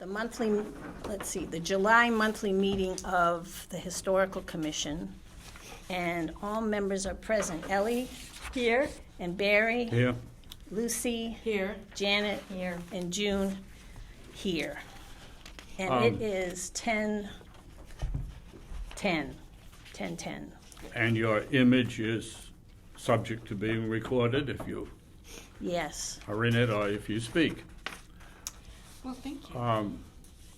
the monthly, let's see, the July monthly meeting of the Historical Commission, and all members are present. Ellie? Here. And Barry? Here. Lucy? Here. Janet? Here. And June? Here. And it is 10:10. And your image is subject to being recorded if you Yes. are in it or if you speak. Well, thank you.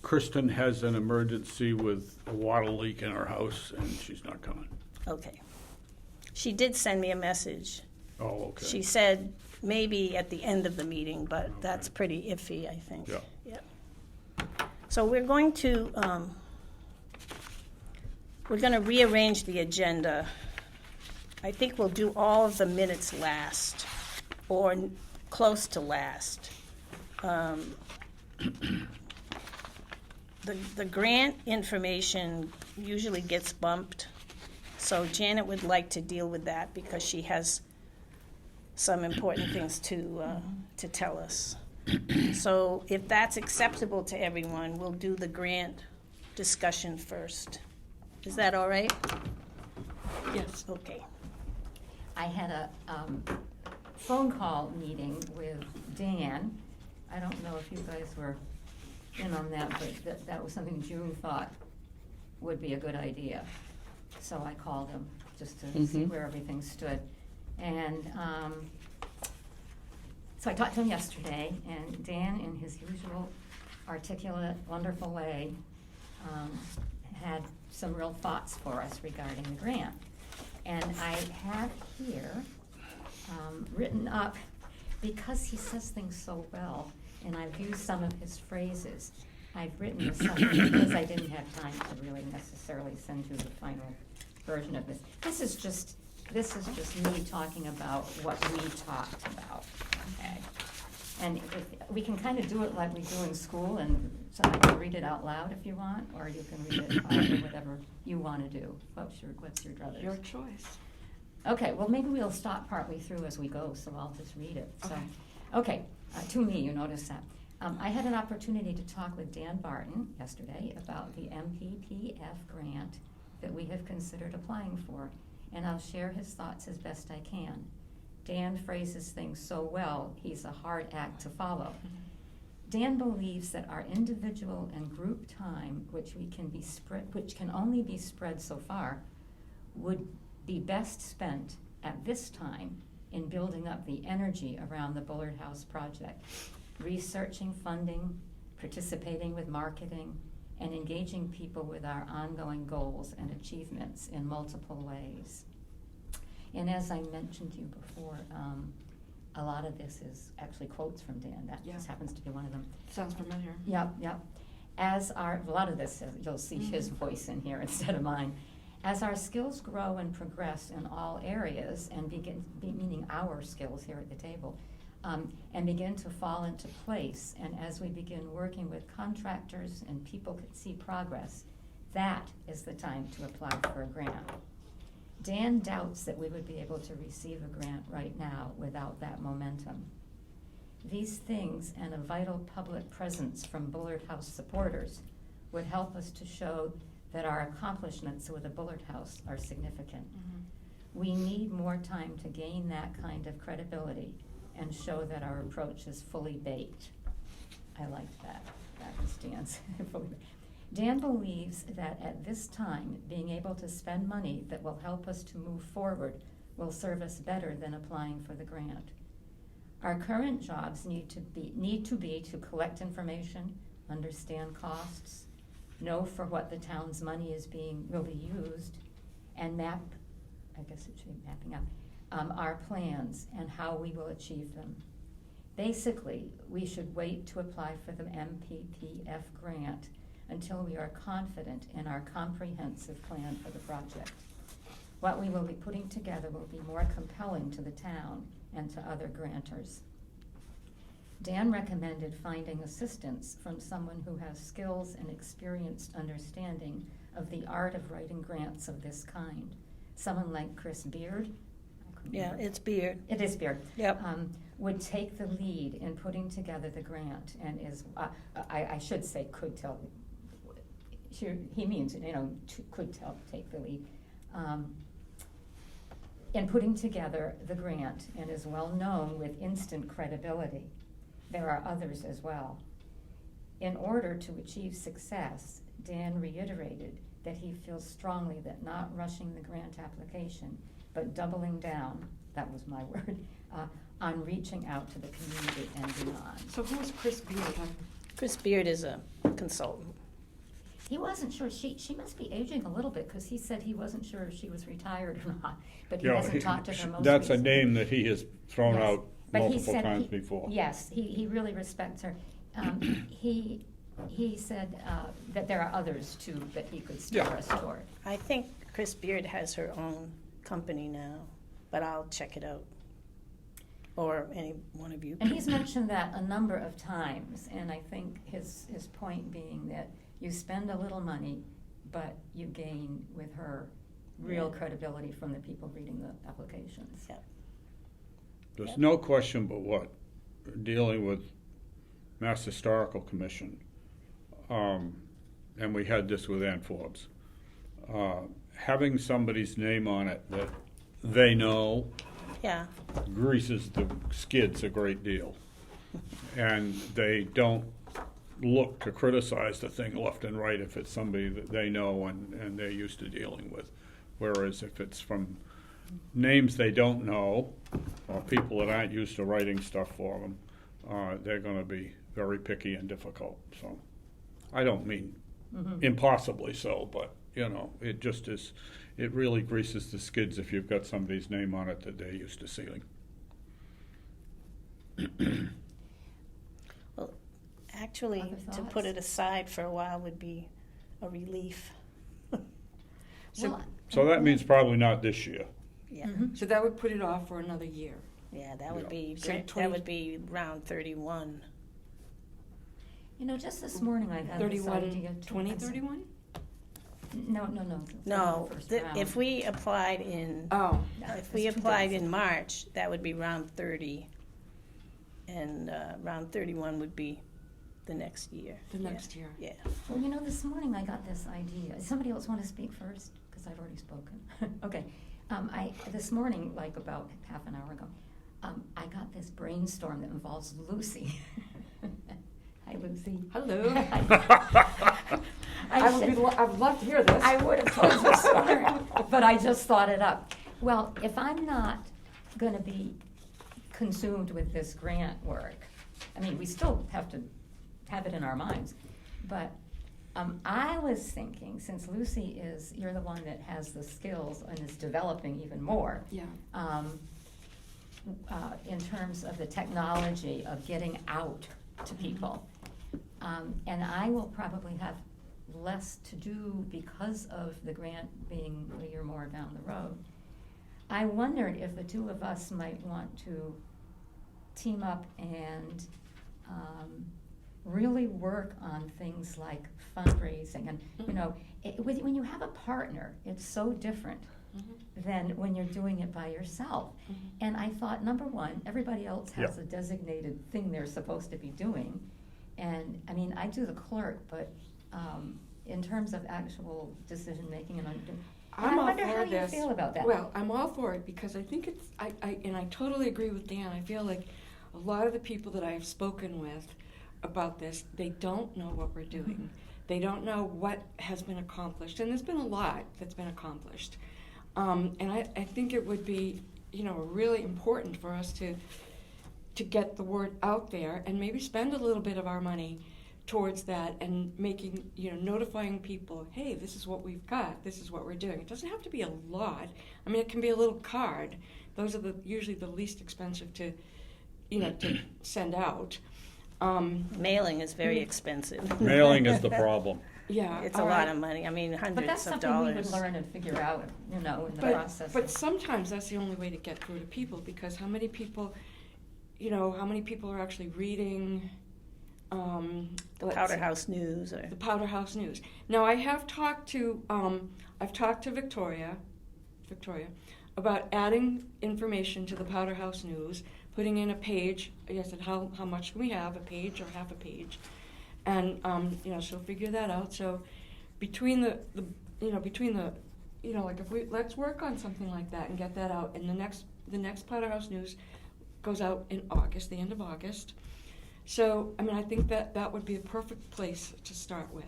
Kristen has an emergency with a water leak in her house, and she's not coming. Okay. She did send me a message. Oh, okay. She said maybe at the end of the meeting, but that's pretty iffy, I think. Yeah. Yep. So we're going to rearrange the agenda. I think we'll do all of the minutes last, or close to last. The grant information usually gets bumped, so Janet would like to deal with that because she has some important things to tell us. So if that's acceptable to everyone, we'll do the grant discussion first. Is that all right? Yes. Okay. I had a phone call meeting with Dan. I don't know if you guys were in on that, but that was something June thought would be a good idea. So I called him just to see where everything stood. And so I talked to him yesterday, and Dan, in his usual articulate, wonderful way, had some real thoughts for us regarding the grant. And I have here written up, because he says things so well, and I've used some of his phrases, I've written this up because I didn't have time to really necessarily send you the final version of this. This is just me talking about what we talked about, okay? And we can kind of do it like we do in school, and so I can read it out loud if you want, or you can read it quietly, whatever you want to do. What's your druthers? Your choice. Okay, well, maybe we'll stop partway through as we go, so I'll just read it. Okay, to me, you notice that. I had an opportunity to talk with Dan Barton yesterday about the MPPF grant that we have considered applying for, and I'll share his thoughts as best I can. Dan phrases things so well, he's a hard act to follow. Dan believes that our individual and group time, which can only be spread so far, would be best spent at this time in building up the energy around the Bullard House project, researching funding, participating with marketing, and engaging people with our ongoing goals and achievements in multiple ways. And as I mentioned to you before, a lot of this is actually quotes from Dan. That just happens to be one of them. Sounds familiar. Yep. A lot of this, you'll see his voice in here instead of mine. As our skills grow and progress in all areas, and meaning our skills here at the table, and begin to fall into place, and as we begin working with contractors and people can see progress, that is the time to apply for a grant. Dan doubts that we would be able to receive a grant right now without that momentum. These things and a vital public presence from Bullard House supporters would help us to show that our accomplishments with the Bullard House are significant. We need more time to gain that kind of credibility and show that our approach is fully baked. I like that. That was Dan's. Dan believes that at this time, being able to spend money that will help us to move forward will serve us better than applying for the grant. Our current jobs need to be to collect information, understand costs, know for what the town's money will be used, and map, I guess it should be mapping up, our plans and how we will achieve them. Basically, we should wait to apply for the MPPF grant until we are confident in our comprehensive plan for the project. What we will be putting together will be more compelling to the town and to other grantors. Dan recommended finding assistance from someone who has skills and experienced understanding of the art of writing grants of this kind. Someone like Chris Beard, I Yeah, it's Beard. It is Beard. Yep. Would take the lead in putting together the grant and is, I should say could tell, he means, take the lead. In putting together the grant and is well known with instant credibility. There are others as well. In order to achieve success, Dan reiterated that he feels strongly that not rushing the grant application, but doubling down, that was my word, on reaching out to the community and beyond. So who is Chris Beard? Chris Beard is a consultant. He wasn't sure, she must be aging a little bit, because he said he wasn't sure if she was retired or not, but he Yeah, hasn't talked to her most that's a recently. name that he has thrown Yes. out But he multiple said times before. Yes, he really respects her. He said that there are others too that he could steer Yeah. us toward. I think Chris Beard has her own company now, but I'll check it out. Or any one of you. And he's mentioned that a number of times, and I think his point being that you spend a little money, but you gain with her real Yeah. credibility from the people reading the applications. Yeah. There's no question but what, dealing with Mass Historical Commission, and we had this with Ann Forbes, having somebody's name on it that they know Yeah, greases the skids a great deal. And they don't look to criticize the thing left and right if it's somebody that they know and they're used to dealing with. Whereas if it's from names they don't know, or people that aren't used to writing stuff for them, they're gonna be very picky and difficult, so. I don't mean impossibly so, but, it just is, it really greases the skids if you've got somebody's name on it that they're used to seeing. well, actually, Other to put thoughts? it aside for a while would be a relief. Well, So that means probably not this year. Yeah, Mhm. So that would put it off for another year. yeah, that would Yeah. be, So great. 20 That would be round 31. just this morning I had this 31, idea too. 2031? No. No, First if round. we applied in, Oh, if we It's too applied bad. in March, that would be round 30. And round 31 would be the next year. the next year. Yeah. Well, this morning I got this idea. Does somebody else want to speak first? Because I've already spoken. Okay. This morning, like about half an hour ago, I got this brainstorm that involves Lucy. Hi, Lucy. Hello. I I'd love to hear this. I would have told you sooner, but I just thought it up. Well, if I'm not going to be consumed with this grant work, we still have to have it in our minds, but I was thinking, since Lucy you're the one that has the skills and is developing even more, Yeah. in terms of the technology of getting out to people. And I will probably have less to do because of the grant being a year more down the road. I wondered if the two of us might want to team up and really work on things like fundraising. And, when you have a partner, it's so different than when you're doing it by yourself. And I thought, number one, everybody else has Yep. a designated thing they're supposed to be doing. And, I do the clerk, but in terms of actual decision-making, and I I'm all wonder for how you this. feel about that. Well, I'm all for it because I think I totally agree with Dan. I feel like a lot of the people that I have spoken with about this, they don't know what we're doing. They don't know what has been accomplished, and there's been a lot that's been accomplished. And I think it would be, really important for us to get the word out there and maybe spend a little bit of our money towards that and making, notifying people, hey, this is what we've got, this is what we're doing. It doesn't have to be a lot. It can be a little card. Those are usually the least expensive to send out. Mailing is very expensive. Mailing is the problem. Yeah. It's a all lot right. of money. But that's Hundreds of something we would dollars. learn and figure out, in the process. But sometimes that's the only way to get through to people, because how many people are actually reading The let's Powder see, House News or, the Powder House News. Now, I have talked to Victoria, about adding information to the Powder House News, putting in a page. I said, how much can we have, a page or half a page? And, she'll figure that out. So between like if let's work on something like that and get that out. And the next Powder House News goes out in August, the end of August. So, I think that would be a perfect place to start with,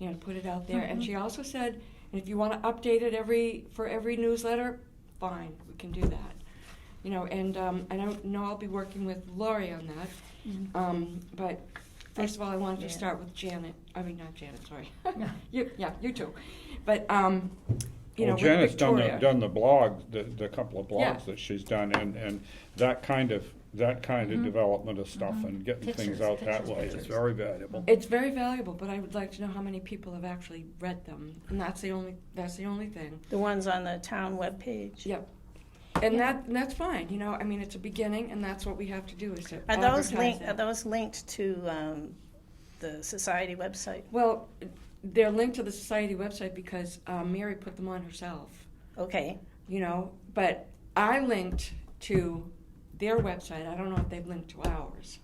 to put it out there. And she also said, and if you want to update it for every newsletter, fine, we can do that. And I don't know, I'll be working with Lori on that. But first of all, I wanted to start with Janet. Not Janet, sorry. You too. But, Well, with Janet's Victoria. done the blog, the couple of blogs Yeah. that she's done, and that kind of development of stuff and getting things out that way is very valuable. It's very valuable, but I would like to know how many people have actually read them, and that's the only thing. The ones on the town webpage. Yep. And that's fine, it's a beginning, and that's what we have to do is to Are those advertise linked? Are that. those linked to the society website? Well, they're linked to the society website because Mary put them on herself, Okay. but I linked to their website. I don't know if they've linked to ours.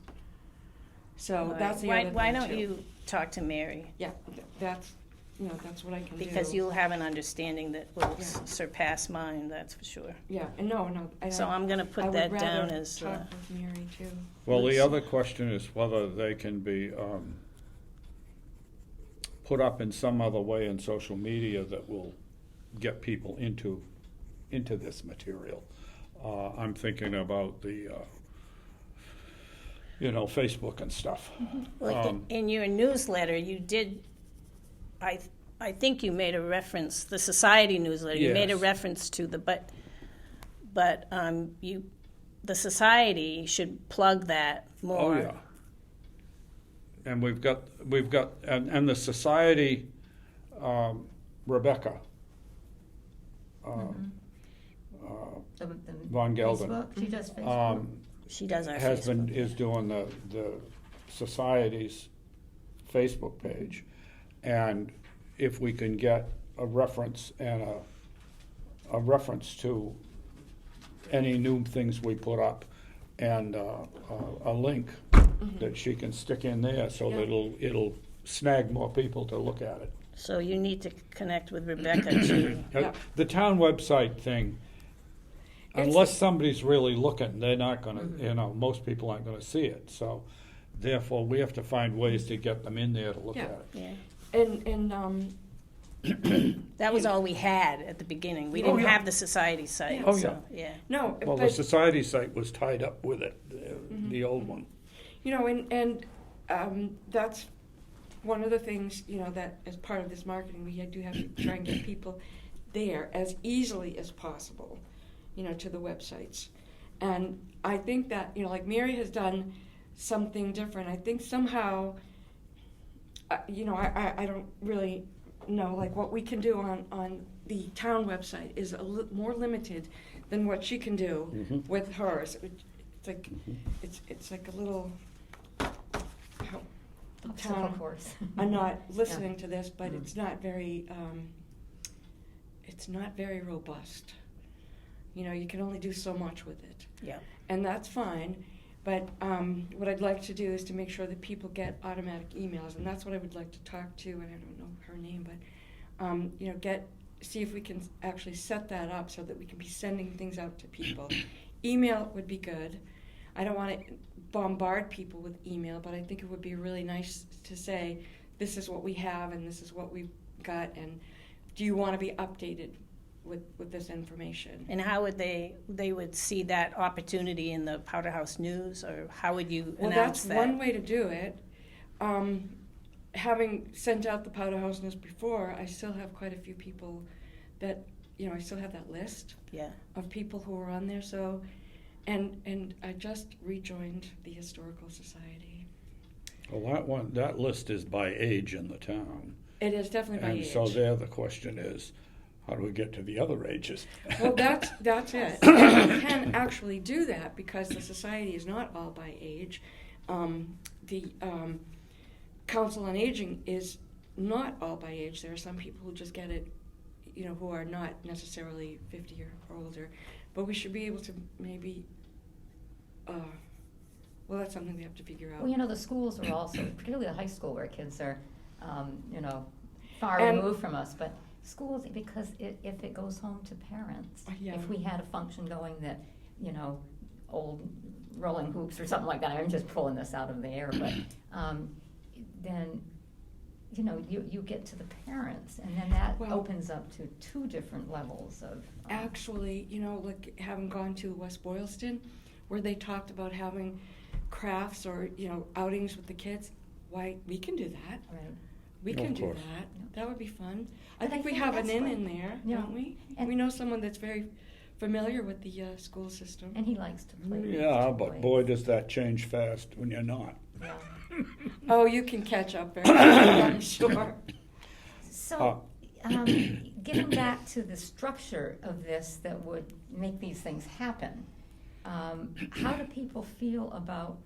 So All right. that's the why, other thing why don't too. you talk to Mary? Yeah, that's what I can do. Because you'll have an understanding that will Yeah. surpass mine, that's for sure. Yeah, and no. So I'm going to I put would that rather down as, talk with Mary too. Well, the other question is whether they can be put up in some other way in social media that will get people into this material. I'm thinking about the Facebook and stuff. well, in your newsletter, you did, I think you made a reference, the society newsletter, you made a Yes. reference to the society should plug that more. Oh, yeah. And we've got and the society, Rebecca The Von Gelden, Facebook? She does Facebook. She does our Facebook. is doing the society's Facebook page, and if we can get a reference and a reference to any new things we put up, and a link that she can stick in there so that it'll snag more people to look at it. So you need to connect with Rebecca too. Yeah. The town website thing, unless somebody's really looking, they're not gonna, most people aren't gonna see it. So therefore, we have to find ways to get them in there to look Yeah. at it. Yeah. And That was all we had at the beginning. We Oh, didn't yeah. have the society site. Oh, so, yeah. no, Well, the but society site was tied up with it, the old one. that's one of the things that as part of this marketing we do have to try and get people there as easily as possible, to the websites. And I think that like Mary has done something different. I think somehow, I don't really know like what we can do on the town website is more limited than what she can do Mhm. with hers. It's like it's like a little. Obstacle town. course. I'm not listening to this, but it's not very. It's not very robust. You can only do so much with it, Yeah. and that's fine. But what I'd like to do is to make sure that people get automatic emails, and that's what I would like to talk to. And I don't know her name, but see if we can actually set that up so that we can be sending things out to people. Email would be good. I don't want to bombard people with email, but I think it would be really nice to say, this is what we have and this is what we've got, and do you want to be updated with this information? And how would they would see that opportunity in the Powder House News, or how would you Well, announce that's that? one way to do it. Having sent out the Powder House News before, I still have quite a few people that, I still have that list Yeah. of people who are on there. So, and I just rejoined the Historical Society. Well, that list is by age in the town. It is definitely by And age. so there, the question is, how do we get to the other ages? Well, that's it. And you can actually do that because the society is not all by age. The Council on Aging is not all by age. There are some people who just get it, you know, who are not necessarily 50 or older, but we should be able to maybe, well, that's something we have to figure out. Well, you know, the schools are also, particularly the high school where kids are, you know, far And- removed from us, but schools, because if it goes home to parents, Yeah. if we had a function going that, you know, old rolling hoops or something like that, I'm just pulling this out of the air, but then, you know, you get to the parents, and then that Well- opens up to two different levels of. Actually, you know, like having gone to West Boylston, where they talked about having crafts or, you know, outings with the kids, why, we can do that. Right. We Of can do course. that. That would be fun. But I think I we think have an that's in what- in there, Yeah. don't we? And- We know someone that's very familiar with the school system. And he likes to play. these Yeah, two but ways. boy, does that change fast when you're not. Yeah. Oh, you can catch up very quickly, I'm sure. So, getting back to the structure of this that would make these things happen, how do people feel about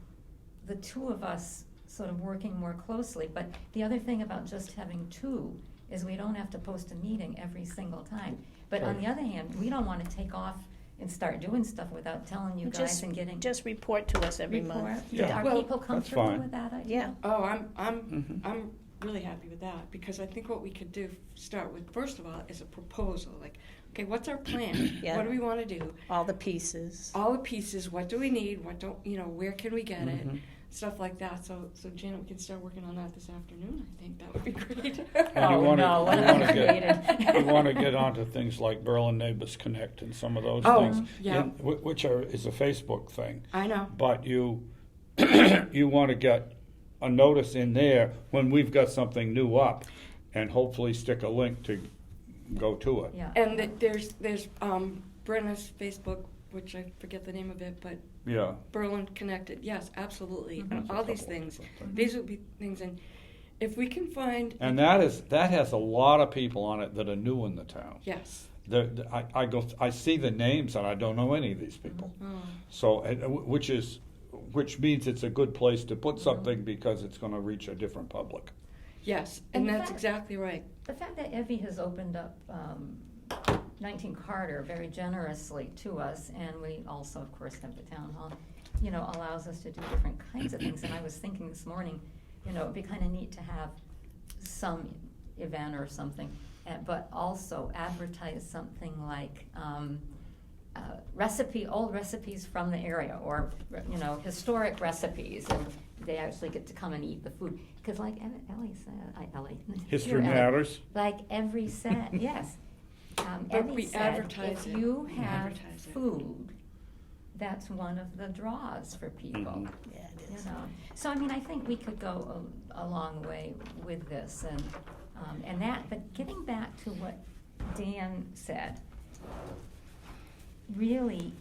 the two of us sort of working more closely? But the other thing about just having two is we don't have to post a meeting every single time. But on Right. the other hand, we don't want to take off and start doing stuff without telling you guys and getting Just report to us every report. month. Yeah. Are Well, people that's comfortable fine. with that idea? Yeah. Oh, Mhm. I'm really happy with that, because I think what we could do, start with, first of all, is a proposal. Like, okay, what's our plan? Yeah. What do we want to do? All the pieces. All the pieces, what do we need, what don't, you know, where can we get Mhm. it? Stuff like that. So Janet, we can start working on that this afternoon. I think that would be great. And you Oh, wanna- no, what you have wanna I created? We want to get onto things like Berlin Neighbors Connect and some of those Oh, things. yeah. Which is a Facebook thing. I know. But you, you want to get a notice in there when we've got something new up, and hopefully stick a link to go to it. Yeah. And there's Brenna's Facebook, which I forget the name of it, but Yeah. Berlin Connected. Yes, absolutely. Mhm. And There's a all these couple of things. different things. These would be things, and if we can find. And that has a lot of people on it that are new in the town. Yes. I see the names and I don't know any of these people. Oh. So, which means it's a good place to put something because it's going to reach a different public. Yes, And and the that's fact- exactly right. The fact that Evie has opened up 19 Carter very generously to us, and we also, of course, have the town hall, you know, allows us to do different kinds of things. And I was thinking this morning, you know, it'd be kind of neat to have some event or something, but also advertise something like old recipes from the area, or, you know, historic recipes, and they actually get to come and eat the food. Because like Ellie said, History You're Ellie. matters. Like every set, yes. But Evie we said, advertise if it. you We have advertise it. food, that's one of the draws for people. Mhm. Yeah, it You is. know, so I mean, I think we could go a long way with this, and that. But getting back to what Dan said, really,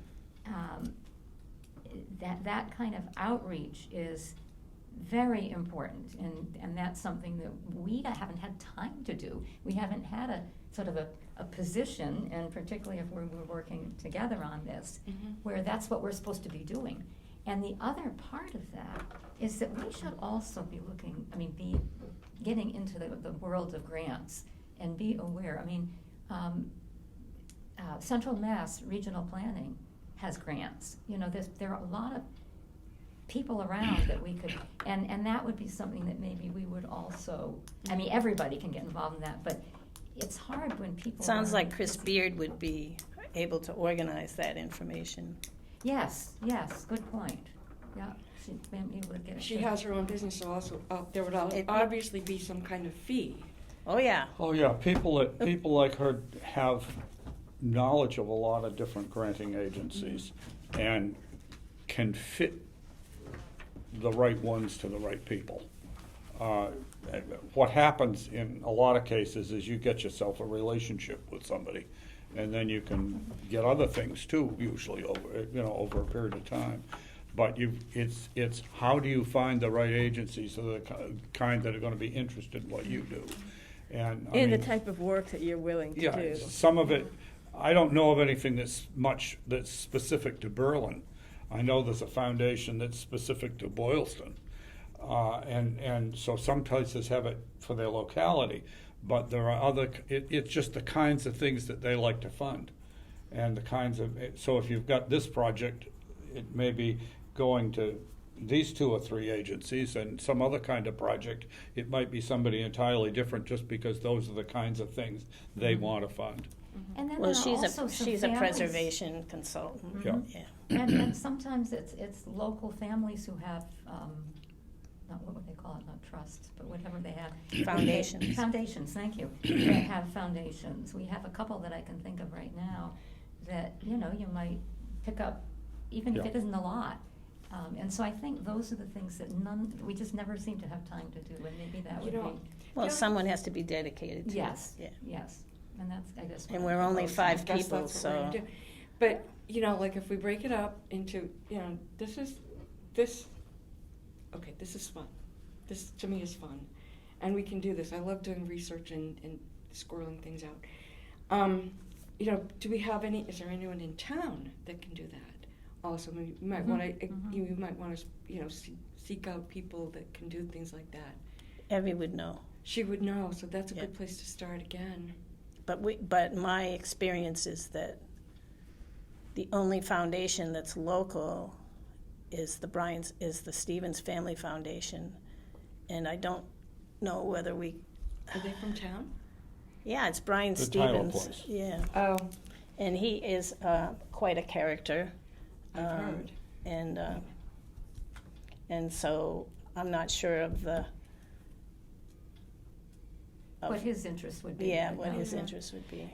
that kind of outreach is very important, and that's something that we haven't had time to do. We haven't had a sort of a position, and particularly if we're working together on this, Mhm. where that's what we're supposed to be doing. And the other part of that is that we should also be be getting into the world of grants and be aware. I mean, Central Mass Regional Planning has grants. You know, there are a lot of people around that we could, and that would be something that maybe we would also, I mean, everybody can get involved in that, but it's hard when people. Sounds are- like Chris Beard would be able to organize that information. Yes, good point. Yeah, she'd be able to get it. She has her own business, so also there would It- obviously be some kind of fee. Oh, yeah. Oh yeah, people like her have knowledge of a lot of different granting agencies and can fit the right ones to the right people. What happens in a lot of cases is you get yourself a relationship with somebody, and then you can get other things too, usually over a period of time. But it's how do you find the right agencies, the kind that are going to be interested in what you do, and I And the mean, type of work that you're willing to yeah, do. some of it, I don't know of anything that's specific to Berlin. I know there's a foundation that's specific to Boylston. And so some places have it for their locality, but there are other, it's just the kinds of things that they like to fund. And the kinds of, so if you've got this project, it may be going to these 2 or 3 agencies, and some other kind of project, it might be somebody entirely different just because those are the kinds of things they want to fund. And then Well, there are she's also a, some she's a families- preservation consultant. Yeah. Yeah. And sometimes it's local families who have, not what would they call it, not trusts, but whatever they have. Foundations. Foundations, thank you. That have foundations. We have a couple that I can think of right now that, you know, you might pick up, even if Yeah. it isn't a lot. And so I think those are the things that we just never seem to have time to do, and maybe that You would know, be. Well, Yeah. someone has to be dedicated to it. Yes, Yeah. yes. And that's, I guess. And what we're I'm only proposing. 5 I guess people, that's what we're gonna so. do. But, you know, like if we break it up into, you know, this is fun. This to me is fun. And we can do this. I love doing research and squirreling things out. You know, is there anyone in town that can do that? Also, I mean, you might want to, you might want to, you know, seek out people that can do things like that. Evie would know. She would know, so that's a Yeah. good place to start again. But my experience is that the only foundation that's local is the Stevens Family Foundation, and I don't know whether we. Are they from town? Yeah, it's Brian The Tyler Stevens. place. Yeah, Oh, and he is quite a character. I've heard. And so I'm not sure of the. What his interest would be. Yeah, but what no. his interest would be.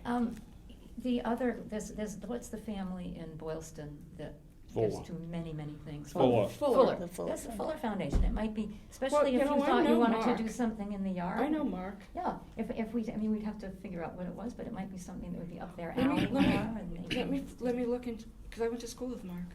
The other, there's, what's the family in Boylston that Fuller. gives to many, many things? Fuller. Fuller. The Fuller That's the Foundation. Fuller Foundation. It might be, Well, especially you if know, you I thought you know wanted Mark. to do something in the yard. I know Mark. Yeah, if we, I mean, we'd have to figure out what it was, but it might be something that would be up their Let alley me, more. let and maybe- let me look into, because I went to school with Mark.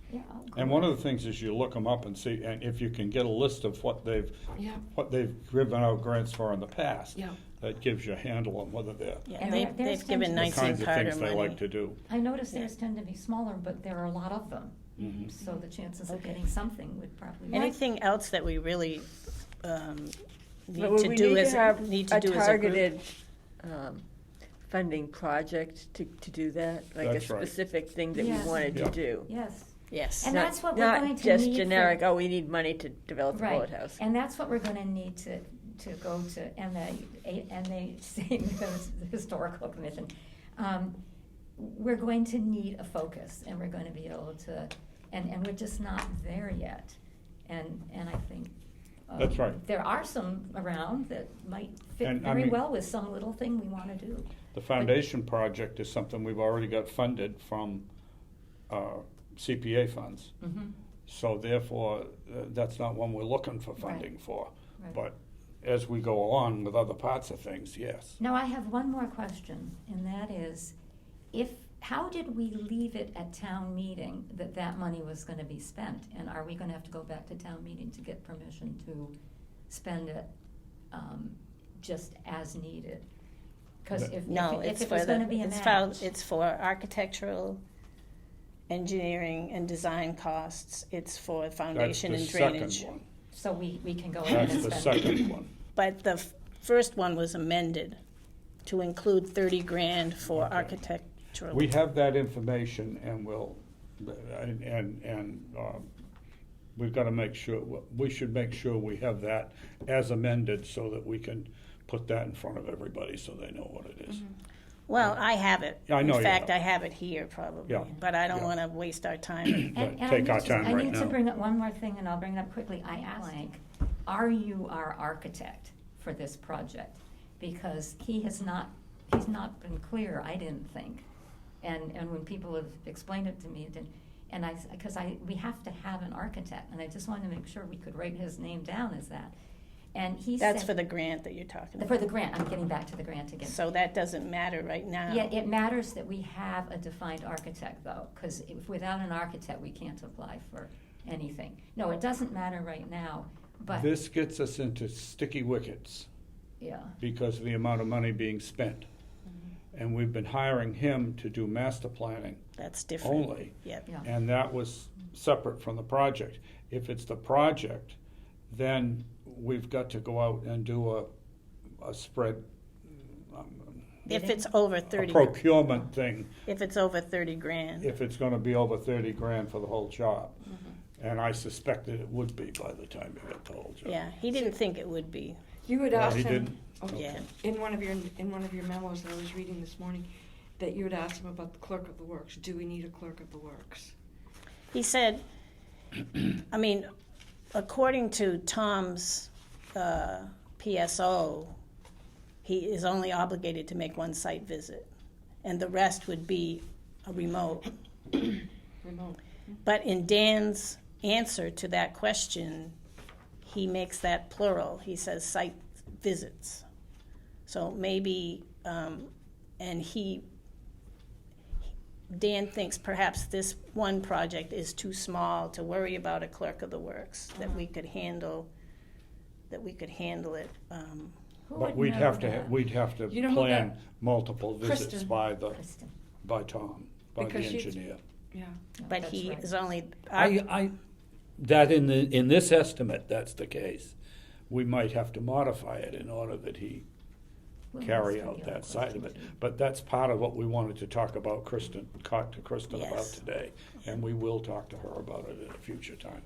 Yeah. I'll And go. one of the things is you look them up and see, and if you can get a list of what they've Yeah, given out grants for in the past, yeah. that gives you a handle on whether they're Yeah, And they've there's given the the 19 kinds of Carter things they money. like to do. I noticed Yeah. theirs tend to be smaller, but there are a lot of them. Mhm. So the chances of Okay. getting something would probably. Anything else that we really need But to we do need as to have need to a do as a group? targeted funding project to do that, like a That's right. specific thing that Yes. we wanted Yeah. to do. Yes. Yes. And Not- that's what we're going to Not just need for- generic, oh, we need money to develop the Right, boathouse. and that's what we're gonna need to go to the Historical Commission. We're going to need a focus, and we're gonna be able to, and we're just not there yet. And I think. That's right. There are some around that might fit And, I very mean- well with some little thing we wanna do. The foundation project is something we've already got funded from CPA funds. Mhm. So therefore, that's not one we're looking for funding for. Right. But as we go along with other parts of things, yes. Now, I have one more question, and that is, how did we leave it at town meeting that money was gonna be spent? And are we gonna have to go back to town meeting to get permission to spend it, just as needed? Cause if No, if it's it for was the, gonna be a it's match. it's for architectural, engineering, and design costs. It's for That's foundation the and second drainage. one. So we can go ahead That's and the spend it. second one. But the first one was amended to include 30 grand for Okay. architectural. We have that information and we've got to make sure, we should make sure we have that as amended so that we can put that in front of everybody so they know what it is. Well, I have it. I know you In fact, have. I have it here probably. Yeah, But I don't yeah. want to waste our time. But I take need our to- time right I need to now. bring up one more thing, and I'll bring it up quickly. I asked Hank, are you our architect for this project? Because he's not been clear, I didn't think. And when people have explained it to me, we have to have an architect, and I just wanted to make sure we could write his name down as that. And he said. That's for the grant that you're talking about. For the grant, I'm getting back to the grant again. So that doesn't matter right now. Yeah, it matters that we have a defined architect, though, because without an architect, we can't apply for anything. No, it doesn't matter right now, but, This gets us into sticky wickets yeah. because of the amount of money being spent. And we've been hiring him to do master planning That's different. only. Yep. Yeah. And that was separate from the project. If it's the project, then we've got to go out and do a spread, If it's over a 30, procurement thing, if it's over 30 grand. if it's gonna be over 30 grand for the whole job. And I suspected it would be by the time you got the whole job. Yeah, he didn't think it would be. You had Oh, asked he him. didn't? Okay. Yeah. In one of your memos that I was reading this morning, that you had asked him about the clerk of the works. Do we need a clerk of the works? He said, I mean, according to Tom's PSO, he is only obligated to make one site visit, and the rest would be a remote. Remote. But in Dan's answer to that question, he makes that plural. He says site visits. So maybe, and Dan thinks perhaps this one project is too small to worry about a clerk of the works, that we could handle it. Who But would we'd know have to, that? we'd have to You know who plan that- multiple visits Kristen. by Kristen. Tom, by the Because she's- engineer. Yeah. No, But that's he right. is only, That in this estimate, that's the case. We might have to modify it in order that he Who carry else out would you have that side of it. questions? But that's part of what we wanted to talk about talk to Kristen about Yes. today. And we will talk to her about it at a future time.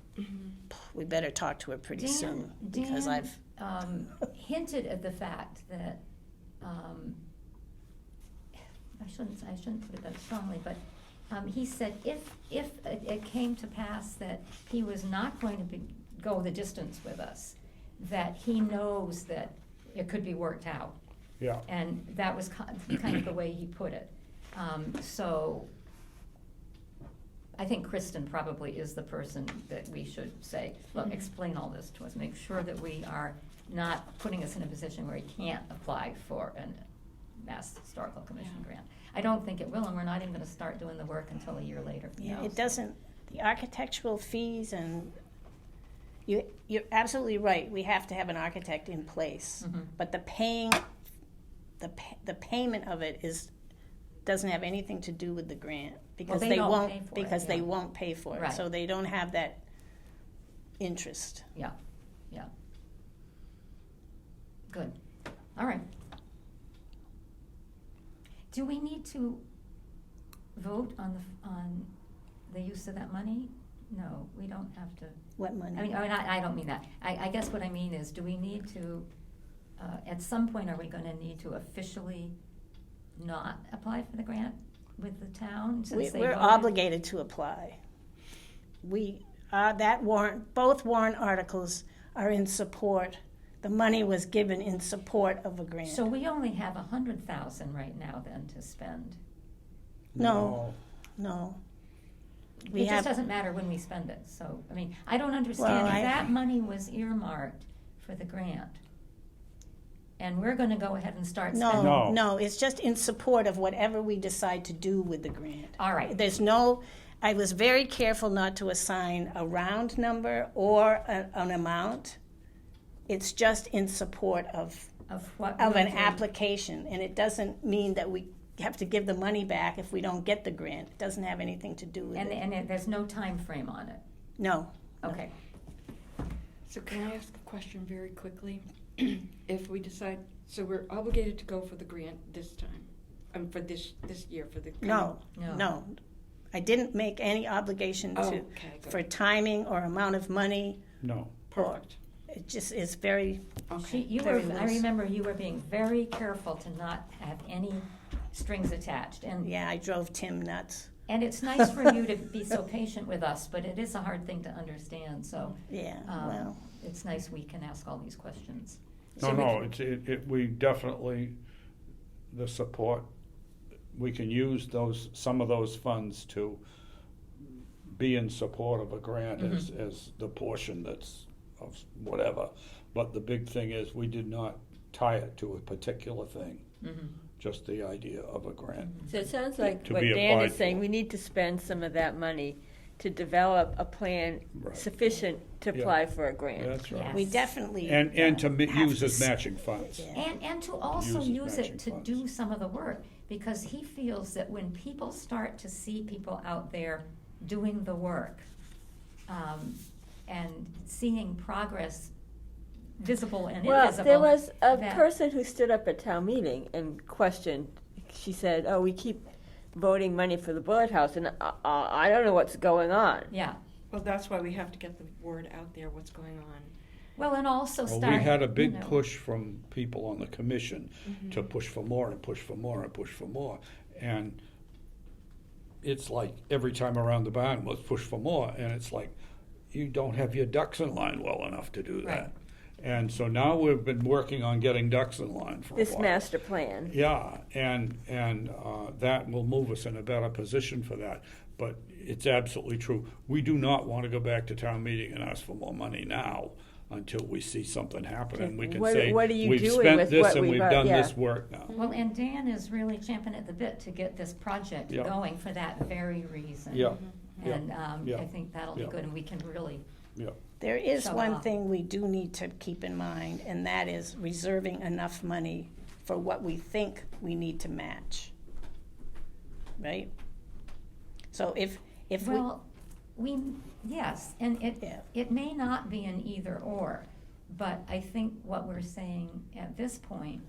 we better talk to her pretty soon, because Dan, I've, hinted at the fact that, I shouldn't put it that strongly, but he said if it came to pass that he was not going to go the distance with us, that he knows that it could be worked out. Yeah. And that was kind of the way he put it. So I think Kristen probably is the person that we should say, look, explain all this to us. Make sure that we are not putting us in a position where he can't apply for a Mass Historical Commission grant. I don't think it will, and we're not even gonna start doing the work until a year later. yeah, No, it so- doesn't, the architectural fees and, you're absolutely right, we have to have an architect in place. Mhm. But the payment of it doesn't have anything to do with the grant, because they they don't won't, pay for it, because they yeah. won't pay for it, Right. so they don't have that interest. Yeah, yeah. Good, all right. Do we need to vote on the use of that money? No, we don't have to. What money? I don't mean that. I guess what I mean is, do we need to, at some point, are we gonna need to officially not apply for the grant with the town? Since they We're voted? obligated to apply. Both warrant articles are in support, the money was given in support of a grant. So we only have 100,000 right now then to spend. No. We It just have, doesn't matter when we spend it, so, I mean, I don't understand, Well, if I- that money was earmarked for the grant, and we're gonna go ahead and start spending. No. it's just in support of whatever we decide to do with the grant. All right. I was very careful not to assign a round number or an amount. It's just in support of what an we'll do. application, and it doesn't mean that we have to give the money back if we don't get the grant. It doesn't have anything to do with it. And there's no time frame on it, No. okay. So can I ask a question very quickly? If we decide, so we're obligated to go for the grant this time, for this year, for the. No, No. no. I didn't make any obligation Oh, to, okay, good. for timing or amount of money. No. Perfect. It just is very, Okay. Very I loose. remember you were being very careful to not have any strings attached, and yeah, I drove Tim nuts. it's nice for you to be so patient with us, but it is a hard thing to understand, so. Yeah, um, well, It's nice we can ask all these questions. We definitely, the support, we can use some of those funds to be in support of a grant as the portion that's of whatever. But the big thing is, we did not tie it to a particular thing, just the idea of a grant. So it sounds like To what be Dan applied is saying, for. we need to spend some of that money to develop a plan Right. sufficient to Yeah. apply for a grant. That's right. Yes. we definitely. And to have use to as s- matching funds. Yeah. And to also Use as use matching it to funds. do some of the work, because he feels that when people start to see people out there doing the work, and seeing progress visible and Well, invisible. there was a that- person who stood up at town meeting and questioned. She said, "Oh, we keep voting money for the Bullet House, and I don't know what's going on." Yeah. Well, that's why we have to get the word out there, what's going on. Well, and also Well, start. we had a big you know, push from people on the commission to push for more and push for more and push for more. And it's like every time around the barn, let's push for more. And it's like, you don't have your ducks in line well enough to do that. Right. And so now we've been working on getting ducks in line for a This while. master plan. Yeah, and that will move us in a better position for that. But it's absolutely true. We do not want to go back to town meeting and ask for more money now until we see something happen. And we can What- say, what are you we've doing spent with this what and we've we've got- done yeah. this work now. Well, and Dan is really champing at the bit to get this project Yeah. going for that very reason. Yeah, yeah, And yeah, I think that'll be yeah. good, and we can really, yeah. There is So, one thing we do need to keep in mind, and that is reserving enough money for what we think we need to match. Right? So if we, well, yes, and Yeah. it may not be an either or, but I think what we're saying at this point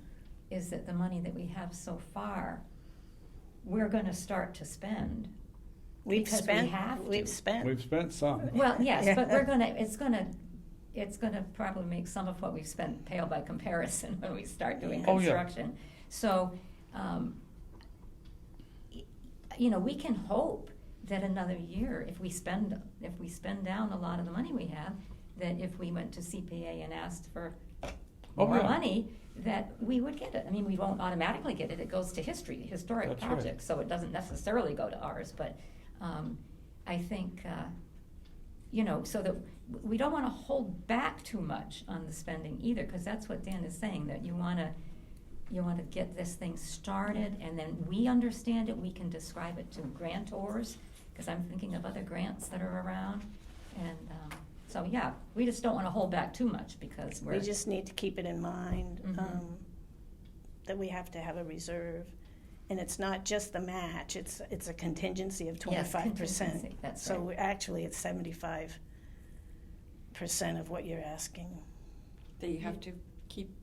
is that the money that we have so far, we're gonna start to spend. we've because we spent, have to. we've spent. We've spent some. Well, yes, Yeah. but it's gonna probably make some of what we've spent pale by comparison when we start doing Oh, yeah. construction. So, you know, we can hope that another year, if we spend down a lot of the money we have, that if we went to CPA and asked for Oh, more yeah. money, that we would get it. I mean, we won't automatically get it, it goes to historic That's right. projects, so it doesn't necessarily go to ours, but, I think, you know, so that we don't wanna hold back too much on the spending either, cause that's what Dan is saying, that you wanna get this thing started, and then we understand it, we can describe it to grantors, cause I'm thinking of other grants that are around, and, so, yeah, we just don't wanna hold back too much, because We just need to keep it in mind, Mhm. that we have to have a reserve. And it's not just the match, it's a contingency of 25%. contingency, that's So right. we're actually at 75% of what you're asking. That you have to keep,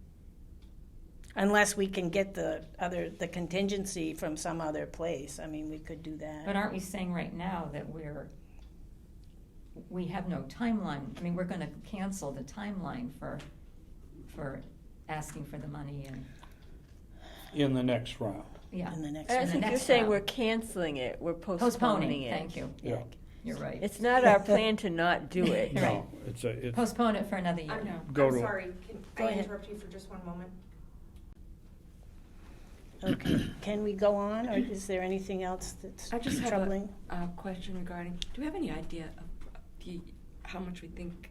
Unless we can get the contingency from some other place, I mean, we could do that. But aren't we saying right now that we have no timeline? I mean, we're gonna cancel the timeline for asking for the money and, In the next round. yeah. In the next I In the think you're next saying round. we're canceling it. We're postponing Postponing, it. thank you, Yeah. you're right. It's not our plan to not do it. Right. No, it's, Postpone it for another year. Go I'm to- sorry, can Go I ahead. interrupt you for just one moment? Okay, can we go on, or is there anything else that's I just have troubling? a question regarding, do we have any idea of how much we think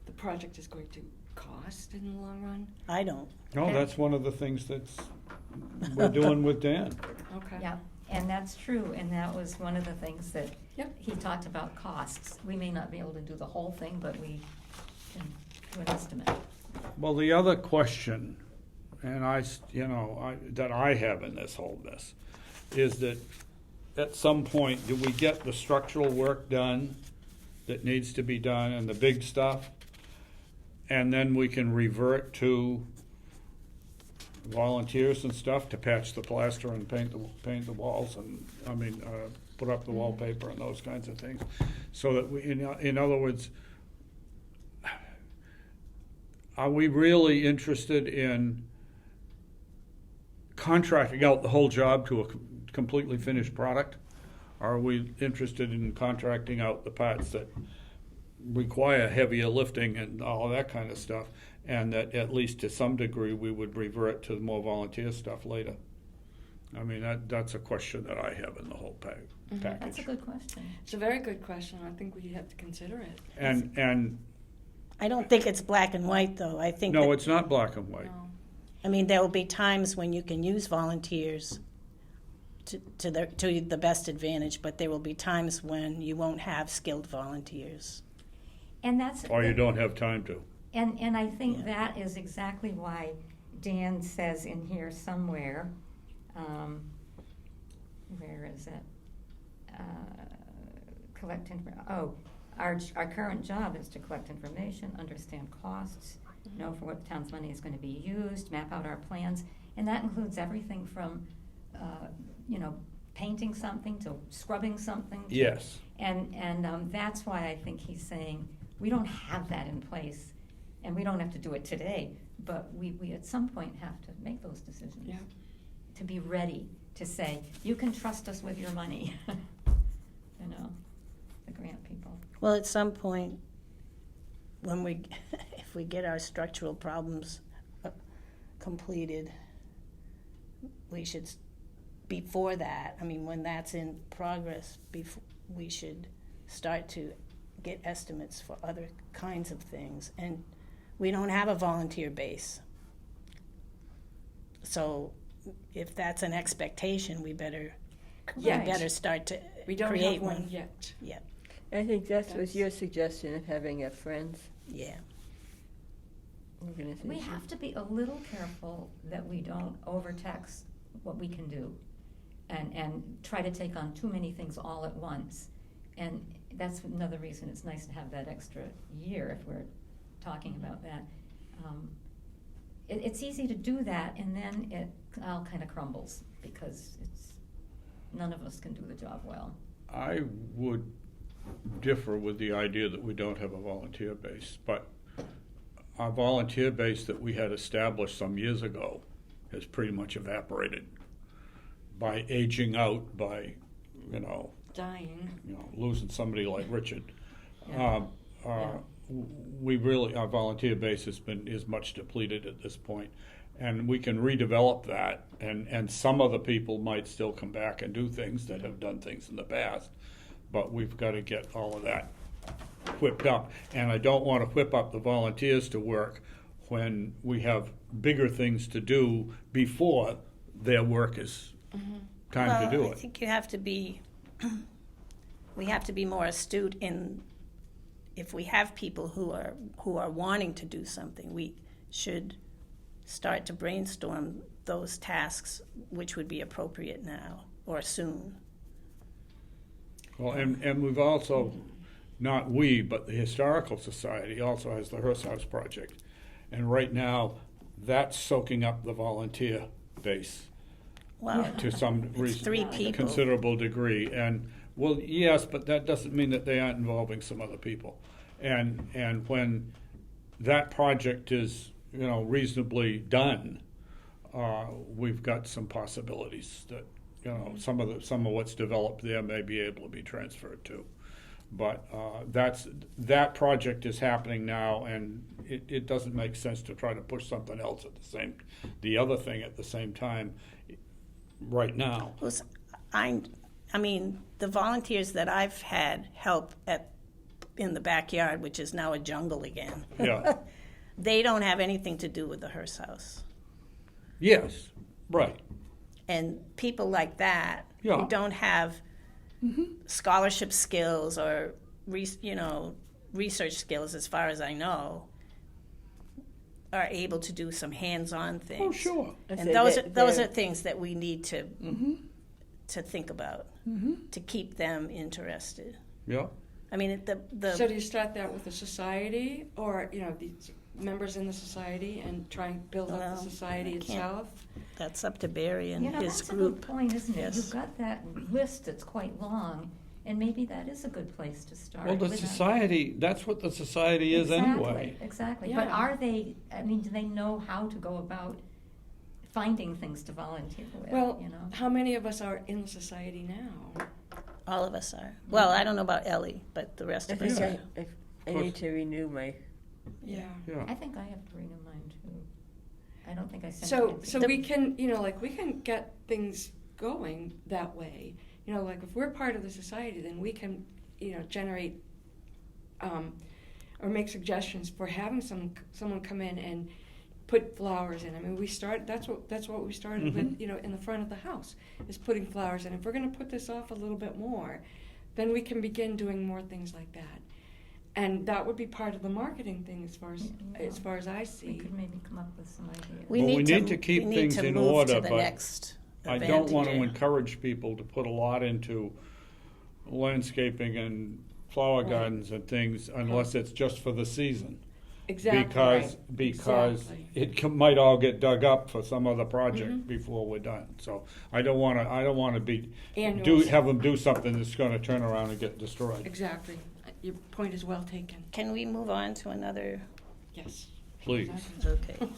the project is going to cost in the long run? I don't. no, that's one of the things we're doing with Dan. Okay. Yeah, and that's true, and that was one of the things that Yep. he talked about costs. We may not be able to do the whole thing, but we can do an estimate. Well, the other question, and that I have in this whole mess, is that at some point, do we get the structural work done that needs to be done and the big stuff? And then we can revert to volunteers and stuff to patch the plaster and paint the walls and, put up the wallpaper and those kinds of things. So that we, in other words, are we really interested in contracting out the whole job to a completely finished product? Or are we interested in contracting out the parts that require heavier lifting and all that kind of stuff, and that at least to some degree we would revert to more volunteer stuff later? I mean, that's a question that I have in the whole package. That's a good question. It's a very good question. I think we have to consider it. And I don't think it's black and white, though. I think no, that- it's not black and white. No. I mean, there will be times when you can use volunteers to the best advantage, but there will be times when you won't have skilled volunteers. And that's. Or you don't have time to. And I think Yeah. that is exactly why Dan says in here somewhere, where is it? Collect our current job is to collect information, understand costs, know for what the town's money is going to be used, map out our plans, and that includes everything from, painting something to scrubbing something. Yes. And that's why I think he's saying, we don't have that in place, and we don't have to do it today, but we at some point have to make those decisions. Yeah. To be ready to say, you can trust us with your money, the grant people. Well, at some point, when if we get our structural problems completed, we should, before that, I mean, when that's in progress, we should start to get estimates for other kinds of things. And we don't have a volunteer base. So if that's an expectation, we better start to We don't create have one yet. Yeah, I think that was your suggestion of having a Friends yeah. organization. We have to be a little careful that we don't overtax what we can do and try to take on too many things all at once. And that's another reason it's nice to have that extra year if we're talking about that. It's easy to do that, and then it all kind of crumbles because none of us can do the job well. I would differ with the idea that we don't have a volunteer base, but our volunteer base that we had established some years ago has pretty much evaporated by aging out, by, Dying. losing somebody like Richard. Yeah. Our volunteer base is much depleted at this point, and we can redevelop that, and some of the people might still come back and do things that have done things in the past, but we've got to get all of that whipped up. And I don't want to whip up the volunteers to work when we have bigger things to do before their work is time to do I it. think you have to be, we have to be more astute in, if we have people who are wanting to do something, we should start to brainstorm those tasks which would be appropriate now or soon. Well, and we've also, not we, but the Historical Society also has the Hearst House Project. And right now, that's soaking up the volunteer base Well, to some reason, 3 people. considerable degree. And, well, yes, but that doesn't mean that they aren't involving some other people. And when that project is, reasonably done, we've got some possibilities that, some of what's developed there may be able to be transferred to. But that project is happening now, and it doesn't make sense to try to push something else at the other thing at the same time right now. I mean, the volunteers that I've had help in the backyard, which is now a jungle again, Yeah. they don't have anything to do with the Hearst House. Yes, right. And people like that Yeah. who don't have scholarship skills or research skills, as far as I know, are able to do some hands-on things. Oh, sure. And those are things that we need to think about to keep them interested. Yeah. I mean, So do you start that with the society, or the members in the society, and try and build up Well, the society I can't- itself? that's up to Barry and his That's group. a good point, isn't it? Yes. You've got that list that's quite long, and maybe that is a good place to start. Well, the with a- society, that's what the society is anyway. Exactly. Yeah. But are they, do they know how to go about finding things to volunteer with? Well, how many of us are in the society now? All of us are. Well, I don't know about Ellie, but the rest I of us think are. I need to renew my. Yeah. Yeah. I think I have to renew mine too. I don't think I sent So Nancy. we can, we can get things going that way. Like if we're part of the society, then we can, generate or make suggestions for having someone come in and put flowers in. I mean, that's what we started with, in the front of the house, is putting flowers in. If we're going to put this off a little bit more, then we can begin doing more things like that. And that would be part of the marketing thing, as far as I We see. could maybe come up with some ideas. Well, we need to keep we need things to in move order, to the but next I event don't want to again. encourage people to put a lot into landscaping and flower Right. gardens and things unless it's just for the season. Exactly. Because Exactly. it might all get dug up for some other project Mm-hmm. before we're done. So I don't want to Annuals. have them do something that's going to turn around and get destroyed. Exactly. Your point is well taken. Can we move on to another? Yes. Please. Exactly. Okay.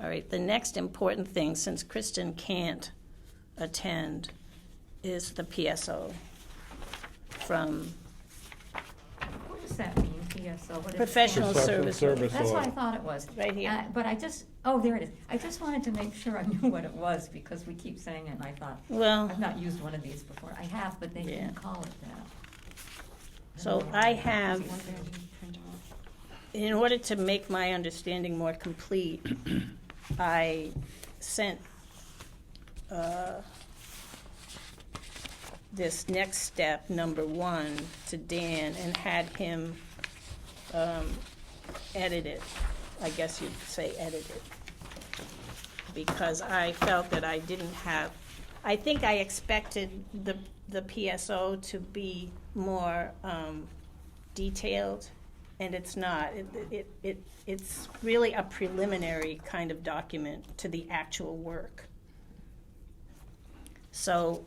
All right, the next important thing, since Kristen can't attend, is the PSO from What does that mean, PSO? What is it? Professional Professional Service. Service That's what I Order. thought it was. Right here. But there it is. I just wanted to make sure I knew what it was because we keep saying it and I thought, Well, I've not used one of these before. I have, but they Yeah. didn't call it that. so I have, One thing I didn't print off. in order to make my understanding more complete, I sent this next step, number 1, to Dan and had him edit it. I guess you'd say edit it. Because I felt that I didn't have, I think I expected the PSO to be more detailed, and it's not. It's really a preliminary kind of document to the actual work. So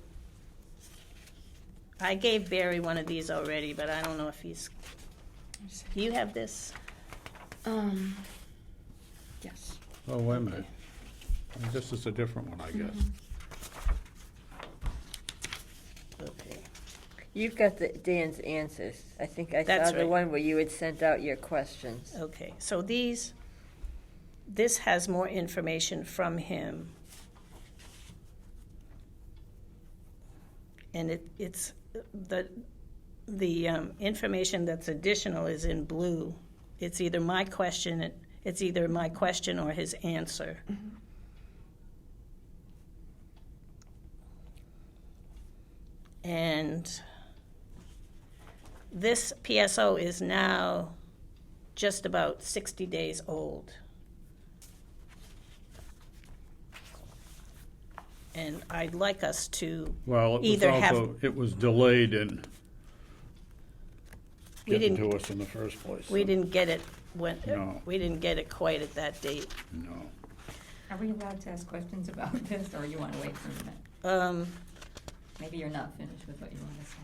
I gave Barry one of these already, but I don't know if he's, you have this? Yes. Oh, wait a minute. This is a different one, I guess. Okay. You've got Dan's answers. I think I That's saw the right. one where you had sent out your questions. Okay, so this has more information from him. And it's, the information that's additional is in blue. It's either my question or his answer. And this PSO is now just about 60 days old. And I'd like us to Well, either have, it was delayed in We getting didn't- to us in the first place. we didn't get it No. we didn't get it quite at that date. No. Are we allowed to ask questions about this or you want to wait for a minute? Maybe you're not finished with what you want to say.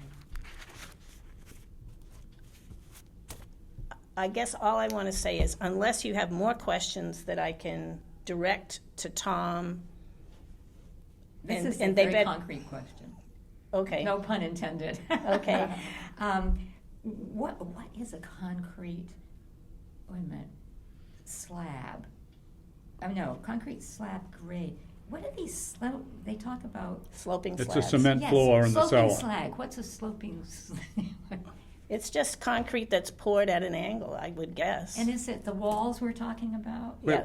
I guess all I want to say is, unless you have more questions that I can direct to Tom, This And- is a and they very bet- concrete question. okay. No pun intended. Okay. What is a concrete, wait a minute, slab? No, concrete slab grade. What are these, they talk about? Sloping It's a slabs. cement floor in the cellar. Sloping slag. What's a sloping slag? It's just concrete that's poured at an angle, I would guess. And is it the walls we're talking about? Yeah.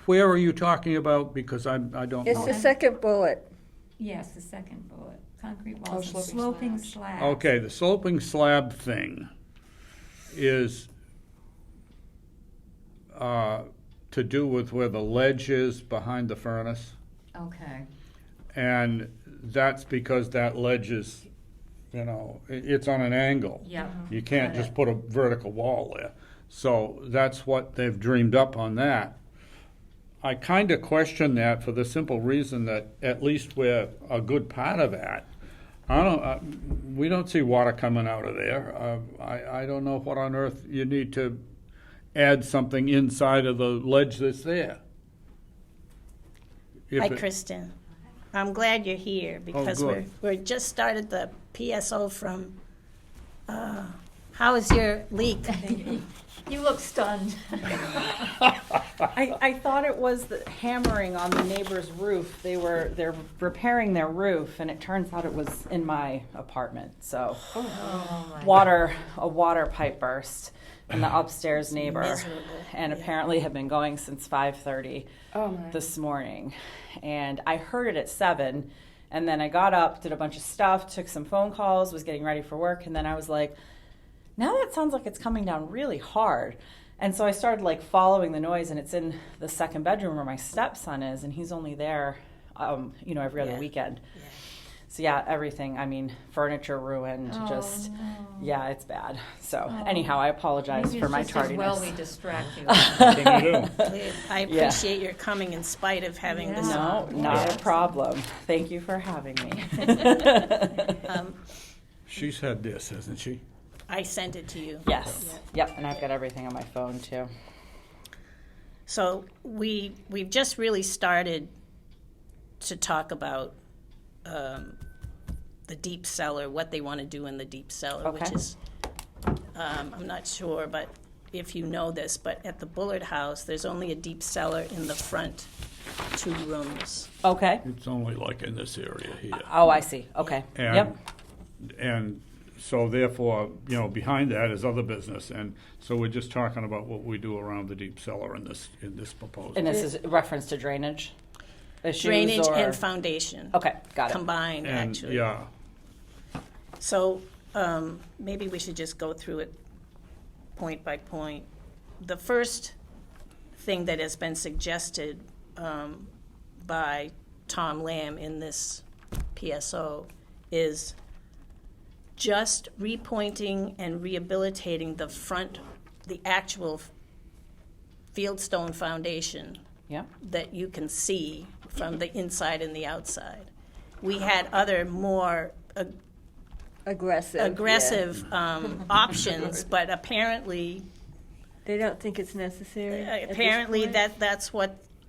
Where are you talking about? Because I don't It's know. the second bullet. Yes, the second bullet. Concrete Oh, walls and sloping sloping slabs. slabs. Okay, the sloping slab thing is to do with where the ledge is behind the furnace. Okay. And that's because that ledge is, it's on an angle. Yeah. You can't Got just it. put a vertical wall there. So that's what they've dreamed up on that. I kind of question that for the simple reason that at least where a good part of that, we don't see water coming out of there. I don't know what on earth you need to add something inside of the ledge that's there. If Hi, it- Kristen. I'm glad you're here because good. we're just started the PSO from, how is your leak? You look stunned. I thought it was the hammering on the neighbor's roof. They're repairing their roof, and it turns out it was in my apartment. So, Oh, my a water pipe burst in the upstairs neighbor, Miserable. and apparently had been going since 5:30 Oh, my. this morning. And I heard it at 7, and then I got up, did a bunch of stuff, took some phone calls, was getting ready for work, and then I was like, now that sounds like it's coming down really hard. And so I started following the noise, and it's in the second bedroom where my stepson is, and he's only there, every other Yeah. weekend. Yeah. So yeah, everything. I mean, furniture ruined. Just yeah, it's bad. So anyhow, I apologize Maybe for it's my just as well we tardiness. distract you. What can you do? I Yeah. appreciate your coming in spite of having this No, on. not a problem. Thank you for having me. She's had this, hasn't she? I sent it to you. Yes. Yep. And I've got everything on my phone too. So we've just really started to talk about the deep cellar, what they want to do in the deep cellar, which Okay. is, I'm not sure, but if you know this, but at the Bullard House, there's only a deep cellar in the front 2 rooms. Okay. It's only like in this area here. Oh, I see. Okay. And, Yep. and so therefore, you know, behind that is other business. And so we're just talking about what we do around the deep cellar in this proposal. And this is reference to drainage issues Drainage or... and foundation Okay, got it. combined, And, actually. yeah, So maybe we should just go through it point by point. The first thing that has been suggested by Tom Lamb in this PSO is just repointing and rehabilitating the actual fieldstone foundation Yep. that you can see from the inside and the outside. We had other more aggressive options, but apparently They don't think it's necessary. at this apparently point?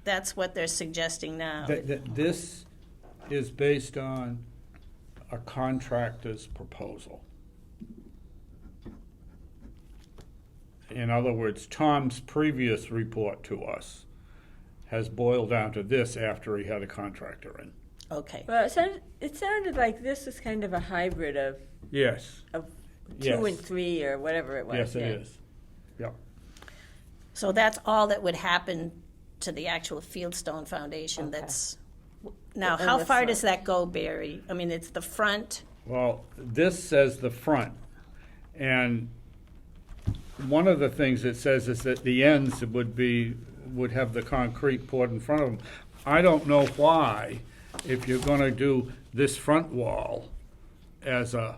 that's what they're suggesting now. this is based on a contractor's proposal. In other words, Tom's previous report to us has boiled down to this after he had a contractor in. Okay. Well, it sounded like this was kind of a hybrid of Yes, 2 Yes. and 3 or whatever it was. yes, it yeah. is. Yeah. So that's all that would happen to the actual fieldstone foundation. Okay. That's now. On How the far front. does that go, Barry? I mean, it's the front. Well, this says the front, and one of the things it says is that the ends would have the concrete poured in front of them. I don't know why, if you're going to do this front wall as a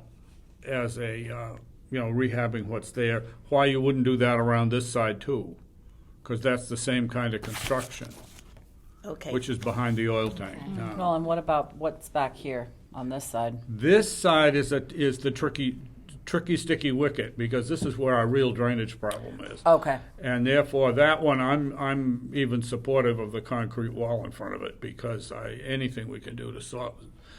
rehabbing what's there, why you wouldn't do that around this side too, because that's the same kind of construction, Okay. which is behind the oil tank now. Well, and what about what's back here on this side? This side is the tricky sticky wicket, because this is where our real drainage problem is. Okay. And therefore, that one, I'm even supportive of the concrete wall in front of it, because anything we can do to solve.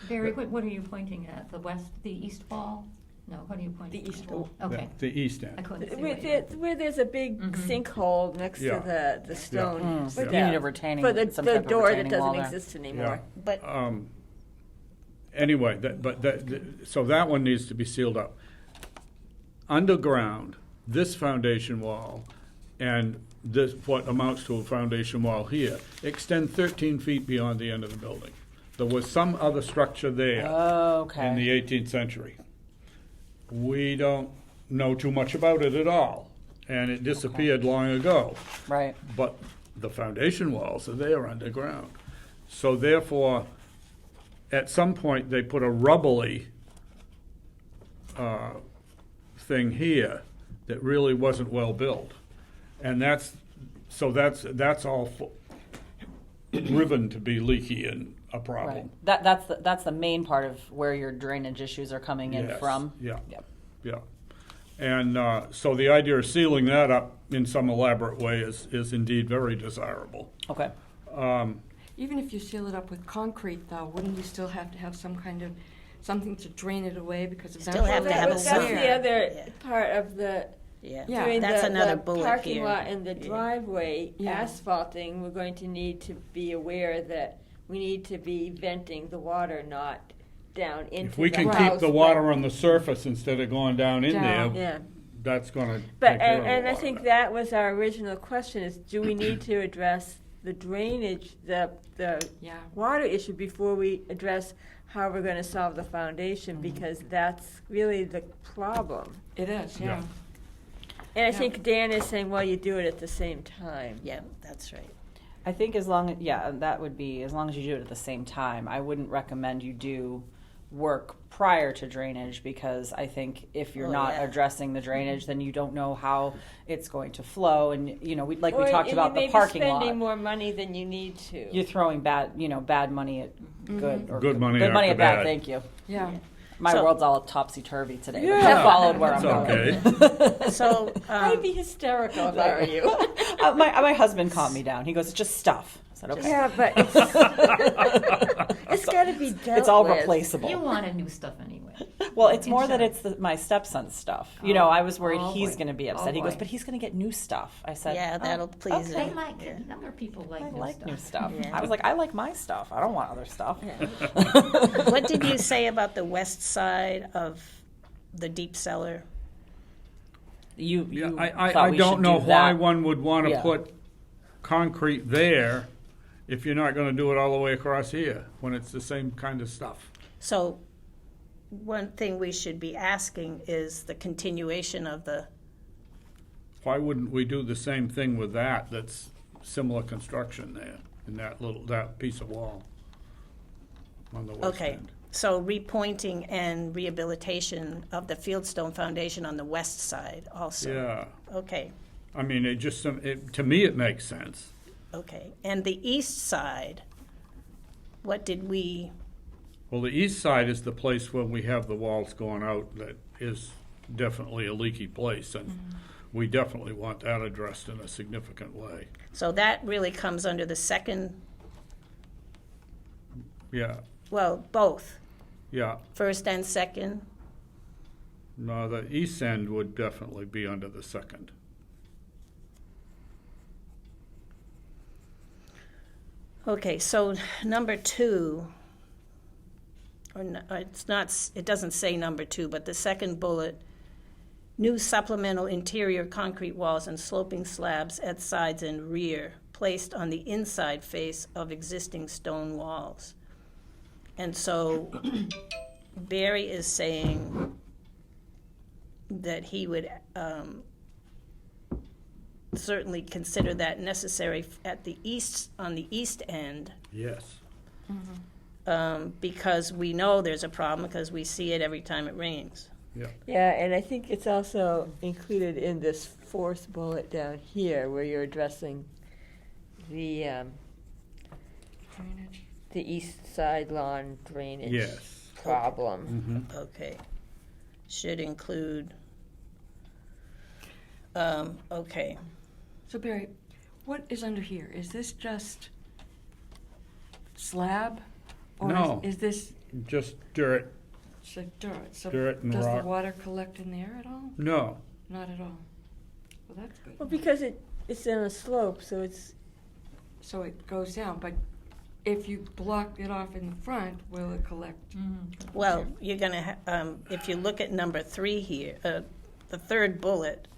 Barry, what are you pointing at? The east wall? No, what are you pointing at? The east wall. Okay. The east I end. couldn't see Where, what you there, where there's a big sinkhole next Yeah. to the stone. So Yeah. you need a retaining, For the some type of door that retaining wall doesn't there. exist anymore. But Anyway, so that one needs to be sealed up. Underground, this foundation wall and this, what amounts to a foundation wall here, extend 13 feet beyond the end of the building. There was some other structure there. Okay. In the 18th century. We don't know too much about it at all, and it disappeared long ago. Right. But the foundation walls are there underground. So therefore, at some point, they put a rubbly thing here that really wasn't well built. And that's all driven to be leaky and a problem. Right. That's the main part of where your drainage issues are coming in Yes, from. yeah. Yep. Yeah. And so the idea of sealing that up in some elaborate way is indeed very desirable. Okay. Even if you seal it up with concrete, though, wouldn't you still have to have some kind of, something to drain it away, because Still have eventually to have a it's That's weir. the there. other Yeah. part of the yeah, Yeah. doing that's the, another the bullet parking here. lot and the Yeah. driveway Yeah. asphalting. We're going to need to be aware that we need to be venting the water, not down into If we the can house. keep the water on the surface instead of going down in Down. there, Yeah. that's going to But take care of and a I lot think of that was our original question: is do we need to address the drainage, the Yeah. water issue before we address how we're going to solve the foundation? Because that's really the problem. It is, Yeah. yeah. And I Yeah. think Dan is saying, well, you do it at the same time. Yeah, that's right. I think as long as you do it at the same time. I wouldn't recommend you do work prior to drainage, because I think if you're Oh, not yeah. addressing the drainage, then you don't know how it's going to flow. And, you know, we Or talked you about may the be parking spending lot. more money than you need to. You're throwing bad money at good, or Good money good money after at bad. bad. Thank you. Yeah. My So- world's all topsy-turvy today. But Yeah. you followed where That's I'm going. okay. So, I'd be hysterical if I were you. My husband calmed me down. He goes, "It's just stuff." I said, "Okay." Yeah, but it's got to be dealt It's all with. replaceable. You wanted new stuff anyway. Well, it's more that Insurance. it's my stepson's stuff. You know, I was worried Oh, he's boy. going to be Oh, upset. He goes, boy. "But he's going to get new stuff." I said, yeah, "Oh, that'll please okay. They him. like Yeah. younger people I like new like stuff. new stuff." Yeah. I was like, "I like my stuff. I don't want other stuff." What did you say about the west side of the deep cellar? You, Yeah, you I thought we don't should know do why that. one would want to Yeah. put concrete there if you're not going to do it all the way across here, when it's the same kind of stuff. So, one thing we should be asking is the continuation of the, Why wouldn't we do the same thing with that, that's similar construction there, in that piece of wall on the west okay. end? So repointing and rehabilitation of the Fieldstone Foundation on the west side also. Yeah, Okay, I mean, to me, it makes sense. okay. And the east side, what did we, Well, the east side is the place where we have the walls going out that is definitely a leaky place, and we definitely want that addressed in a significant way. so that really comes under the second, Yeah, well, both, yeah. first and second? No, the east end would definitely be under the second. Okay, so number 2, it doesn't say number 2, but the second bullet, new supplemental interior concrete walls and sloping slabs at sides and rear placed on the inside face of existing stone walls. And so Barry is saying that he would certainly consider that necessary at the on the east end, Yes. because we know there's a problem because we see it every time it rains. Yeah. Yeah, and I think it's also included in this fourth bullet down here where you're addressing the Drainage. the east side lawn drainage Yes. problem. Mm-hmm. Okay. Should include, okay. So Barry, what is under here? Is this just slab? Or No. is this Just dirt. it's like dirt? So Dirt and does rock. the water collect in there at all? No. Not at all. Well, that's good. Well, because it's on a slope, so it's So it goes down, but if you block it off in the front, will it collect? Well, you're gonna, if you look at number 3 here, the third bullet,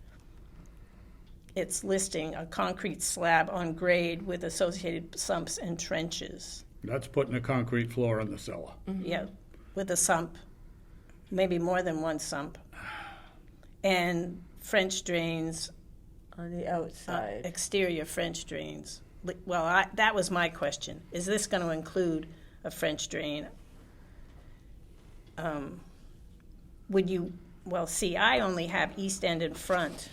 it's listing a concrete slab on grade with associated sumps and trenches. That's putting a concrete floor in the cellar. Yeah, with a sump, maybe more than one sump. And French drains, on the outside. exterior French drains. Well, that was my question. Is this going to include a French drain? Would you, well, see, I only have east end and front.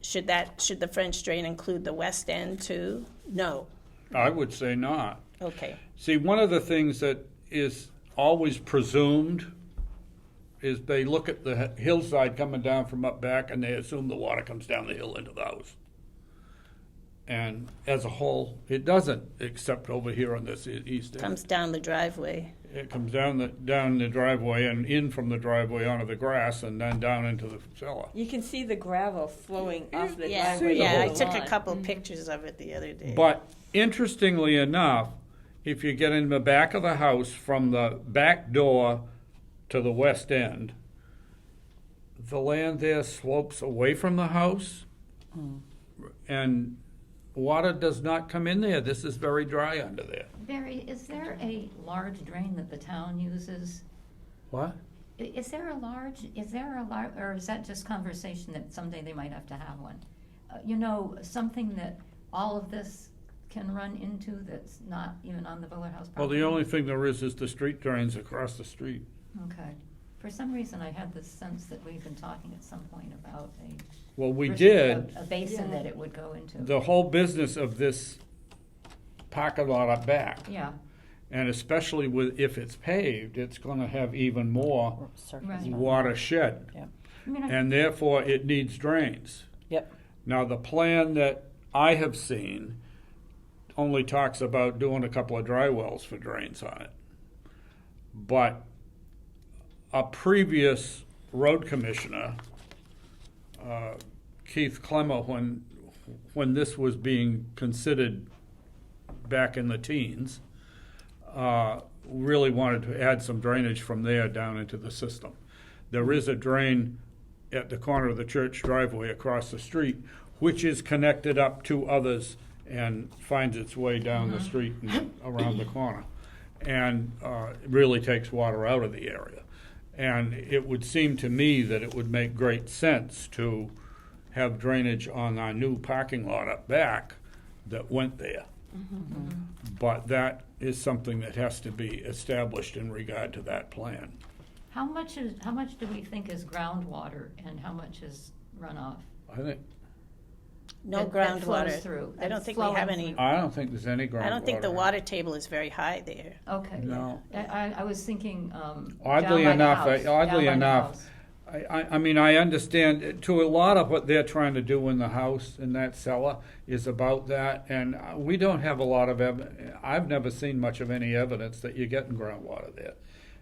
Should the French drain include the west end too? No. I would say not. Okay. See, one of the things that is always presumed is they look at the hillside coming down from up back and they assume the water comes down the hill into the house. And as a whole, it doesn't, except over here on this east end. Comes down the driveway. It comes down the driveway and in from the driveway onto the grass and then down into the cellar. You can see the gravel flowing off the Yeah, driveway. the yeah. I whole took a lawn. couple pictures of it the other day. But interestingly enough, if you get in the back of the house from the back door to the west end, the land there slopes away from the house, and water does not come in there. This is very dry under there. Barry, is there a large drain that the town uses? What? Is there a large, or is that just conversation that someday they might have to have one? You know, something that all of this can run into that's not even on the Bullard House Well, property? the only thing there is the street drains across the street. Okay. For some reason, I had this sense that we've been talking at some point about Well, we did. a basin Yeah. that it would go into. The whole business of this parking lot up back, Yeah, and especially if it's paved, it's gonna have even more Surface Right. runoff. watershed. Yeah. I mean, And therefore, it needs drains. Yep. Now, the plan that I have seen only talks about doing a couple of dry wells for drains on it. But a previous road commissioner, Keith Clemmer, when this was being considered back in the teens, really wanted to add some drainage from there down into the system. There is a drain at the corner of the church driveway across the street, which is connected up to others and finds its way down the street and around the corner. And it really takes water out of the area. And it would seem to me that it would make great sense to have drainage on our new parking lot up back that went there. But that is something that has to be established in regard to that plan. how much do we think is groundwater and how much is runoff? I think, No that flows groundwater. through, I don't that's think we have flowing any, through? I don't think there's any groundwater. I don't think the water table is very high there. Okay. No. I was thinking, Oddly down by the enough, house, oddly down by the enough, house. I mean, I understand to a lot of what they're trying to do in the house, in that cellar, is about that, and we don't have a lot of I've never seen much of any evidence that you're getting groundwater there.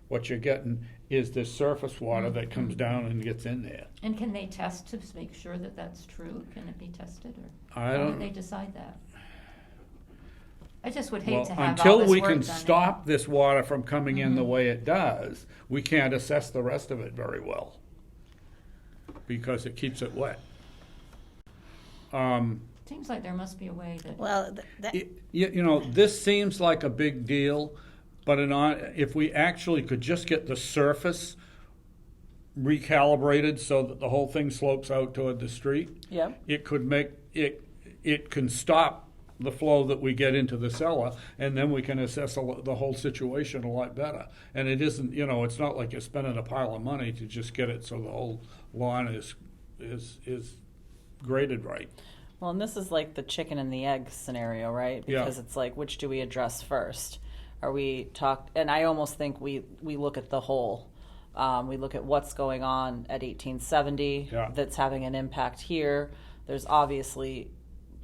What you're getting is this surface water that comes down and gets in there. And can they test to make sure that that's true? Can it be tested, or I how don't- do they decide that? I just would hate Well, to have all until this we work can done. stop this water from coming in the way it does, we can't assess the rest of it very well, because it keeps it wet. Seems like there must be a way that. Well, You know, this seems like a big deal, but if we actually could just get the surface recalibrated so that the whole thing slopes out toward the street, Yep. it could make, it can stop the flow that we get into the cellar, and then we can assess the whole situation a lot better. And it isn't, you know, it's not like you're spending a pile of money to just get it so the whole lawn is graded right. Well, and this is like the chicken and the egg scenario, right? Yeah. Because it's like, which do we address first? Are we and I almost think we look at the whole. We look at what's going on at 1870 Yeah. that's having an impact here. There's obviously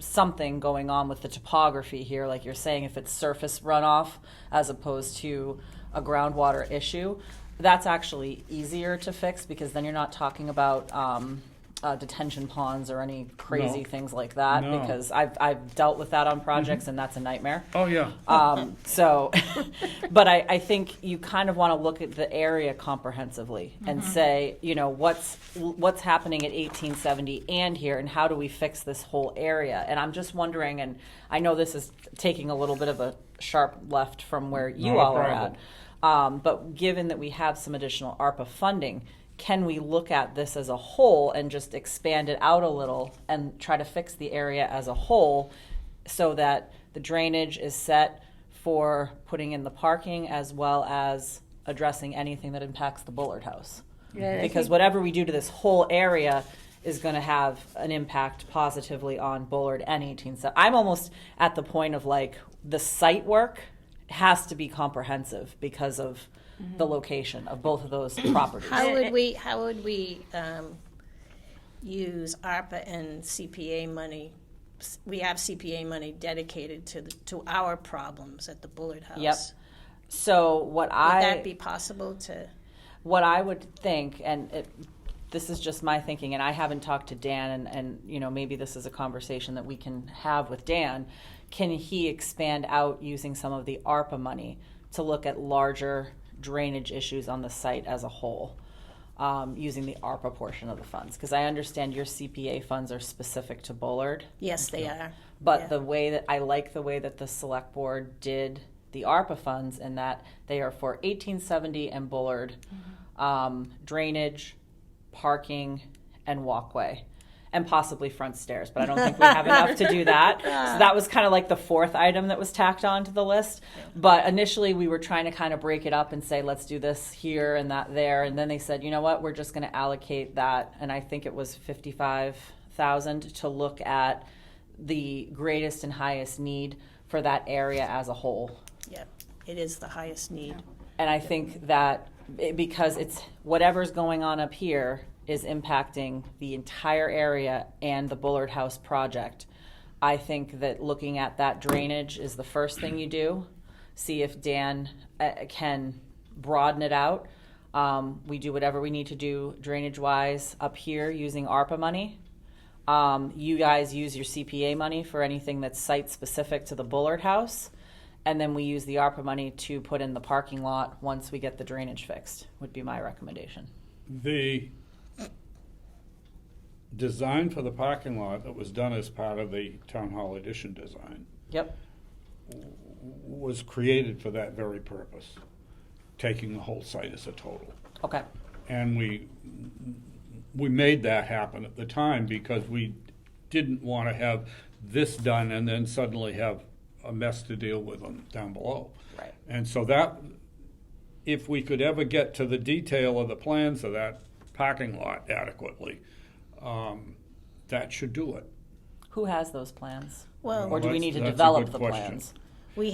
something going on with the topography here, like you're saying, if it's surface runoff as opposed to a groundwater issue. That's actually easier to fix because then you're not talking about detention ponds or any crazy No. things like that. No. Because I've dealt with that on projects and that's a nightmare. Oh, yeah. So, but I think you kind of want to look at the area comprehensively and say, you know, what's happening at 1870 and here, and how do we fix this whole area? And I'm just wondering, and I know this is taking a little bit of a sharp left from where you Not a all are problem. at, but given that we have some additional ARPA funding, can we look at this as a whole and just expand it out a little and try to fix the area as a whole so that the drainage is set for putting in the parking as well as addressing anything that impacts the Bullard House? Yeah, I Because think- whatever we do to this whole area is going to have an impact positively on Bullard and 1870. I'm almost at the point of like the site work has to be comprehensive because of the location of both of those properties. How would we use ARPA and CPA money? We have CPA money dedicated to our problems at the Bullard House. Yep. So Would that be possible to? what I would think, and this is just my thinking, and I haven't talked to Dan, and you know, maybe this is a conversation that we can have with Dan. Can he expand out using some of the ARPA money to look at larger drainage issues on the site as a whole, using the ARPA portion of the funds? Because I understand your CPA funds are specific to Bullard, Yes, they are. but Yeah. the way that I like the way that the select board did the ARPA funds in that they are for 1870 and Bullard, drainage, parking, and walkway. and possibly front stairs, but I don't think we have enough to do that. So that was kind of like the fourth item that was tacked on to the list. But initially we were trying to kind of break it up and say, let's do this here and that there. And then they said, you know what, we're just going to allocate that. And I think it was 55,000 to look at the greatest and highest need for that area as a whole. Yep, it is the highest need. And I think that because it's whatever's going on up here is impacting the entire area and the Bullard House project. I think that looking at that drainage is the first thing you do. See if Dan can broaden it out. We do whatever we need to do drainage-wise up here using ARPA money. You guys use your CPA money for anything that's site-specific to the Bullard House. And then we use the ARPA money to put in the parking lot once we get the drainage fixed, would be my recommendation. The design for the parking lot that was done as part of the Town Hall addition design Yep. was created for that very purpose, taking the whole site as a total. Okay. And we made that happen at the time because we didn't want to have this done and then suddenly have a mess to deal with down below. Right. And so that, if we could ever get to the detail of the plans of that parking lot adequately, that should do it. Who has those plans? Well, Or do we That's- need to that's a develop good the question. plans? we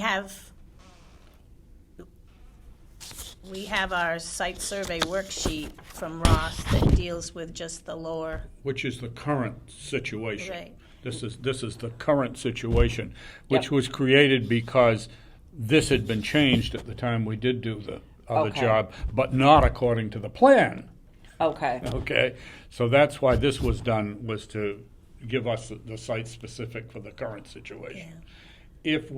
have our site survey worksheet from Ross that deals with just the lower, Which is the current situation. Right. This is the current situation, which Yep. was created because this had been changed at the time we did do the other Okay. job, but not according to the plan. Okay. Okay, so that's why this was done, was to give us the site specific for the current situation. If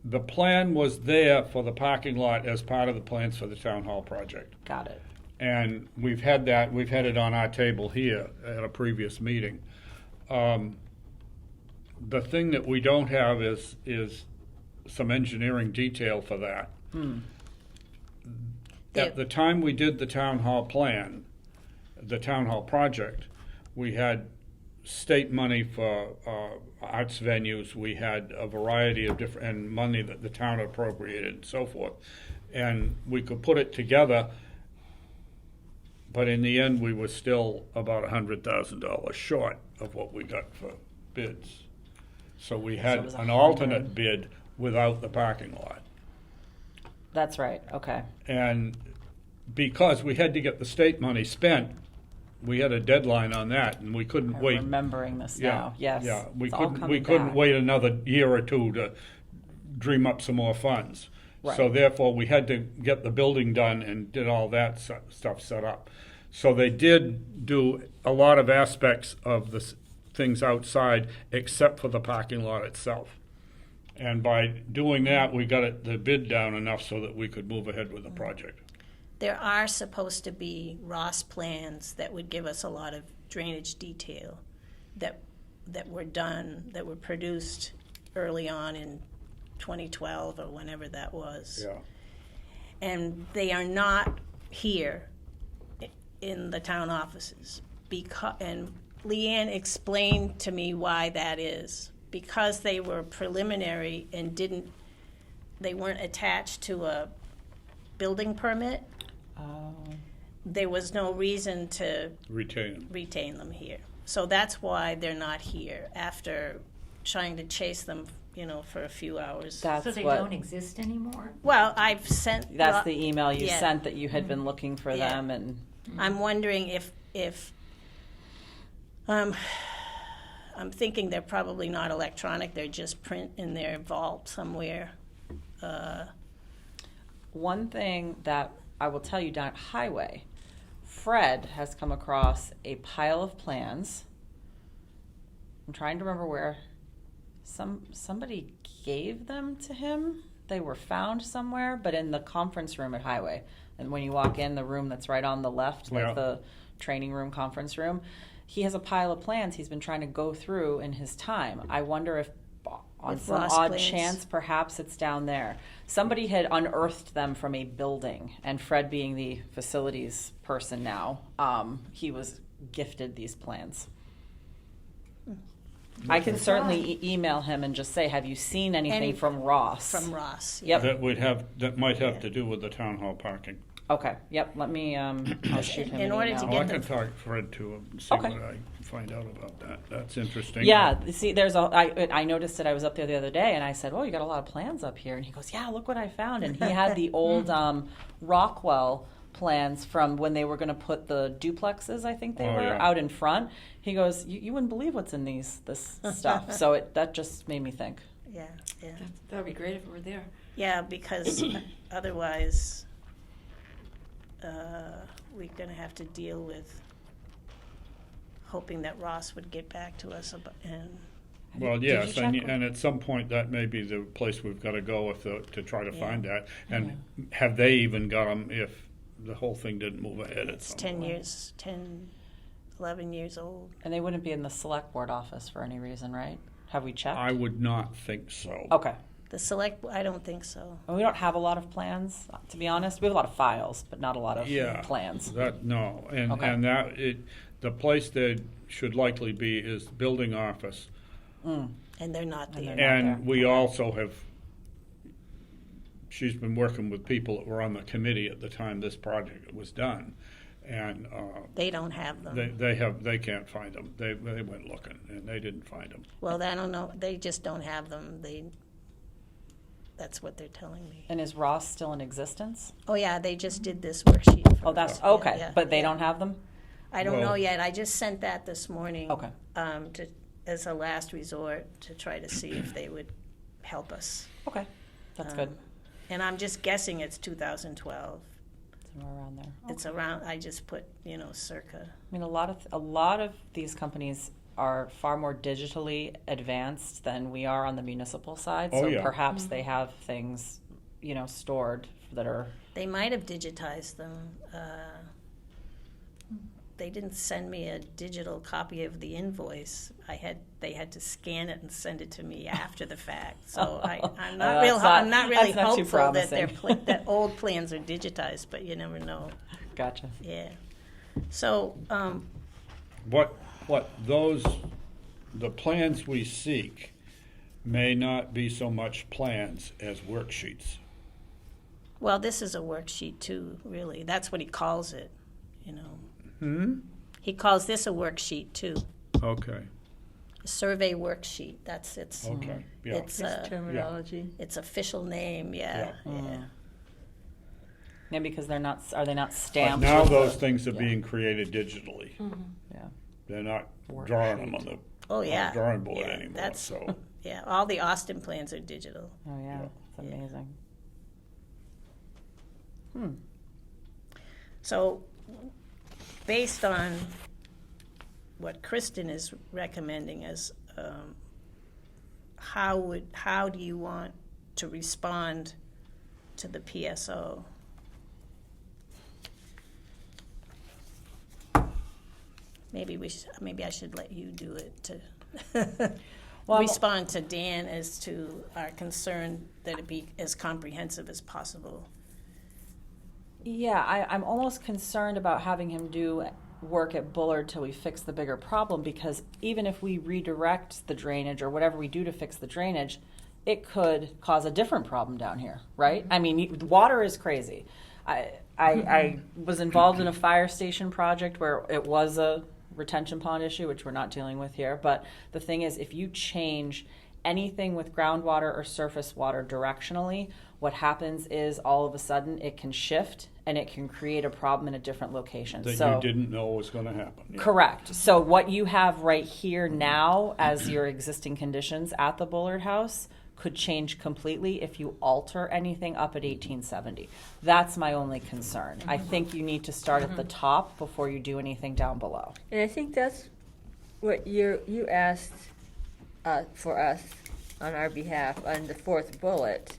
the plan was there for the parking lot as part of the plans for the town hall project. Got it. And we've had it on our table here at a previous meeting. The thing that we don't have is some engineering detail for that. At the time we did the town hall plan, the town hall project, we had state money for arts venues. We had a variety of different, and money that the town appropriated and so forth. And we could put it together, but in the end, we were still about $100,000 short of what we got for bids. So we it had was an 100. alternate bid without the parking lot. That's right. Okay. And because we had to get the state money spent, we had a deadline on that, and we couldn't I'm wait. remembering this Yeah, now. Yes. yeah, we It's all couldn't coming back. wait another year or two to dream up some more funds. Right. So therefore, we had to get the building done and did all that stuff set up. So they did do a lot of aspects of the things outside, except for the parking lot itself. And by doing that, we got the bid down enough so that we could move ahead with the project. there are supposed to be Ross plans that would give us a lot of drainage detail that were done, that were produced early on in 2012 or whenever that was. Yeah. And they are not here in the town offices. And Leanne explained to me why that is. Because they were preliminary and they weren't attached to a building permit, Oh. there was no reason to Retain. them here. So that's why they're not here after trying to chase them, for a few hours. So That's they what. don't exist anymore? Well, I've sent. That's the email you Yeah. sent that you had been looking for Yeah. them, and I'm wondering if I'm thinking they're probably not electronic. They're just print in their vault somewhere. one thing that I will tell you down at Highway, Fred has come across a pile of plans. I'm trying to remember where somebody gave them to him. They were found somewhere, but in the conference room at Highway. And when you walk in, the room that's right on the left, like Yeah. the training room, conference room, he has a pile of plans he's been trying to go through in his time. I wonder if on With some Ross odd plans. chance, perhaps it's down there. Somebody had unearthed them from a building, and Fred, being the facilities person now, he was gifted these plans. I can certainly email him and just say, have you seen anything Any- from Ross? From Ross. Yep. That might have to do with the town hall parking. Okay, yep, let me, I'll shoot him In an order to email. Oh, get I the- can talk Fred too and see Okay. what I can find out about that. That's interesting. Yeah, see, I noticed it. I was up there the other day, and I said, "Oh, you got a lot of plans up here." And he goes, "Yeah, look what I found." And he had the old Rockwell plans from when they were going to put the duplexes, I think they Oh, were, yeah. out in this. He goes, "You wouldn't believe what's in this stuff." So that just made me think. Yeah, yeah. That would be great if it were there. Yeah, because otherwise, we're gonna have to deal with hoping that Ross would get back to us and Well, Did you yes, check with- and at some point that may be the place we've got to go to try to Yeah. find that. And have they even got them if the whole thing didn't move ahead at it's some 10 point? years, 10, 11 years old. And they wouldn't be in the select board office for any reason, right? Have we checked? I would not think so. Okay. The select, I don't think so. And we don't have a lot of plans, to be honest. We have a lot of files, but not a lot of Yeah, plans. No, and Okay. and the place that should likely be is the building office, Mm. And they're not And there. they're not and there. we also have. She's been working with people that were on the committee at the time this project was done, and They don't have them. they can't find them. They went looking and they didn't find them. Well, I don't know, they just don't have them. That's what they're telling me. And is Ross still in existence? Oh, yeah, they just did this worksheet. for Oh, that's us. Yeah, okay. yeah, But they yeah. don't have them? I don't know Well- yet. I just sent that this morning. Okay. As a last resort to try to see if they would help us. Okay. That's Um, good. And I'm just guessing it's 2012. Somewhere around there. It's around, I just put, circa. I mean, a lot of these companies are far more digitally advanced than we are on the municipal side. Oh, So yeah. perhaps they have things, stored that are. They might have digitized them. They didn't send me a digital copy of the invoice. They had to scan it and send it to me after the fact. So I'm not really that's not too hopeful that promising. that old plans are digitized, but you never know. Gotcha. Yeah. So, The plans we seek may not be so much plans as worksheets. well, this is a worksheet too, really. That's what he calls it, He calls this a worksheet too, Okay. a survey worksheet. That's its. Okay. Yeah. It's This terminology. its official name. Yeah. Yeah. Yeah, because are they not But stamped? now with those the- things are being created digitally. Yeah. They're not Worksheet. drawing them on the Oh yeah. drawing board Yeah, anymore. That's So yeah. All the Austin plans are digital. Oh yeah, Yeah. it's Yeah. amazing. So, based on what Kristen is recommending, as how do you want to respond to the PSO? Maybe I should let you do it to Well, I'm- respond to Dan as to our concern that it be as comprehensive as possible. Yeah, I'm almost concerned about having him do work at Bullard till we fix the bigger problem, because even if we redirect the drainage or whatever we do to fix the drainage, it could cause a different problem down here, right? I mean, water is crazy. I was involved in a fire station project where it was a retention pond issue, which we're not dealing with here. But the thing is, if you change anything with groundwater or surface water directionally, what happens is all of a sudden it can shift and it can create a problem in a different location. that So you didn't know was going to happen. Yeah. correct. So what you have right here now as your existing conditions at the Bullard House could change completely if you alter anything up at 1870. That's my only concern. I think you need to start at the top before you do anything down below. And I think that's what you asked for us on our behalf on the fourth bullet.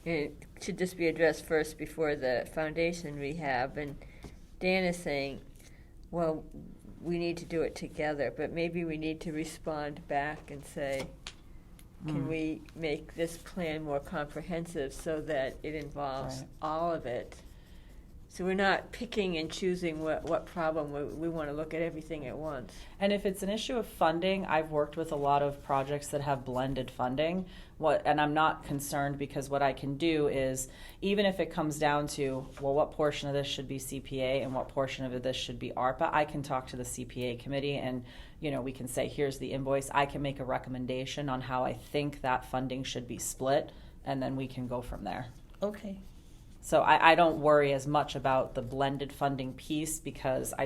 It should just be addressed first before the foundation rehab. And Dan is saying, well, we need to do it together, but maybe we need to respond back and say, can we make this plan more comprehensive so that it involves Right. all of it? So we're not picking and choosing what problem, we want to look at everything at once. And if it's an issue of funding, I've worked with a lot of projects that have blended funding. And I'm not concerned, because what I can do is, even if it comes down to, well, what portion of this should be CPA and what portion of this should be ARPA, I can talk to the CPA committee and, we can say, here's the invoice. I can make a recommendation on how I think that funding should be split, and then we can go from there. Okay. So I don't worry as much about the blended funding piece, because I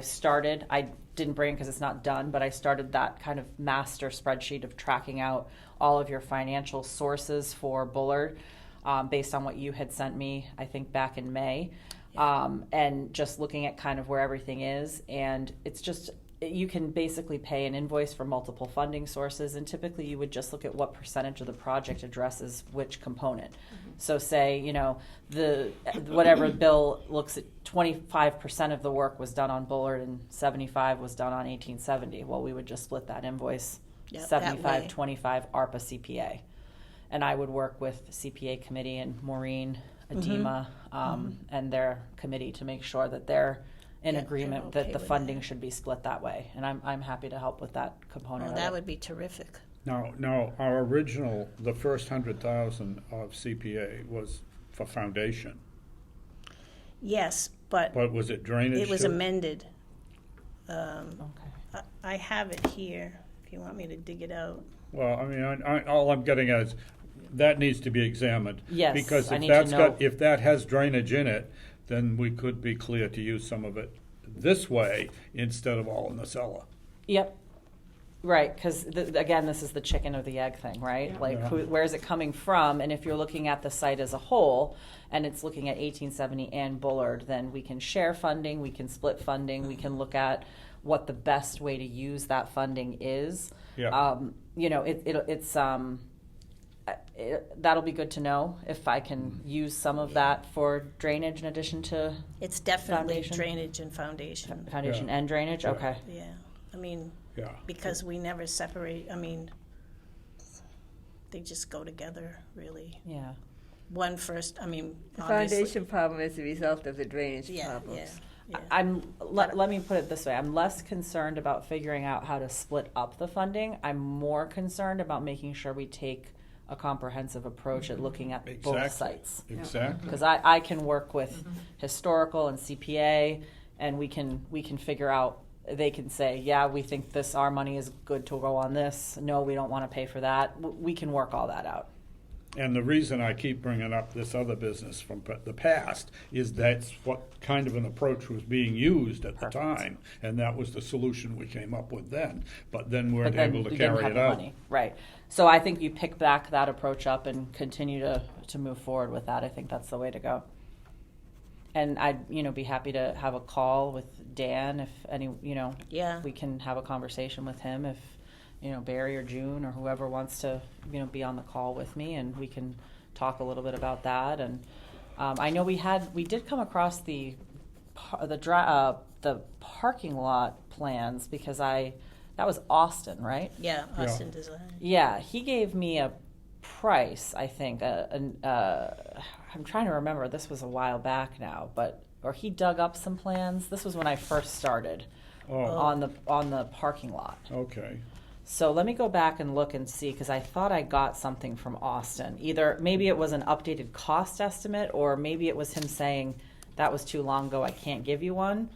didn't bring it because it's not done, but I started that kind of master spreadsheet of tracking out all of your financial sources for Bullard, based on what you had sent me, I think back in May, and just looking at kind of where everything is. And it's just, you can basically pay an invoice for multiple funding sources, and typically you would just look at what percentage of the project addresses which component. So say, the whatever bill looks at 25% of the work was done on Bullard and 75 was done on 1870. Well, we would just split that invoice, Yep, that 75, way. 25 ARPA CPA. And I would work with the CPA committee and Maureen, Adema, and their committee to make sure that they're in Yeah, agreement they're that okay the with funding that. should be split that way. And I'm happy to help with that component Well, of that it. would be terrific. Now, our original, the first 100,000 of CPA was for foundation, Yes, but but was it drainage it was too? amended. Okay. I have it here, if you want me to dig it out. Well, I mean, all I'm getting at is, that needs to be examined. Yes, Because I if need to that's know. if that has drainage in it, then we could be clear to use some of it this way instead of all in the cellar. Yep. Right, because again, this is the chicken or the egg thing, right? Yeah. Like, Yeah. where is it coming from? And if you're looking at the site as a whole, and it's looking at 1870 and Bullard, then we can share funding, we can split funding, we can look at what the best way to use that funding is. Yeah. That'll be good to know if I can use some of that for drainage in addition to It's definitely Foundation? drainage and foundation. foundation Yeah. and drainage. Yeah. Okay. Yeah, I mean, Yeah. because we never separate, they just go together, really. Yeah. One first, The obviously. foundation problem is the result of the drainage Yeah, problems. yeah. Let me put it this way. I'm less concerned about figuring out how to split up the funding. I'm more concerned about making sure we take a comprehensive approach at looking at both Exactly. sites. Exactly. Because I can work with historical and CPA, and we can figure out. They can say, yeah, we think our money is good to go on this. No, we don't want to pay for that. We can work all that out. And the reason I keep bringing up this other business from the past is that's what kind of an approach was being used at the Perfect. time, and that was the solution we came up with then. But then we But weren't then able to we didn't carry have it the out. money. Right. So I think you pick back that approach up and continue to move forward with that. I think that's the way to go. And I'd be happy to have a call with Dan if any Yeah. we can have a conversation with him if Barry or June or whoever wants to be on the call with me, and we can talk a little bit about that. And I know we did come across the parking lot plans, because that was Austin, right? Yeah, Austin Design. Yeah, he gave me a price, I think. I'm trying to remember. This was a while back now, or he dug up some plans. This was when I first started Oh, on the parking lot. okay. So let me go back and look and see, because I thought I got something from Austin. Either maybe it was an updated cost estimate, or maybe it was him saying that was too long ago, I can't give you one.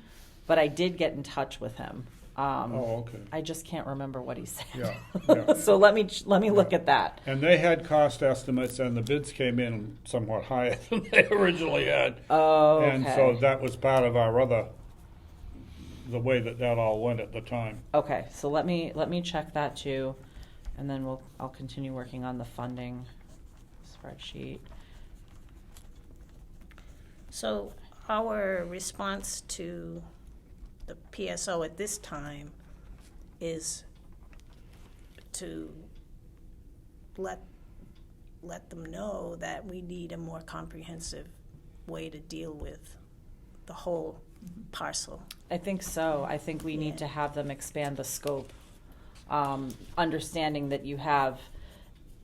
But I did get in touch with him. Oh, okay. I just can't remember what he said. Yeah, yeah. So let me look at that. And they had cost estimates, and the bids came in somewhat higher than they originally had. Oh, okay. And so that was part of the way that all went at the time. Okay, so let me check that too, and then I'll continue working on the funding spreadsheet. So our response to the PSO at this time is to let them know that we need a more comprehensive way to deal with the whole parcel. I think so. I think we need to have them expand the scope, understanding that you have,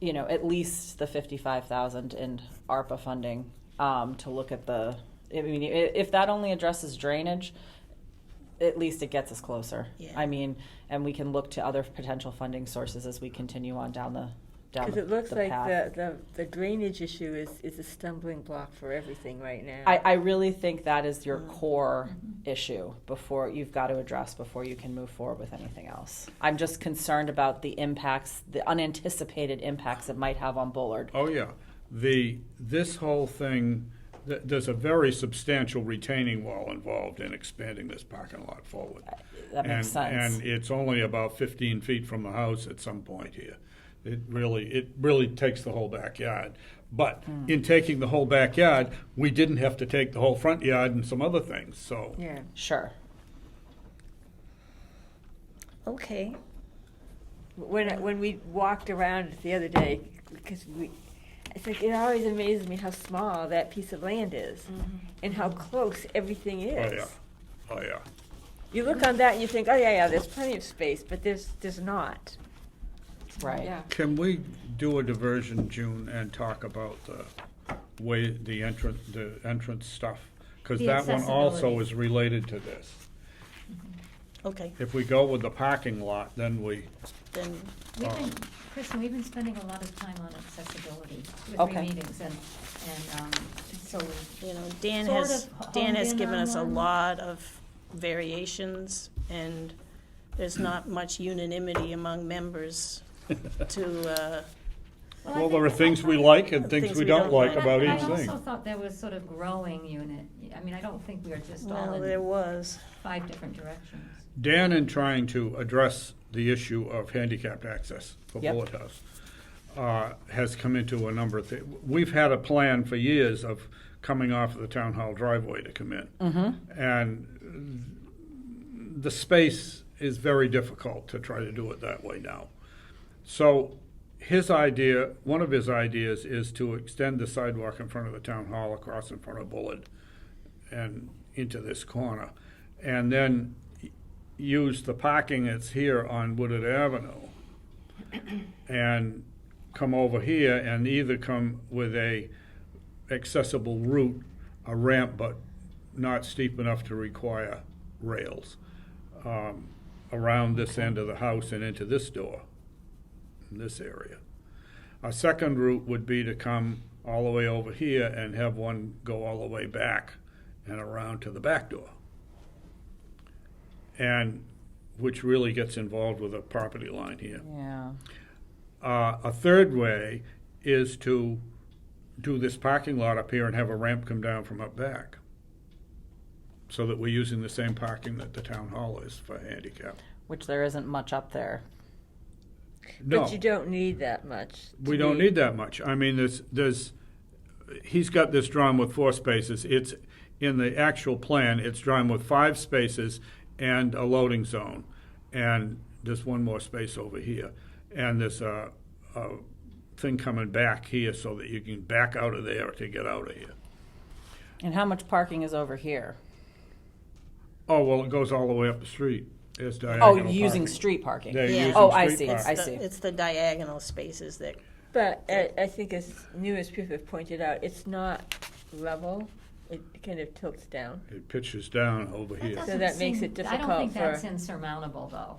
at least the $55,000 in ARPA funding to look at the I mean, if that only addresses drainage, at least it gets us closer. Yeah. I mean, and we can look to other potential funding sources as we continue on down the Because it looks like path. the drainage issue is a stumbling block for everything right now. I really think that is your core issue before you've got to address before you can move forward with anything else. I'm just concerned about the impacts, the unanticipated impacts it might have on Bullard. Oh, yeah. This whole thing, there's a very substantial retaining wall involved in expanding this parking lot forward. That makes sense. And it's only about 15 feet from the house at some point here. It really takes the whole backyard. But in taking the whole backyard, we didn't have to take the whole front yard and some other things, so. Yeah. Sure. Okay. When we walked around the other day, because it's like it always amazes me how small that piece of land is, and how close everything is. Oh, yeah. You look on that and you think, oh yeah, there's plenty of space, but there's not. Right. Yeah. Can we do a diversion, June, and talk about the way the entrance stuff? Because The that one also accessibility. is related to this. Okay. If we go with the parking lot, then we, Then Kristen, we've been spending a lot of time on accessibility with Okay. meetings, and so you know, Dan Sort has of Dan has honed in given on us a one. lot of variations, and there's not much unanimity among members to. well, there are things we like and things we don't like But about I each also thing. thought there was sort of growing unit. I mean, I don't think we are just all Well, there in was. 5 different directions. Dan, in trying to address the issue of handicapped access for Yep. Bullitt House, has come into a number of things. We've had a plan for years of coming off of the town hall driveway to come in. And the space is very difficult to try to do it that way now. So one of his ideas is to extend the sidewalk in front of the town hall across in front of Bullard and into this corner. And then use the parking that's here on Woodard Avenue and come over here and either come with a accessible route, a ramp, but not steep enough to require rails, around this end of the house and into this door, in this area. A second route would be to come all the way over here and have one go all the way back and around to the back door. And which really gets involved with a property line here. Yeah. A third way is to do this parking lot up here and have a ramp come down from up back, so that we're using the same parking that the town hall is for handicap. Which there isn't much up there. No, But you don't need that much. we don't need that much. I mean, he's got this drawn with 4 spaces. It's in the actual plan, it's drawn with 5 spaces and a loading zone. And there's one more space over here. And there's a thing coming back here so that you can back out of there to get out of here. And how much parking is over here? Oh, well, it goes all the way up the street. There's Oh, diagonal using parking. street parking. They're Yeah. using Oh, I street see. parking. I see. It's the diagonal spaces that. But I think as numerous people have pointed out, it's not level. It kind of tilts down. It pitches down over That here. doesn't that makes seem- it I don't difficult think that's for- insurmountable, though.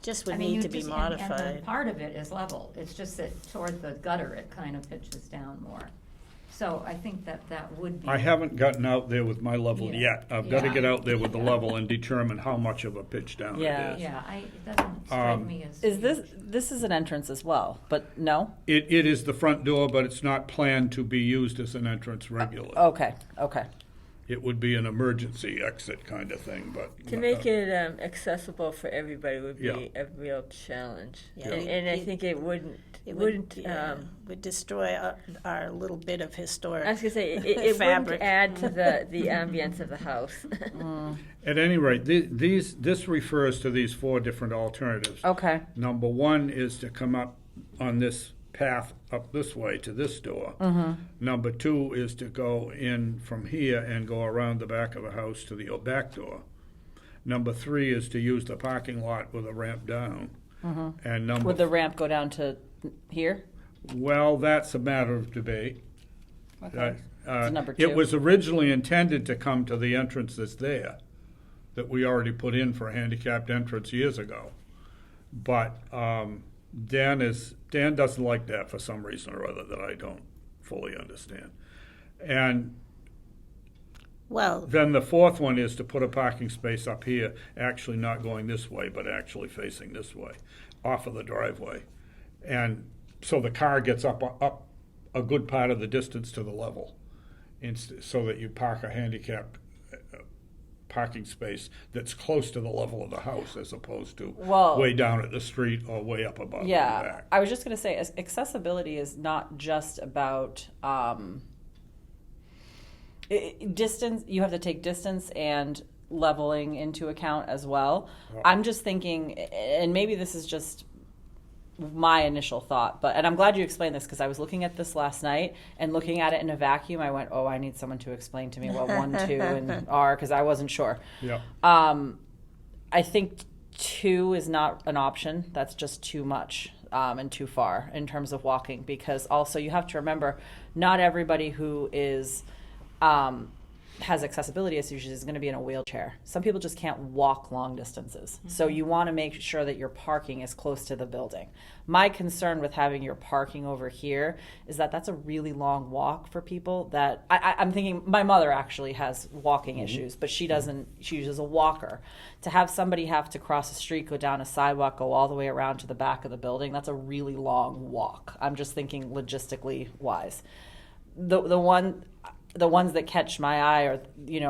just would I mean, need you to be just- modified. And part of it is level. It's just that toward the gutter, it kind of pitches down more. So I think that would be. I haven't gotten out there with my level Yeah. yet. I've got to Yeah. get out there with the level and determine how much of a pitch down Yeah. it is. Yeah, it doesn't strike me as. Is this is an entrance as well, but no? It is the front door, but it's not planned to be used as an entrance regularly. Okay. It would be an emergency exit kind of thing, but. To make it accessible for everybody would be Yeah. a real challenge. Yeah. And I think it wouldn't. It wouldn't. would destroy our little bit of historic. I was gonna say it wouldn't fabric. add to the ambience of the house. At any rate, this refers to these 4 different alternatives. Okay. Number 1 is to come up on this path up this way to this door. Number 2 is to go in from here and go around the back of the house to the back door. Number 3 is to use the parking lot with a ramp down. And number Would the ramp go down to here? well, that's a matter of debate. Okay. number It 2. was originally intended to come to the entrance that's there, that we already put in for a handicapped entrance years ago. But Dan doesn't like that for some reason or other that I don't fully understand. And Well, then the fourth one is to put a parking space up here, actually not going this way, but actually facing this way, off of the driveway. And so the car gets up a good part of the distance to the level, so that you park a handicapped parking space that's close to the level of the house as opposed to Well- way down at the street or way up above in the Yeah, back. I was just going to say, accessibility is not just about distance. You have to take distance and leveling into account as well. Yeah. I'm just thinking, and maybe this is just my initial thought, and I'm glad you explained this because I was looking at this last night and looking at it in a vacuum. I went, oh, I need someone to explain to me what 1, 2, and are, because I wasn't sure. Yeah. I think 2 is not an option. That's just too much and too far in terms of walking, because also you have to remember, not everybody who is has accessibility issues is going to be in a wheelchair. Some people just can't walk long distances. So you want to make sure that your parking is close to the building. My concern with having your parking over here is that that's a really long walk for people that I'm thinking. My mother actually has walking issues, but she doesn't. She uses a walker. To have somebody have to cross the street, go down a sidewalk, go all the way around to the back of the building, that's a really long walk. I'm just thinking logistically wise. The ones that catch my eye are,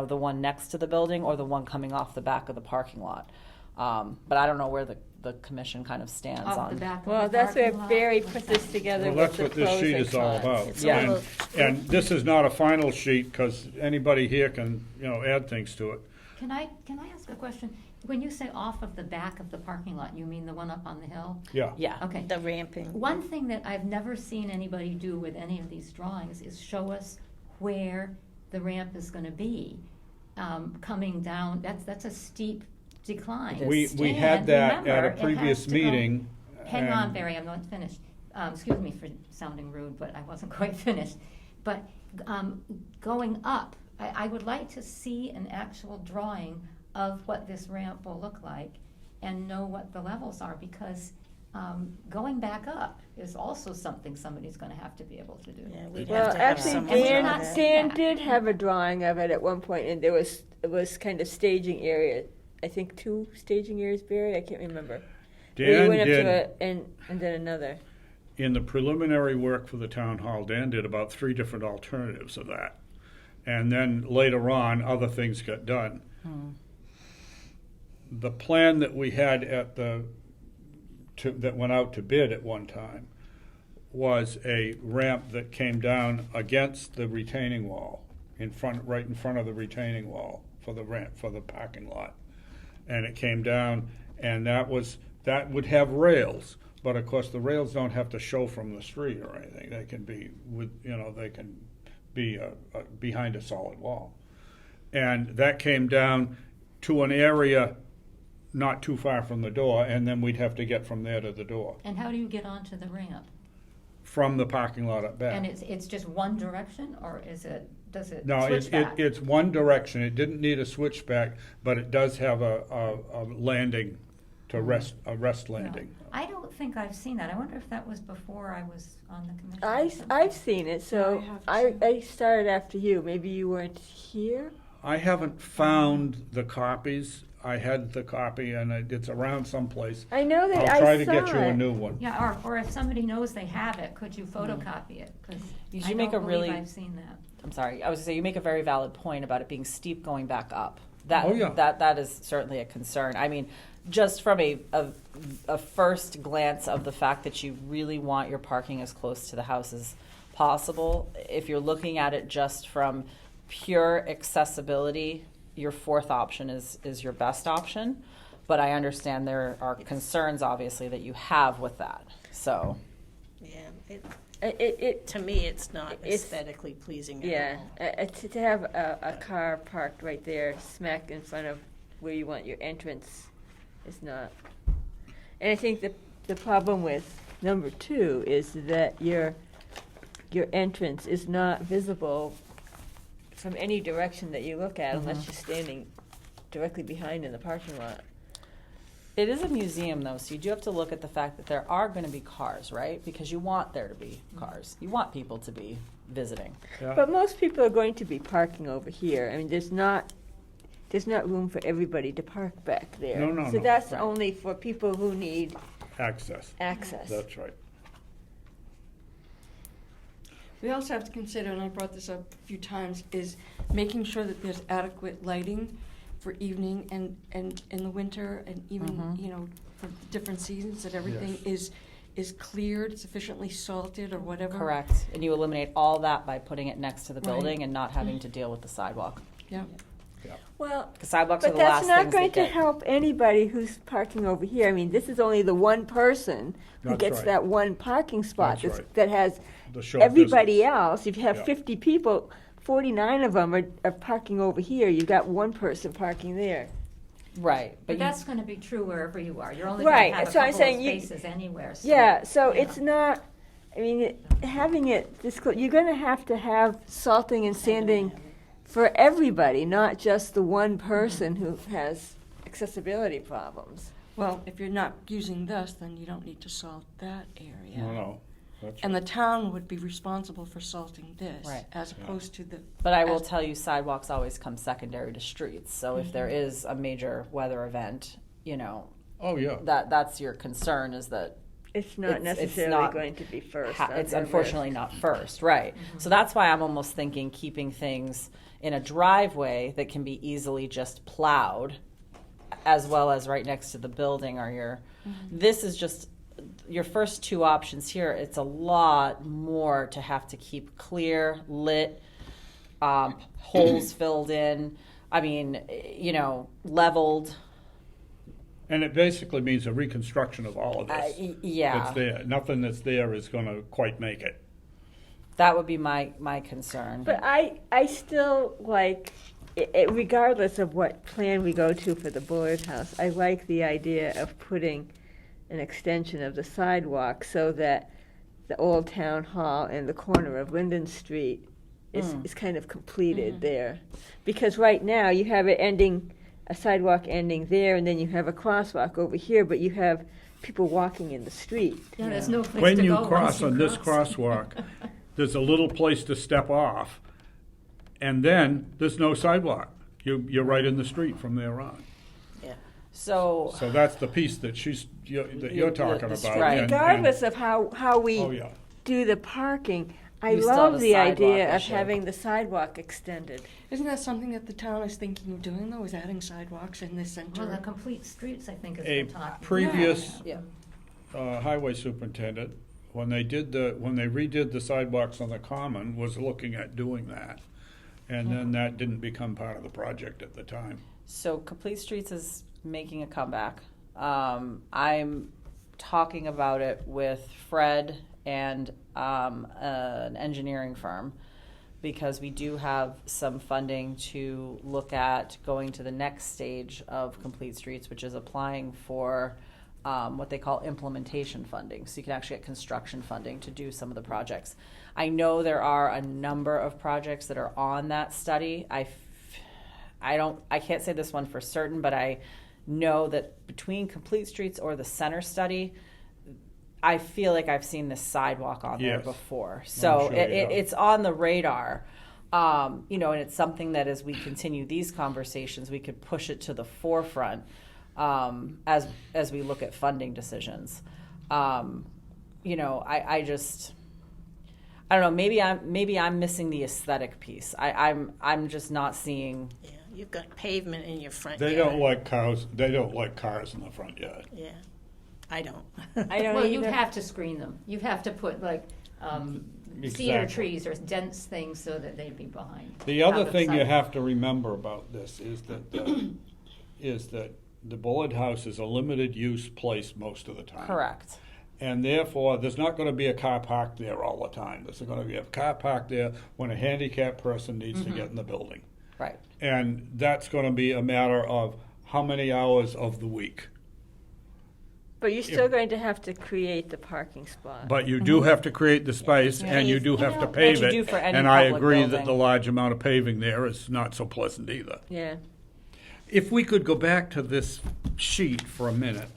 the one next to the building or the one coming off the back of the parking lot. But I don't know where the commission kind of stands Off on. the back of Well, the that's where parking lot. Barry What's put that? this together Well, with that's the what this pros sheet and is all cons. about. It's Yeah. a little- And this is not a final sheet because anybody here can, add things to it. Can I ask a question? When you say off of the back of the parking lot, you mean the one up on the hill? Yeah. Yeah. Okay. the ramping. One thing that I've never seen anybody do with any of these drawings is show us where the ramp is going to be coming down. That's a steep decline. We And had that remember, at a it has previous to go- meeting. Hang on, and- Barry, I'm not finished. Excuse me for sounding rude, but I wasn't quite finished. But going up, I would like to see an actual drawing of what this ramp will look like and know what the levels are, because going back up is also something somebody's going to have to be able to do. Yeah, we'd Well, have to have actually, someone And we're Dan, not draw that. seeing Dan that. did have a drawing of it at one point, and it was kind of staging area. I think 2 staging areas, Barry. I can't remember. Where you Dan went up did, to it and then another. in the preliminary work for the town hall, Dan did about 3 different alternatives of that. And then later on, other things got done. The plan that we had that went out to bid at one time was a ramp that came down against the retaining wall, right in front of the retaining wall for the ramp, for the parking lot. And it came down, and that would have rails, but of course the rails don't have to show from the street or anything. They can be behind a solid wall. And that came down to an area not too far from the door, and then we'd have to get from there to the door, And how do you get onto the ramp? from the parking lot up back. And it's just one direction, or does it No, switch back? it's one direction. It didn't need a switchback, but it does have a landing to a rest landing. No. I don't think I've seen that. I wonder if that was before I was on the commission. or something. I've seen it, so I started after you. Maybe you weren't here. I haven't found the copies. I had the copy, and it's around someplace. I know that I'll try I to saw get you a it. new one. Yeah, or if somebody knows they have it, could you photocopy it? Because Did I you make don't a believe really- I've seen that. I'm sorry. I was going to say, you make a very valid point about it being steep going back up. Oh, yeah. That is certainly a concern. I mean, just from a first glance of the fact that you really want your parking as close to the house as possible, if you're looking at it just from pure accessibility, your fourth option is your best option. But I understand there are concerns, obviously, that you have with that. So, Yeah, It to me, it's not It's- aesthetically pleasing yeah. at all. To have a car parked right there, smack in front of where you want your entrance, is not. And I think the problem with number 2 is that your entrance is not visible from any direction that you look at, unless Mhm. you're standing directly behind in the parking lot. It is a museum, though, so you do have to look at the fact that there are going to be cars, right? Because you want there to be cars. You want people to be visiting. Yeah. But most people are going to be parking over here. I mean, there's not room for everybody to park back there. No, So no. that's Right. only for people who need Access, access. that's right. We also have to consider, and I brought this up a few times, is making sure that there's adequate lighting for evening and in the winter, and even, Mhm. you know, for the different seasons, that everything is cleared, sufficiently salted or whatever. Correct. And you eliminate all that by putting it next to the Right. building and not having to deal with the sidewalk. Yeah. Well, Because sidewalks are but the that's last not things going that to get. help anybody who's parking over here. I mean, this is only the one person who That's gets right. that one parking spot That's right. that has The short everybody distance. else. If you have Yeah. 50 people, 49 of them are parking over here. You've got one person parking there. Right. But you- that's going to be true wherever you are. You're only Right, going to have a so I'm couple saying of you- spaces anywhere. So, Yeah, so yeah. it's not, I mean, having it this close, you're going to have salting and sanding for everybody, not just the one person who has accessibility problems. Well, if you're not using this, then you don't need to salt that area. No, that's And right. the town would be responsible for salting this, Right. as opposed to the. But I will as- tell you, sidewalks always come secondary to streets. So if there is a major weather event, you know, Oh, yeah. that's your concern is that It's not It's necessarily not going to be first. it's on their unfortunately list. not first, right? So that's why I'm almost thinking keeping things in a driveway that can be easily just plowed, as well as right next to the building or your. This is just your first two options here. It's a lot more to have to keep clear, lit, holes filled in. I mean, you know, leveled. And it basically means a reconstruction of all of this. Yeah, That's there. Nothing that's there is gonna quite make it. that would be my concern. But I still like, regardless of what plan we go to for the Bullard House, I like the idea of putting an extension of the sidewalk so that the old town hall and the corner of Linden Street is kind of completed there. Because right now, you have it ending, a sidewalk ending there, and then you have a crosswalk over here, but you have people walking in the street. Yeah, there's no place When to you go cross once you on this cross. crosswalk, there's a little place to step off, and then there's no sidewalk. You're right in the street from there on. So So that's the piece that you're talking the about. Right. Regardless of how we Oh, yeah. do the parking, I You still have love a the sidewalk idea of issue. having the sidewalk extended. Isn't that something that the town is thinking of doing, though, is adding sidewalks in the center? Well, the complete streets, I think, is A been talking. previous yeah. highway superintendent, when they redid the sidewalks on the common, was looking at doing that. And then that didn't become part of the project at the time. So Complete Streets is making a comeback. I'm talking about it with Fred and an engineering firm because we do have some funding to look at going to the next stage of Complete Streets, which is applying for what they call implementation funding. So you can actually get construction funding to do some of the projects. I know there are a number of projects that are on that study. I can't say this one for certain, but I know that between Complete Streets or the center study, I feel like I've seen this sidewalk on there Yes. before. So sure you have. it's on the radar. You know, and it's something that as we continue these conversations, we could push it to the forefront as we look at funding decisions. You know, I don't know. Maybe I'm missing the aesthetic piece. I'm just not seeing. Yeah, you've got pavement in your front They yard. don't like cars. They don't like cars in the front yard. Yeah, I don't. I don't Well, either. you have to screen them. You have to put like cedar Exactly. trees or dense things so that they'd be behind. The other out of thing you sight. have to remember about this is that the Bullard House is a limited use place most of the time. Correct. And therefore, there's not going to be a car parked there all the time. There's going to be a car parked there when a handicapped person needs to get in the building. Right. And that's going to be a matter of how many hours of the week. But you're still going to have to create the parking spot. But you do have to create the space, and you do have to pave As you do it. for any And I public agree that building. the large amount of paving there is not so pleasant either. Yeah. If we could go back to this sheet for a minute,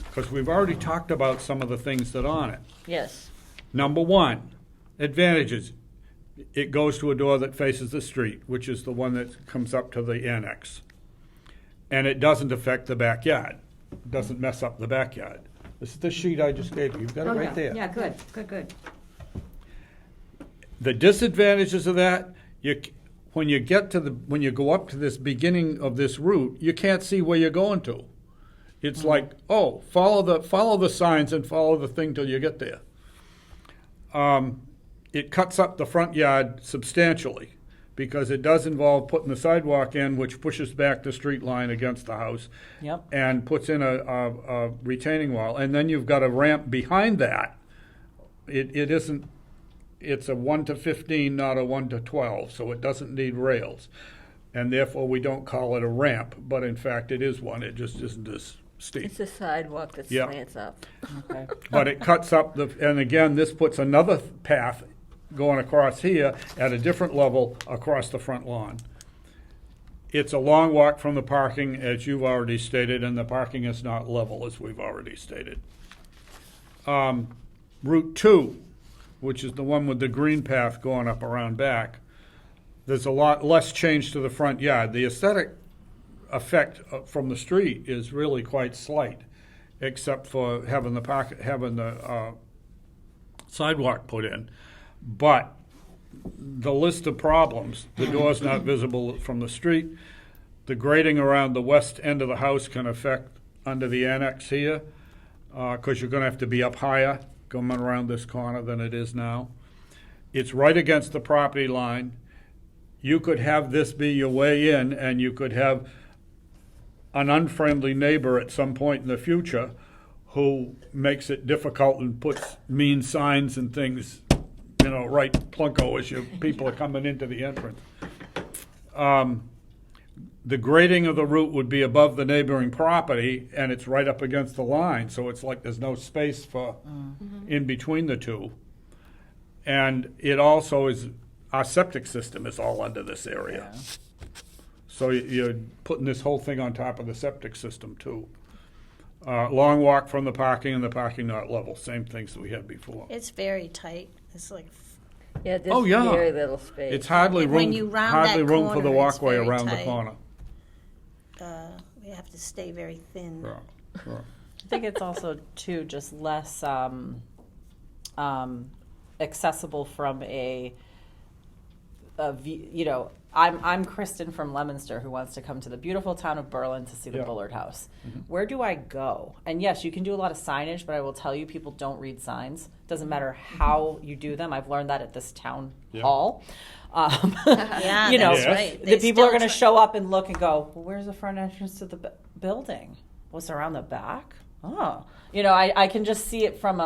because we've already talked about some of the things that are on it. Yes. Number one, advantages. It goes to a door that faces the street, which is the one that comes up to the annex. And it doesn't affect the backyard. It doesn't mess up the backyard. This is the sheet I just gave you. You've got it right there. Yeah, good, good, good. The disadvantages of that, when you go up to this beginning of this route, you can't see where you're going to. It's like, oh, follow the signs and follow the thing till you get there. It cuts up the front yard substantially because it does involve putting the sidewalk in, which pushes back the street line against the house. Yep. And puts in a retaining wall, and then you've got a ramp behind that. It's a 1 to 15, not a 1 to 12, so it doesn't need rails. And therefore, we don't call it a ramp, but in fact, it is one. It just isn't as steep. It's a sidewalk that Yeah. slants up. Okay. But it cuts up and again, this puts another path going across here at a different level across the front lawn. It's a long walk from the parking, as you've already stated, and the parking is not level, as we've already stated. Route 2, which is the one with the green path going up around back, there's a lot less change to the front yard. The aesthetic effect from the street is really quite slight, except for having the sidewalk put in. But the list of problems, the door's not visible from the street, the grading around the west end of the house can affect under the annex here, because you're gonna have to be up higher coming around this corner than it is now. It's right against the property line. You could have this be your way in, and you could have an unfriendly neighbor at some point in the future who makes it difficult and puts mean signs and things, right plunko as people are coming into the entrance. The grading of the route would be above the neighboring property, and it's right up against the line, so it's like there's no space for in between the two. And it also is, our septic system is all under this area. Yeah. So you're putting this whole thing on top of the septic system too. Long walk from the parking and the parking not level, same things that we had before. It's very tight. It's like, Yeah, there's Oh, yeah. very little space. It's hardly When room, you round hardly that room for the corner, it's walkway very around the tight. corner. we have to stay very thin. Yeah, yeah. I think it's also too just less accessible from a view, I'm Kristen from Leominster who wants to come to the beautiful town of Berlin to see the Yeah. Bullard House. Where do I go? And yes, you can do a lot of signage, but I will tell you, people don't read signs. Doesn't matter how you do them. I've learned that at this town Yeah. hall. Yeah, You know, that's right. the They people are still going to show up and look and go, well, where's the front entrance to the building? What's around the back? Oh, I can just see it from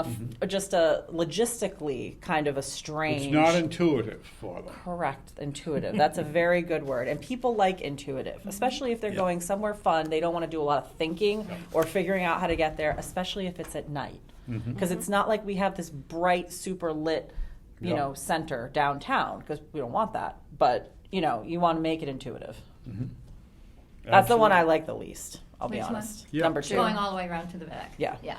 just a logistically kind of a strange. It's not intuitive for them. Correct, intuitive. That's a very good word. And people like intuitive, especially if they're Yeah. going somewhere fun. They don't want to do a lot of thinking or figuring out how to get there, especially if it's at night. Because it's not like we have this bright, super lit, Yeah. center downtown, because we don't want that. But, you want to make it intuitive. That's the one I like the least, I'll be Which one? honest. Yeah. Number 2. Going all the way around to the back. Yeah. Yeah.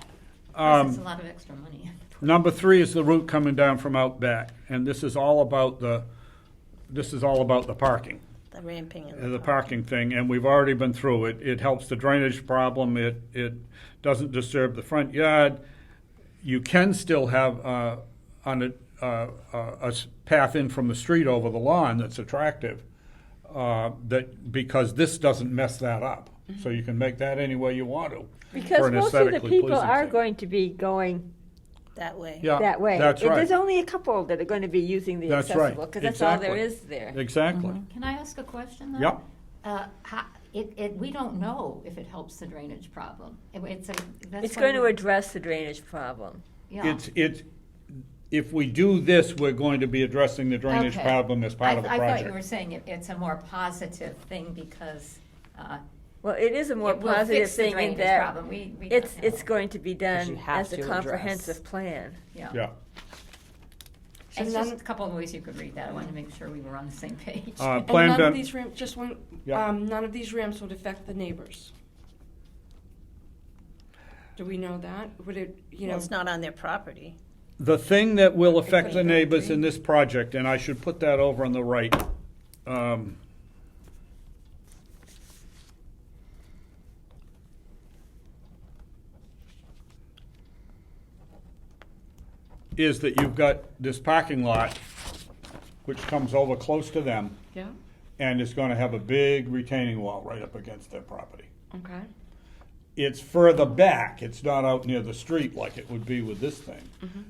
Um, It's a lot of extra money. Number 3 is the route coming down from out back, and this is all about the parking. The ramping and The parking thing, and we've already been through it. It helps the drainage problem. It doesn't disturb the front yard. You can still have a path in from the street over the lawn that's attractive, because this doesn't mess that up. So you can make that any way you want to. for Because an most of the aesthetically people pleasing are thing. going to be going that way. Yeah, that way. That's right. There's only a couple that are going to be using the That's right. accessible, because that's all there Exactly. is there. Exactly. Can I ask a question though? Yep. We don't know if it helps the drainage problem. That's It's why going to we- address the drainage problem. Yeah. If we do this, we're going to be addressing the drainage Okay. problem as part of the I thought you project. were saying it's a more positive thing because Well, it is a more It will positive fix the thing in drainage that problem. We it's don't know. going to be you done have as a to comprehensive address. plan. Yeah. It's And just none- a couple of ways you could read that. I wanted to make sure we were on the same page. And Plan none done- of these ramps, just one, Yeah. none of these ramps would affect the neighbors. Do we know that? Would it, you Well, know? it's not on their property. The thing that will affect the couldn't neighbors agree. in this project, and I should put that over on the right, is that you've got this parking lot, which comes over close to them, Yeah, and is gonna have a big retaining wall right up against their property. okay. It's further back, it's not out near the street like it would be with this thing.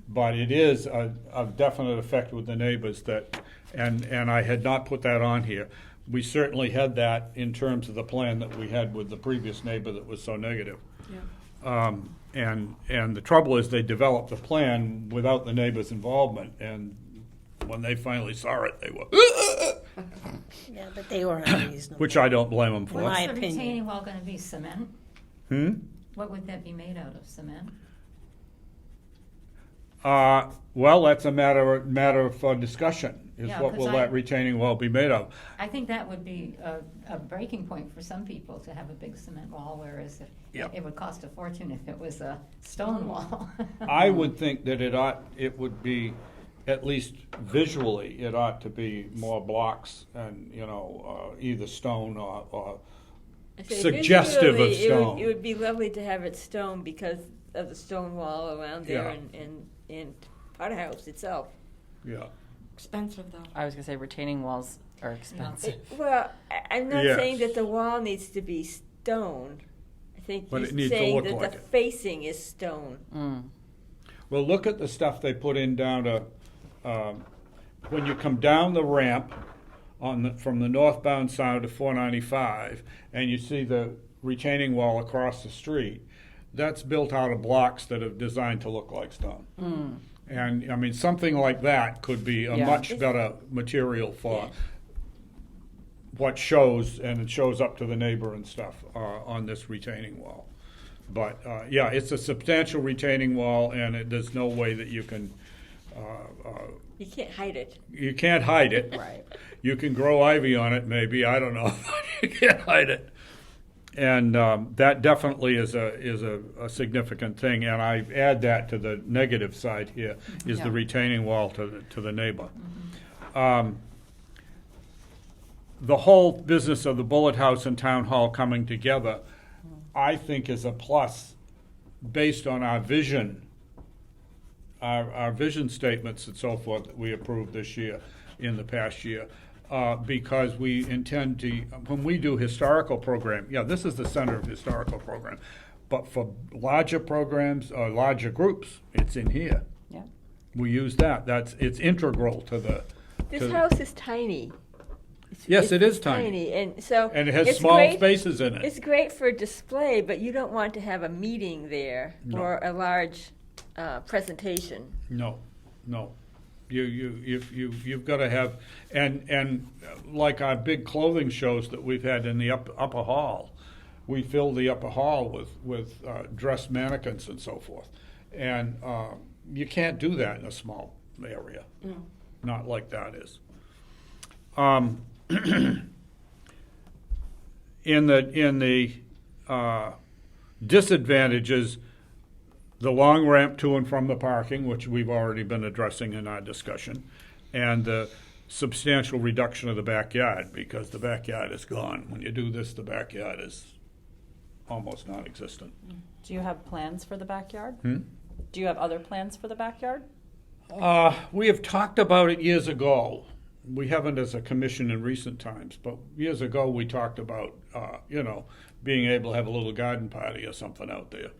But it is a definite effect with the neighbors that, and I had not put that on here. We certainly had that in terms of the plan that we had with the previous neighbor that was so negative. Yeah. And the trouble is they developed the plan without the neighbors' involvement, and when they finally saw it, they were, Yeah, but they were unreasonable. which I don't blame them for. My What's the opinion. retaining wall going to be? Cement? What would that be made out of? Cement? Well, that's a matter of discussion, is Yeah, what 'cause will I- that retaining wall be made of? I think that would be a breaking point for some people to have a big cement wall, whereas Yeah. it would cost a fortune if it was a stone wall. I would think that it would be, at least visually, it ought to be more blocks and, either stone or I say suggestive of visually, stone. It would be lovely to have it stone because of the stone wall around there Yeah. and part of the house itself. Yeah. Expensive though. I was gonna say retaining walls are expensive. Well, I'm not Yes. saying that the wall needs to be stone. I think But you're it needs to saying look that like the it. facing is stone. Well, look at the stuff they put in down to, when you come down the ramp from the northbound side of 495, and you see the retaining wall across the street, that's built out of blocks that are designed to look like stone. And, I mean, something like that could be a Yeah. much better material for Yeah. what shows, and it shows up to the neighbor and stuff, on this retaining wall. But, yeah, it's a substantial retaining wall, and there's no way that you can, You can't hide it. you can't hide it. Right. You can grow ivy on it, maybe, I don't know, you can't hide it. And that definitely is a significant thing, and I add that to the negative side here, is the Yeah. retaining wall to the neighbor. The whole business of the Bullet House and Town Hall coming together, I think is a plus based on our vision, our vision statements and so forth that we approved this year, in the past year. Because we intend to, when we do historical program, yeah, this is the center of historical program. But for larger programs or larger groups, it's in here. Yeah. We use that. It's integral to the. This to- house is tiny. Yes, it is tiny. And so And it has it's small great- spaces in it. It's great for display, but you don't want to have a meeting there No. or a large presentation. No. You've got to have, and like our big clothing shows that we've had in the upper hall, we fill the upper hall with dressed mannequins and so forth. And you can't do that in a small area. No. Not like that is. In the disadvantages, the long ramp to and from the parking, which we've already been addressing in our discussion, and the substantial reduction of the backyard, because the backyard is gone. When you do this, the backyard is almost non-existent. Do you have plans for the backyard? Hmm? Do you have other plans for the backyard? We have talked about it years ago. We haven't as a commission in recent times, but years ago we talked about, being able to have a little garden party or something out there.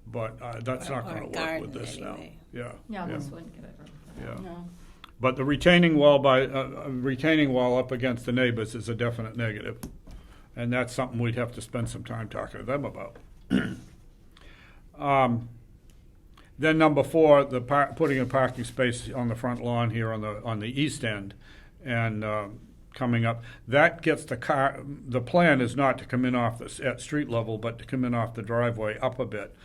But that's not Or a going to work garden, with this anyway. now. Yeah. Yeah, yeah. this wouldn't get it right. Yeah. No. But the retaining wall up against the neighbors is a definite negative. And that's something we'd have to spend some time talking to them about. Then number 4, putting a parking space on the front lawn here on the east end. And coming up. That gets the plan is not to come in at street level, but to come in off the driveway up a bit.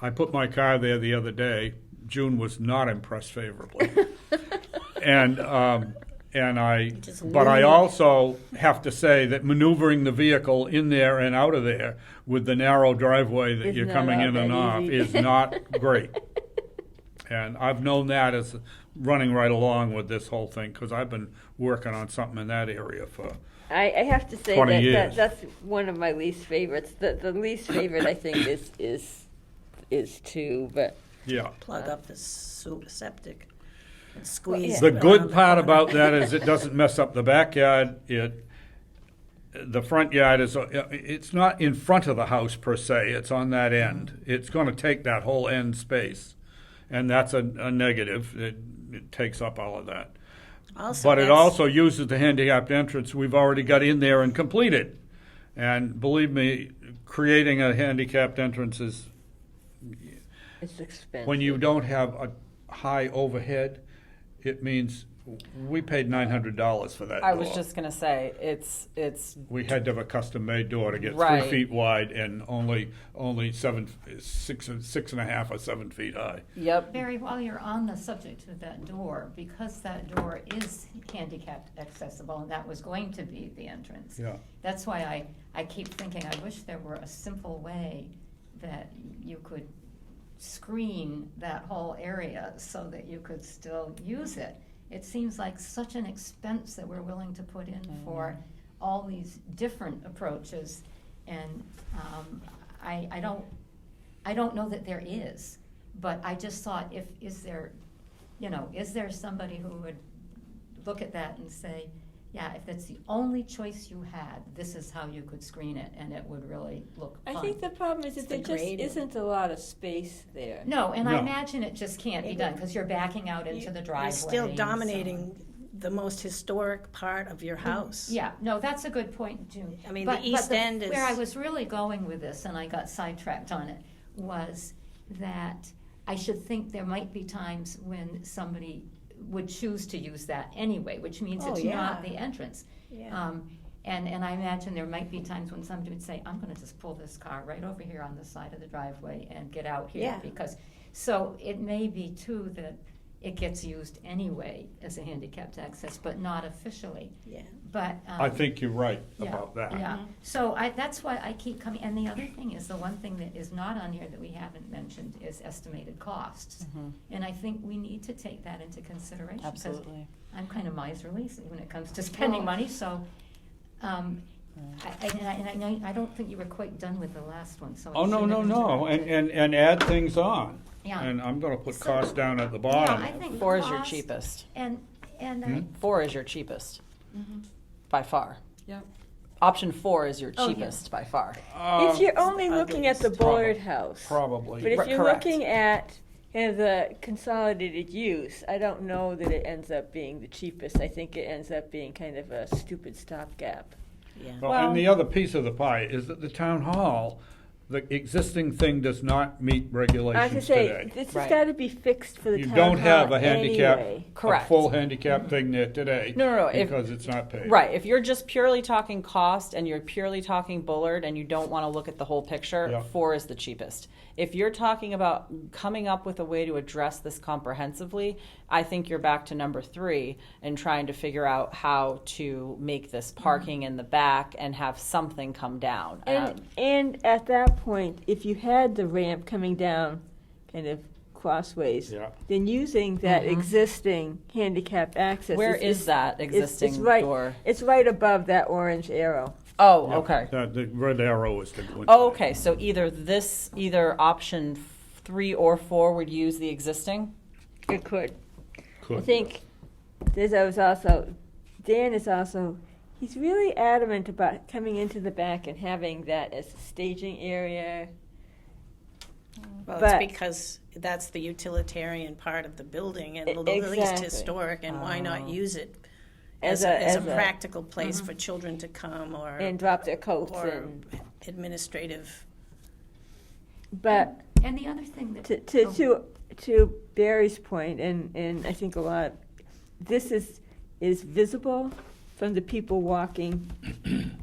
I put my car there the other day. June was not impressed favorably. And I also have to say that maneuvering the vehicle in there and out of there with the narrow driveway that It's you're not coming all in that and off easy. is not great. And I've known that as running right along with this whole thing, because I've been working on something in that area for, I have to say 20 that, years. that's one of my least favorites. The least favorite I think is two, but yeah. Plug up the septic and squeeze. The it good around the part corner. about that is it doesn't mess up the backyard. The front yard it's not in front of the house per se, it's on that end. It's gonna take that whole end space, and that's a negative. It takes up all of that. Also, But it that's- also uses the handicapped entrance we've already got in there and completed. And believe me, creating a handicapped entrance is, it's expensive. when you don't have a high overhead, it means we paid $900 for that I door. was just gonna say, it's, We had to have a custom-made door to get Right. 3 feet wide and only 6.5 or 7 feet high. yep, Barry, while you're on the subject of that door, because that door is handicapped accessible, and that was going to be the entrance. Yeah. That's why I keep thinking, I wish there were a simple way that you could screen that whole area so that you could still use it. It seems like such an expense that we're willing to put in for all these different approaches, and I don't know that there is, but I just thought, is there somebody who would look at that and say, yeah, if that's the only choice you had, this is how you could screen it, and it would really look fun. I think the problem is that It's there just degrading. isn't a lot of space there. No, and I No. imagine it just can't be done, because you're backing out into the driveway. You're still and so on. dominating the most historic part of your house. Yeah, no, that's a good point, June. I mean, But- the but East End is. Where I was really going with this, and I got sidetracked on it, was that I should think there might be times when somebody would choose to use that anyway, which means Oh, it's yeah. not the entrance. Yeah. And I imagine there might be times when somebody would say, I'm gonna just pull this car right over here on the side of the driveway and get out here. Yeah. Because, so it may be too that it gets used anyway as a handicapped access, but not officially. Yeah. But. I think you're right Yeah, about that. Yeah, so that's why I keep coming, and the other thing is, the one thing that is not on here that we haven't mentioned is estimated costs. And I think we need to take that into consideration. 'cause absolutely. I'm kind of miserly when it comes to spending money, so, I don't think you were quite done with the last one, so. I Oh, no, shouldn't no, have no, interrupted. and add things on. Yeah. And I'm gonna put So- costs down at the Yeah, bottom. I think 4 is your cost cheapest. And Hmm? 4 is your cheapest, by far. Yep. Option 4 is your Oh, yeah. cheapest by far. If you're only looking at the ugliest. Bullard house, Probably. but if Right, you're correct. looking at kind of the consolidated use, I don't know that it ends up being the cheapest. I think it ends up being kind of a stupid stopgap. Yeah. Well, Well- and the other piece of the pie is that the town hall, the existing thing does not meet I was gonna regulations say, today. this has Right. got to be fixed for the You town don't have hall a handicap, anyway. a Correct. full handicap thing there today. No, if- Because it's not paid. Right, if you're just purely talking cost and you're purely talking Bullard and you don't want to look at the whole picture, Yeah. 4 is the cheapest. If you're talking about coming up with a way to address this comprehensively, I think you're back to number 3 and trying to figure out how to make this parking in the back and have something come down. And at that point, if you had the ramp coming down kind of crossways, Yeah. then using that existing handicap access. Where is that existing it's right, door? It's right above that orange arrow. Oh, Yeah, okay. The red arrow is the. Oh, okay, so either option 3 or 4 would use the existing? It could. Could. I think Dan is also, he's really adamant about coming into the back and having that as a staging area. Well, But- it's because that's the utilitarian part of the building and the least Exactly. historic, and why not use it As as a- a practical place for children to come And drop their coats or and, administrative. but And the other thing that. to Barry's point, and I think a lot, this is visible, from the people walking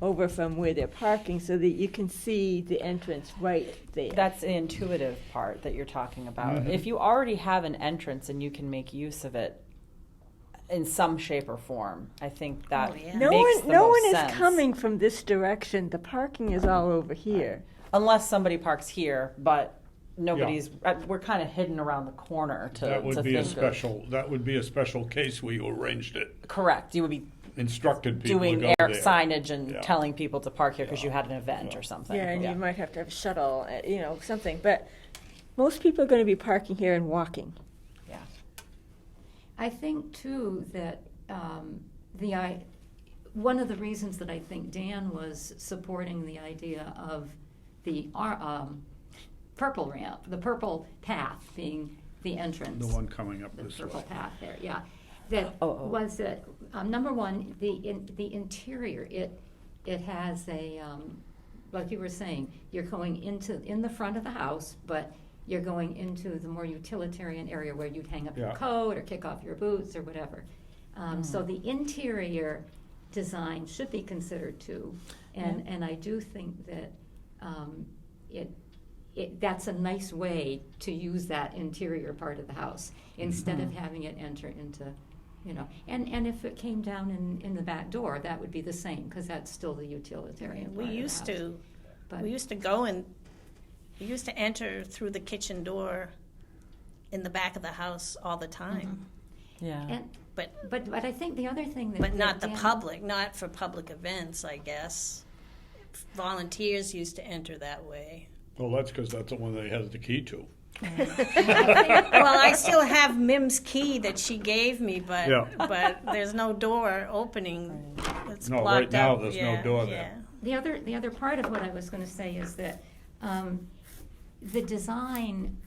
over from where they're parking so that you can see the entrance right there. That's the intuitive part that you're talking about. If you already have an entrance and you can make use of it in some shape or form, I think that Oh, yeah. no makes one, the no most one is sense. coming from this direction. The parking is all over here. Unless somebody parks here, but nobody's. We're kind of hidden around the corner to. That would to be a think of. special, that would be a special case where you arranged it, Correct. You would be instructed people to doing go air there. signage and Yeah. telling people to park here because you had an event or something. Yeah, and you might have to have a shuttle, something. But most people are going to be parking here and walking. Yeah. I think too that one of the reasons that I think Dan was supporting the idea of the purple ramp, the purple path being the entrance. The one coming up The this purple way. path there, yeah. That was that, number one, the interior, it has a, like you were saying, you're going in the front of the house, but you're going into the more utilitarian area where you'd hang up your Yeah. coat or kick off your boots or whatever. So the interior design should be considered too. And I do think that that's a nice way to use that interior part of the house instead of having it enter into, and if it came down in the back door, that would be the same because that's still the utilitarian We part used of the house. to, But- we used to enter through the kitchen door in the back of the house all the time. Yeah. And, But but I think the other thing that. But not that the Dan- public, not for public events, I guess. Volunteers used to enter that way. Well, that's because that's the one they has the key to. Well, I still have Mim's key that she gave me, but Yeah. but there's no door opening. It's No, blocked right now, out. there's no door there. The other part of what I was going to say is that the design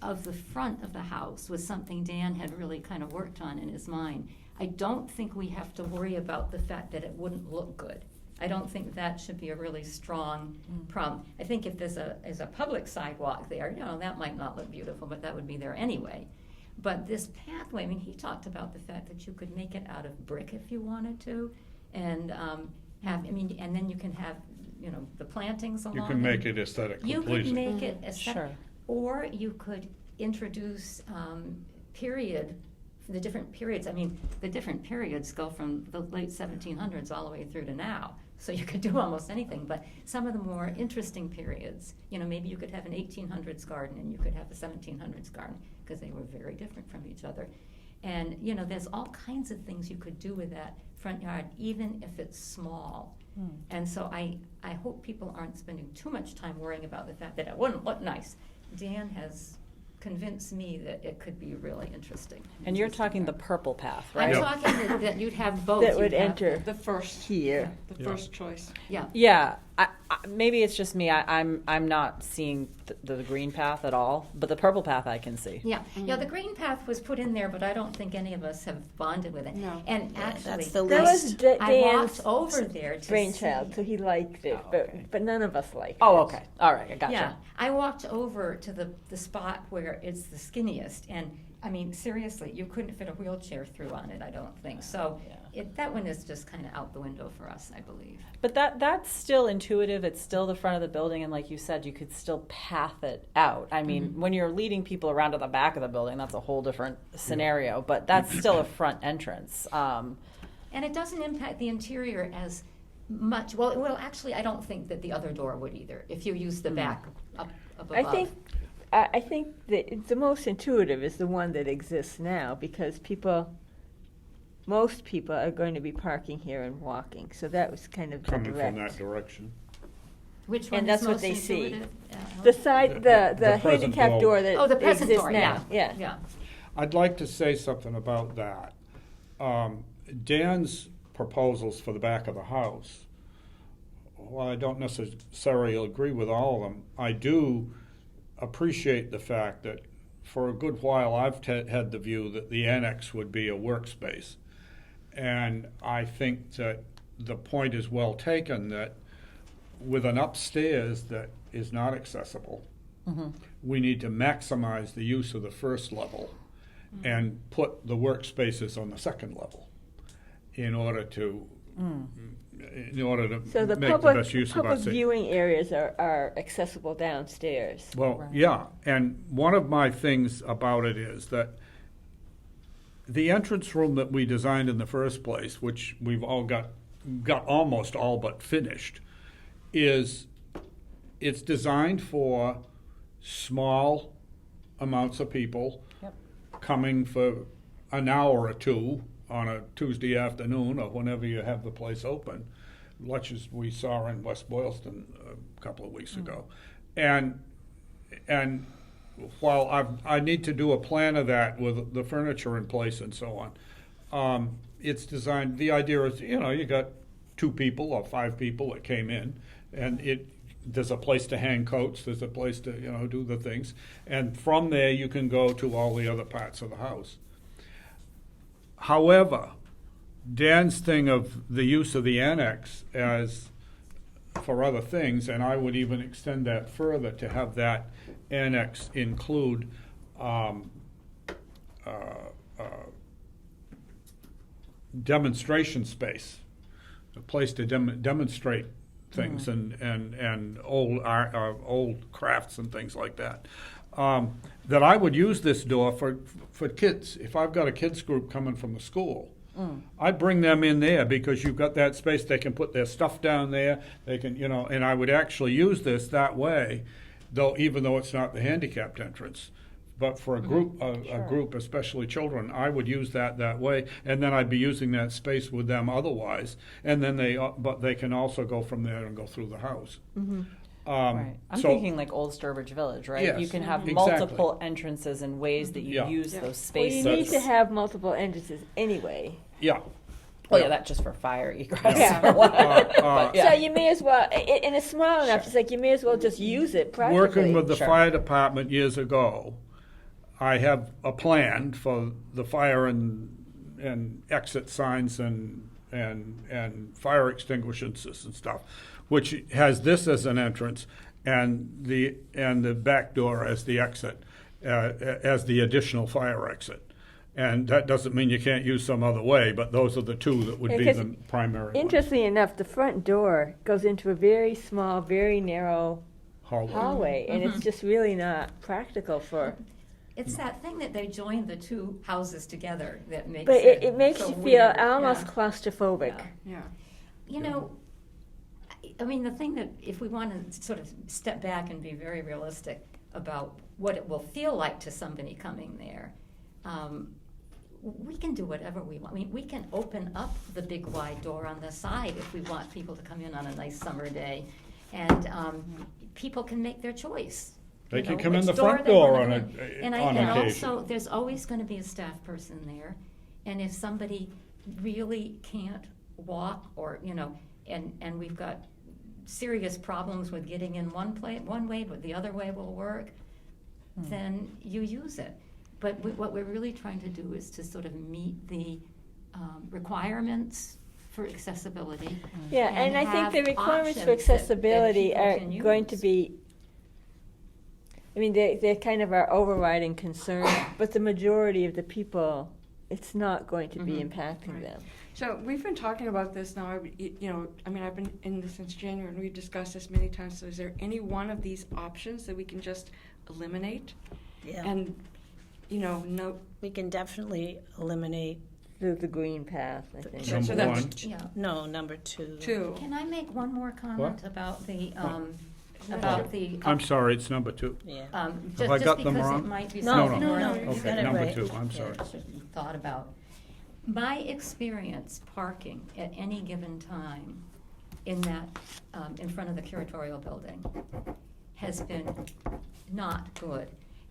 of the front of the house was something Dan had really kind of worked on in his mind. I don't think we have to worry about the fact that it wouldn't look good. I don't think that should be a really strong problem. I think if there's a public sidewalk there, that might not look beautiful, but that would be there anyway. But this pathway, I mean, he talked about the fact that you could make it out of brick if you wanted to, and and then you can have, the plantings along. You can make it aesthetically You could pleasing. make it aesthetic, Sure. or you could introduce the different periods. I mean, the different periods go from the late 1700s all the way through to now. So you could do almost anything, but some of the more interesting periods, maybe you could have an 1800s garden and you could have a 1700s garden because they were very different from each other. And, there's all kinds of things you could do with that front yard, even if it's small. And so I hope people aren't spending too much time worrying about the fact that it wouldn't look nice. Dan has convinced me that it could be really interesting. And you're talking the purple path, right? I'm Yeah. talking that you'd have both. That would You'd have- enter The first, here. the Yeah. first choice. Yeah. Yeah, maybe it's just me. I'm not seeing the green path at all, but the purple path I can see. Yeah, the green path was put in there, but I don't think any of us have bonded with it. No. And Yeah, actually, that's the That was least. I walked Dan's over there to brainchild, see. so he liked it, but none of us liked Oh, it. okay. All right, I gotcha. Yeah, I walked over to the spot where it's the skinniest, and I mean, seriously, you couldn't fit a wheelchair through on it, I don't think. So that one is just kind of out the window for us, I believe. But that's still intuitive. It's still the front of the building, and like you said, you could still path it out. I mean, when you're leading people around to the back of the building, that's a whole different scenario. But that's still a front entrance. And it doesn't impact the interior as much. Well, actually, I don't think that the other door would either, if you use the back up above. I think that the most intuitive is the one that exists now because most people are going to be parking here and walking. So that was kind of the Coming direct. from that direction. Which one And is that's what most they see. intuitive? The side, the The present handicap door. door that Oh, the present exists door, now. yeah. I'd like to say something about that. Dan's proposals for the back of the house, while I don't necessarily agree with all of them, I do appreciate the fact that for a good while I've had the view that the annex would be a workspace. And I think that the point is well taken that with an upstairs that is not accessible, we need to maximize the use of the first level and put the workspaces on the second level in order to in order to So the make the public, best use of our public city. viewing areas are accessible downstairs. Well, Right. yeah, and one of my things about it is that the entrance room that we designed in the first place, which we've all got almost all but finished, it's designed for small amounts of people Yep. coming for an hour or two on a Tuesday afternoon or whenever you have the place open, much as we saw in West Boylston a couple of weeks ago. And while I need to do a plan of that with the furniture in place and so on, it's designed, the idea is, you got 2 people or 5 people that came in, and there's a place to hang coats, there's a place to, do the things, and from there you can go to all the other parts of the house. However, Dan's thing of the use of the annex as for other things, and I would even extend that further to have that annex include demonstration space, a place to demonstrate things and old art, old crafts and things like that. That I would use this door for kids. If I've got a kids group coming from the school, I'd bring them in there because you've got that space. They can put their stuff down there. They can, and I would actually use this that way, even though it's not the handicapped entrance. But for a group, a group, especially children, I would use that way, and then I'd be using that space with them otherwise. And then but they can also go from there and go through the house. Right. I'm so- thinking like Old Sturbridge Village, right? Yes, You can have exactly. multiple entrances and ways that you Yeah. use Yeah. those Well, you spaces. need to have multiple entrances anyway. Yeah. Well, yeah, that's just for fire egress. Yeah. or whatever. Uh, But, yeah. So you may as well, and it's small enough, Sure. it's like you may as well just use it practically. Working with the Sure. fire department years ago, I have a plan for the fire and exit signs and fire extinguishers and stuff, which has this as an entrance and the back door as the exit, as the additional fire exit. And that doesn't mean you can't use some other way, but those are the 2 that would be Because the primary ones. Interestingly enough, the front door goes into a very small, very narrow hallway, and it's just really not practical for. It's that thing that they joined the 2 houses together that makes But it. it makes so you feel weird. almost Yeah. claustrophobic. Yeah. Yeah. You know, I mean, the thing that, if we want to sort of step back and be very realistic about what it will feel like to somebody coming there, we can do whatever we want. I mean, we can open up the big wide door on the side if we want people to come in on a nice summer day, and people can make their choice. They you can know, come in which the front they door wanna on come in. a- And on and occasion. also, there's always going to be a staff person there, and if somebody really can't walk, or and we've got serious problems with getting in one way, but the other way will work, then you use it. But what we're really trying to do is to sort of meet the requirements for accessibility. Yeah, and I think the have requirements for options that accessibility people are can going to use. be, I mean, they're kind of our overriding concern, but the majority of the people, it's not going to be impacting Right. them. So we've been talking about this now, I've been in this since January, and we've discussed this many times. So is there any one of these options that we can just eliminate? Yeah. And, no, We can definitely eliminate, The green path, I think. So Number that's 1. Yeah. number 2. 2. Can I make one more comment What? about the, Sure. I'm sorry, it's number 2. Yeah. Have I got them because wrong? it might be No, something no, worth no, it. you Okay, got it number right. 2, I'm Yeah. sorry. Should be thought about. My experience parking at any given time in that, in front of the curatorial building has been not good.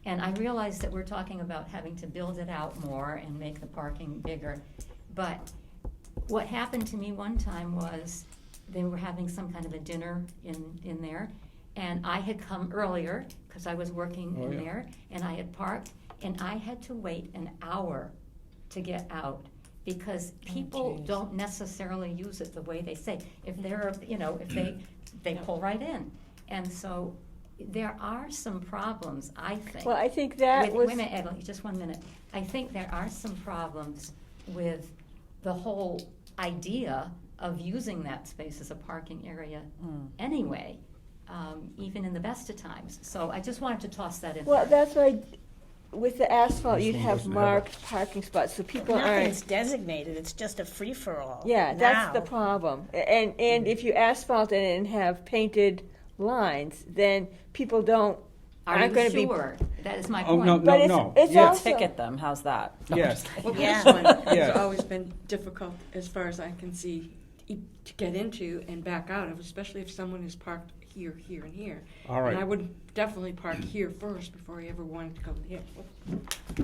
And I realize that we're talking about having to build it out more and make the parking bigger. But what happened to me one time was they were having some kind of a dinner in there. And I had come earlier because I was working Oh, in yeah. there, and I had parked, and I had to wait an hour to get out because people geez. don't necessarily use it the way they say. If they're, if they pull right in. And so there are some problems, I think. Well, I think that Wait was. a minute, Ed, just 1 minute. I think there are some problems with the whole idea of using that space as a parking area anyway, even in the best of times. So I just wanted to toss that in. Well, that's why, with the asphalt, This you'd one have doesn't have marked parking spots, so people Nothing's aren't. designated, it's just a free-for-all. Yeah, that's the now. problem. And if you asphalt it and have painted lines, then people aren't Are going you to be. sure? That is my Oh, point. no, But it's yes. also- Ticket them. How's that? No, I'm Yes. just kidding. Well, Yeah. this one has Yes. always been difficult, as far as I can see, to get into and back out of, especially if someone is parked here, here, and here. All right. And I would definitely park here first before I ever wanted to go here.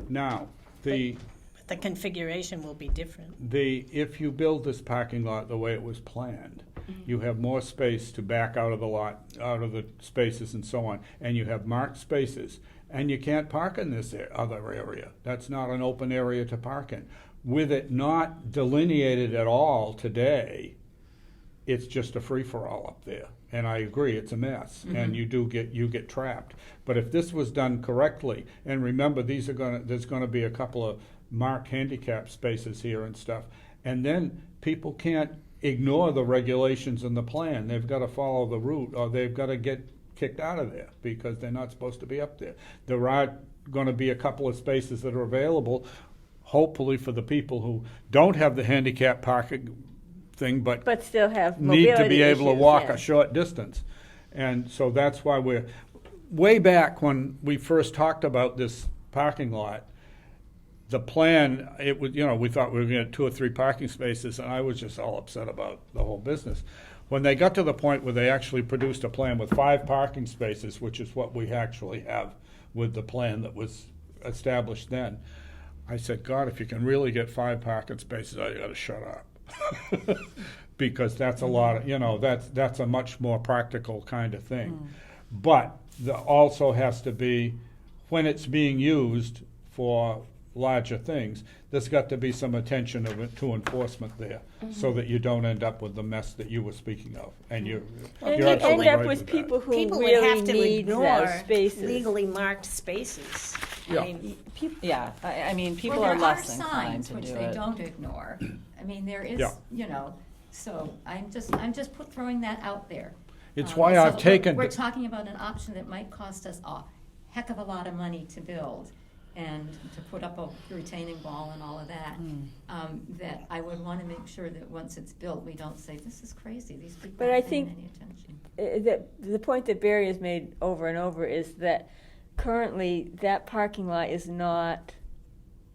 Now, the The configuration will be different. if you build this parking lot the way it was planned, you have more space to back out of the lot, out of the spaces and so on, and you have marked spaces, and you can't park in this other area. That's not an open area to park in. With it not delineated at all today, it's just a free-for-all up there. And I agree, it's a mess, and you get trapped. But if this was done correctly, and remember, there's gonna be a couple of marked handicap spaces here and stuff, and then people can't ignore the regulations in the plan. They've gotta follow the route, or they've gotta get kicked out of there, because they're not supposed to be up there. There are gonna be a couple of spaces that are available, hopefully for the people who don't have the handicap parking thing, but Still have need mobility to be able to issues, walk yeah. a short distance. And so that's why we're, way back when we first talked about this parking lot, the plan, it was, we thought we were gonna get 2 or 3 parking spaces, and I was just all upset about the whole business. When they got to the point where they actually produced a plan with 5 parking spaces, which is what we actually have with the plan that was established then, I said, God, if you can really get 5 parking spaces, I gotta shut up. Because that's a lot of, that's a much more practical kind of thing. But there also has to be, when it's being used for larger things, there's got to be some attention to enforcement there, so that you don't end up with the mess that you were speaking of. And you're And you're you absolutely end up right with that. people who People would really have to need those ignore spaces. legally marked spaces. Yeah. I mean, Yeah, I mean, people Well, are there less inclined signs to which do they it. don't ignore. I mean, there is, Yeah. so I'm just throwing that out there. It's why So I've taken. We're talking about an option that might cost us a heck of a lot of money to build and to put up a retaining wall and all of that. That I would want to make sure that once it's built, we don't say, this is crazy, these people But I aren't paying think- any attention. The point that Barry has made over and over is that currently that parking lot is not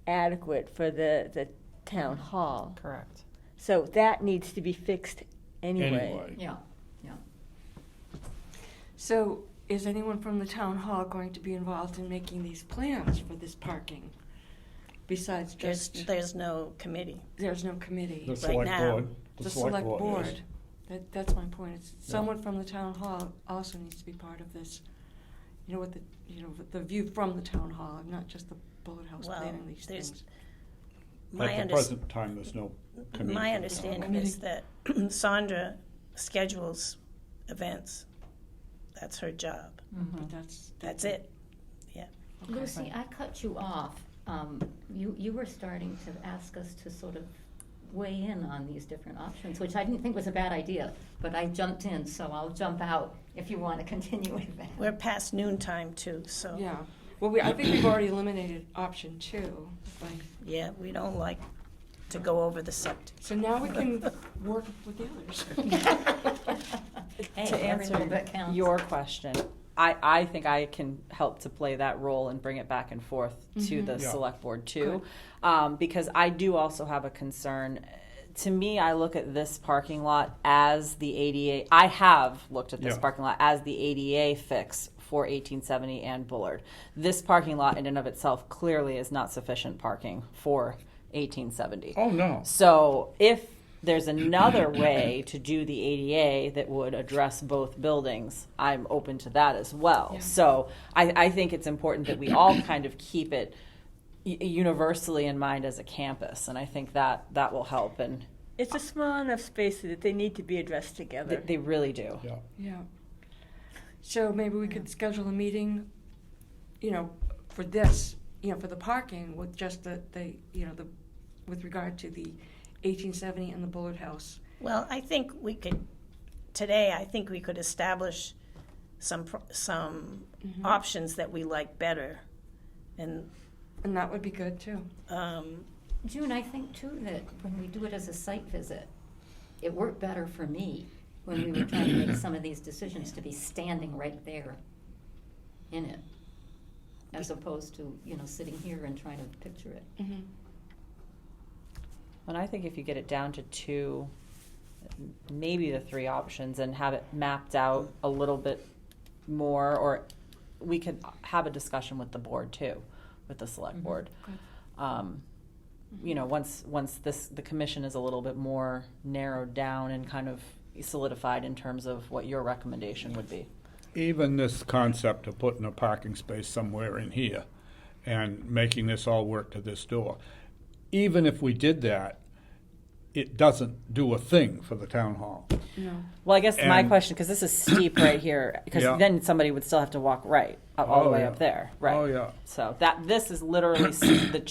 adequate for the town hall. Correct. So that needs to be fixed anyway. Anyway. Yeah. So, is anyone from the town hall going to be involved in making these plans for this parking? Besides just, there's no committee. there's no committee. The right select now. board. The select board. yes. That's my point. It's someone from the town hall also needs to be part of this. With the view from the town hall, not just the bullet house Well, planning these there's- things. My At the present time, there's no committee. My understanding is that Sandra schedules events. That's her job. But that's it. Lucy, I cut you off. You were starting to ask us to sort of weigh in on these different options, which I didn't think was a bad idea, but I jumped in, so I'll jump out if you want to continue with that. We're past noon time too, so. Yeah. Well, I think we've already eliminated option 2. Yeah, we don't like to go over the subject. So now we can work with the others. Hey, To every little bit answer counts. your question, I think I can help to play that role and bring it back and forth to the Yeah. select board too, because I do also have a concern. To me, I look at this parking lot as the ADA. I have looked at this Yeah. parking lot as the ADA fix for 1870 and Bullard. This parking lot in and of itself clearly is not sufficient parking for 1870. Oh, no. So if there's another way to do the ADA that would address both buildings, I'm open to that as well. Yeah. So I think it's important that we all kind of keep it universally in mind as a campus, and I think that will help, and It's a small enough space that they need to be addressed they, together. they really do. Yeah. Yeah. So maybe we could schedule a meeting, for this, for the parking with just the with regard to the 1870 and the Bullard House, Well, I think we could, today, I think we could establish some options that we like better. And And that would be good too. June, I think too that when we do it as a site visit, it worked better for me when we were trying to make some of these decisions to be standing right there in it, as opposed to, sitting here and trying to picture it. Mm-hmm. And I think if you get it down to 2, maybe the 3 options, and have it mapped out a little bit more, or we could have a discussion with the board too, with the select board. Once the commission is a little bit more narrowed down and kind of solidified in terms of what your recommendation would be. Even this concept of putting a parking space somewhere in here and making this all work to this door, even if we did that, it doesn't do a thing for the town hall. No. Well, I guess my And- question, because this is steep right here, because Yeah. then somebody would still have to walk all the Oh, way yeah. up there, right? Oh, yeah. So this is literally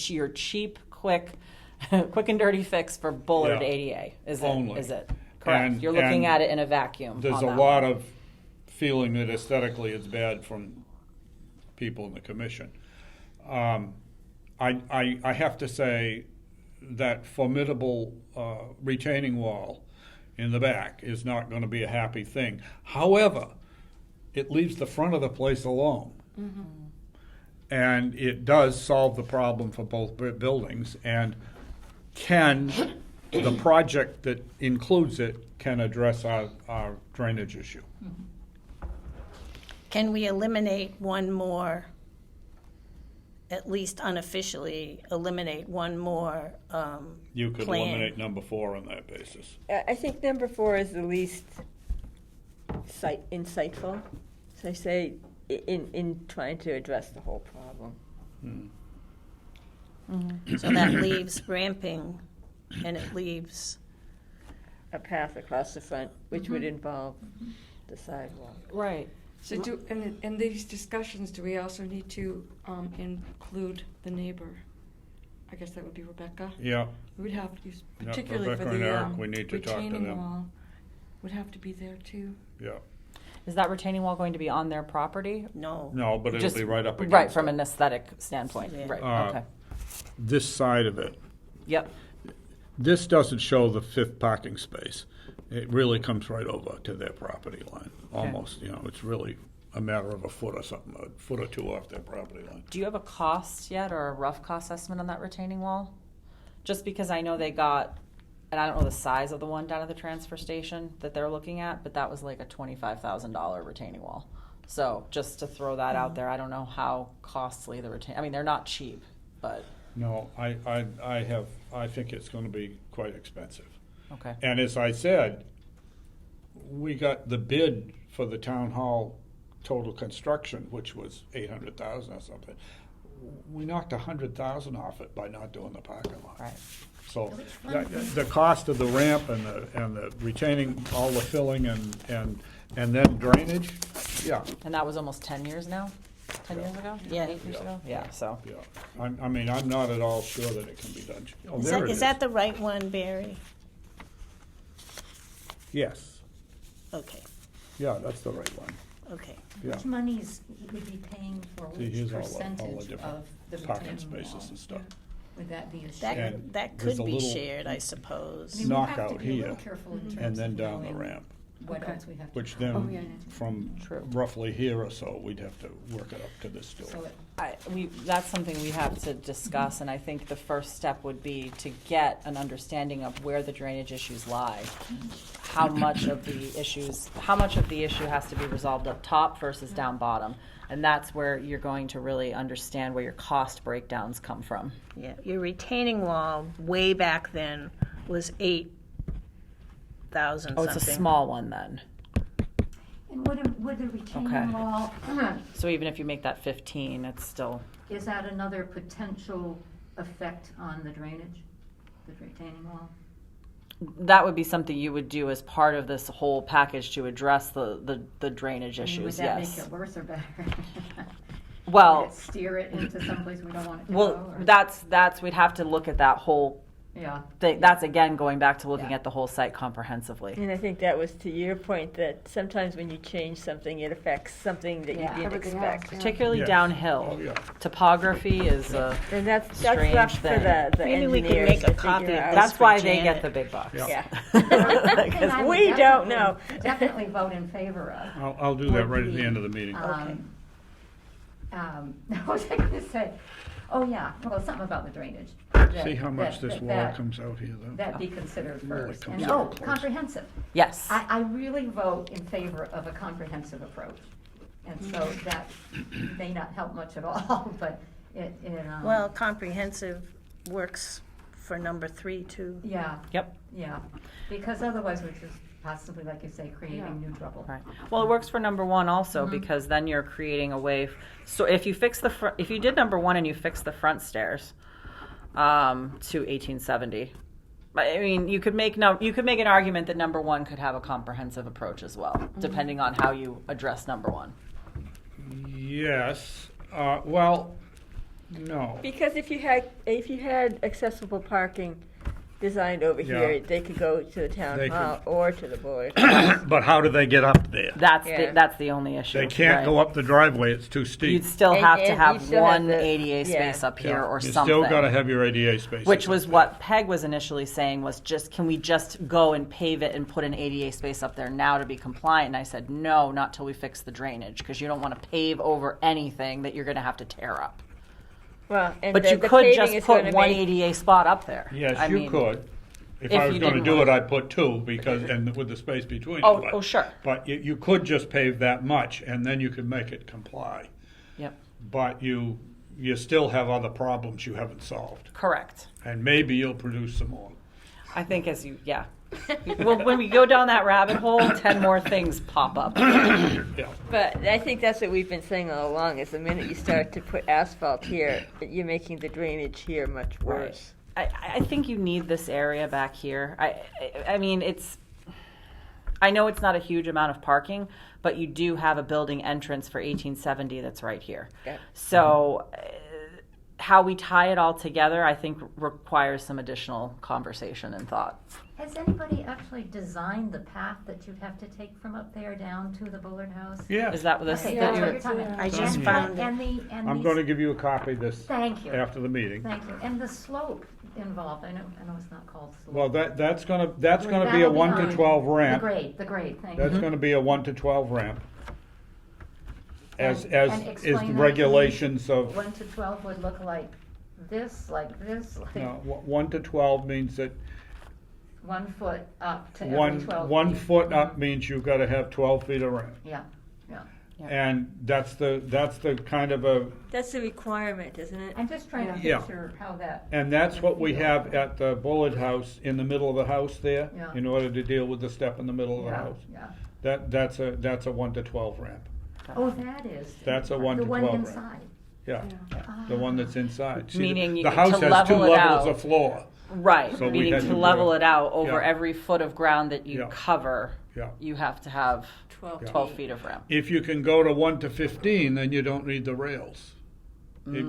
your cheap, quick and dirty fix for Bullard Yeah. ADA. Only. Is it? Correct. And- You're looking and at it in a vacuum. There's on a that lot one. of feeling that aesthetically it's bad from people in the commission. I have to say that formidable retaining wall in the back is not going to be a happy thing. However, it leaves the front of the place alone. And it does solve the problem for both buildings. And the project that includes it can address our drainage issue. can we eliminate one more, at least unofficially, eliminate one more You could plan? eliminate number 4 on that basis. I think number 4 is the least insightful. So I say in trying to address the whole problem. So that leaves ramping, and it leaves, A path across the front, which would involve the sidewalk. Right. So in these discussions, do we also need to include the neighbor? I guess that would be Rebecca. Yeah, We would have to, Yeah, particularly Rebecca for and the Eric, we need to talk to retaining them. wall, would have to be there too. yeah. Is that retaining wall going to be on their property? no. No, but it'll Just- be right up against Right, from it. an aesthetic standpoint. Yeah. Right. Okay. This side of it. Yep. This doesn't show the 5th parking space. It really comes right over to their property line, almost. It's really a matter of a foot or something, a foot or 2 off their property line. Do you have a cost yet, or a rough cost estimate on that retaining wall? Just because I know they got, and I don't know the size of the one down at the transfer station that they're looking at, but that was like a $25,000 retaining wall. So just to throw that out there, I don't know how costly I mean, they're not cheap, but No, I think it's going to be quite expensive. okay. And as I said, we got the bid for the town hall total construction, which was $800,000 or something. We knocked $100,000 off it by not doing the parking lot. Right. So the cost of the ramp and the retaining, all the filling and then drainage, yeah, And that was almost 10 years now? 10 years ago? Yeah. 8 years ago? Yeah, so. yeah. I mean, I'm not at all sure that it can be done. Oh, Is there that, it is is. that the right one, Barry? Yes, Okay, yeah, that's the right one. okay. Yeah. Which monies would be paying for See, which here's all the percentage different of the parking retaining wall? spaces and stuff. Would that be a That, share? And that there's could a be little shared, I I suppose. mean, we have to knockout be a little here, careful in terms and then of down the knowing ramp, what Okay. else we have to which do. then Oh, yeah. from True. roughly here or so, we'd have to work it up to this door. So it- That's something we have to discuss, and I think the first step would be to get an understanding of where the drainage issues lie. How much of the issue has to be resolved up top versus down bottom. And that's where you're going to really understand where your cost breakdowns come from. Yeah, your retaining wall way back then was 8,000 Oh, something. it's a small one then. And would the Okay. retaining wall, So even if you make that 15, it's still, is that another potential effect on the drainage, the retaining wall? that would be something you would do as part of this whole package to address the drainage I mean, issues, would that yes. make it worse or better? Well, Would it steer it into someplace we don't want it to go? Well, or- that's we'd have to look at that whole Yeah. That's again going back to looking Yeah. at the whole site comprehensively. And I think that was to your point that sometimes when you change something, it affects something that Yeah. you didn't Everything expect. else, yeah. Particularly Yes. downhill. Oh, yeah. Topography is And that's Strange left for thing. the Maybe we could engineers make a to copy figure of out. this. that's why for they Janet. get the big bucks. Yeah. Yeah. Because I would we don't definitely- know. Definitely vote in favor of. I'll do that right at the end of the meeting. What was I gonna say? Oh, yeah, well, something about the drainage. See how much this wall comes out here, though? That be considered Really first. comes And, out oh, close. comprehensive. Yes. I really vote in favor of a comprehensive approach. And so that may not help much at all, but it. Well, comprehensive works for number 3 too. Yeah, Yep. yeah, because otherwise we're just possibly, like you say, creating new trouble. Right. Well, it works for number 1 also Mm-hmm. because then you're creating a way. So if you fix if you did number 1 and you fix the front stairs to 1870, I mean, you could make an argument that number 1 could have a comprehensive approach as well, Mm-hmm. depending on how you address number 1. Yes, well, no. Because if you had accessible parking designed over Yeah. here, they could go to the town They hall or to the board. But how do they get up there? Yeah. That's the only issue. They can't right? go up the driveway, it's too steep. You'd still And- have to and have you still have one the- ADA space yeah. up here Yeah. or You something. still gotta have your ADA spaces. Which was up what Peg was initially saying was can we just go and pave it and put an ADA space up there now to be compliant? And I said, no, not till we fix the drainage, because you don't want to pave over anything that you're going to have to tear up. Well, and But the, you the could paving just is put gonna one make- ADA spot up there. there. Yes, I you mean, could. If if I was you gonna didn't do want- it, I'd put 2, because, and with the space between Oh, them. oh, sure. But you could just pave that much, and then you could make it comply. Yep, But you still have other problems you haven't solved. correct. And maybe you'll produce some more. I think yeah. Well, when we go down that rabbit hole, 10 more things pop up. Yeah. But I think that's what we've been saying all along, is the minute you start to put asphalt here, you're making the drainage here much worse. I think you need this area back here. I mean, I know it's not a huge amount of parking, but you do have a building entrance for 1870 that's right here. Yeah. So how we tie it all together, I think, requires some additional conversation and thought. Has anybody actually designed the path that you'd have to take from up there down to the Bullard House? Yeah. Is that what this? Okay, that that's you're- what you're talking about. I just Yeah. found it. And I'm these- gonna give you a copy of this Thank you. after the meeting. Thank you. And the slope involved, I know it's not called slope. Well, that's gonna be a That'll be 1 on to 12 The ramp. grade, thank That's you. gonna be a 1 to 12 ramp. As And is explain that the to me. regulations of, 1 to 12 would look like this, like 1 to 12 means that 1 foot up to every one 12 feet. foot up means you've gotta have 12 feet of ramp. Yeah, yeah. And that's the kind of a, That's the requirement, isn't it? I'm just trying to Yeah. picture how that. and that's what we have at the Bullard House, in the middle of the house there, Yeah. in order to deal with the step in the middle of the Yeah, house. yeah. That's a 1 to 12 ramp. Oh, that is. That's a 1 to The one 12 ramp. inside. Yeah, the one that's inside. See, Meaning the house to has 2 level it levels out. of floor. Right, So we meaning had to to level do- it out over Yeah. every foot of ground that you Yeah. cover, Yeah. you have to have 12 feet of ramp. If you can go to 1 to 15, then you don't need the rails. Make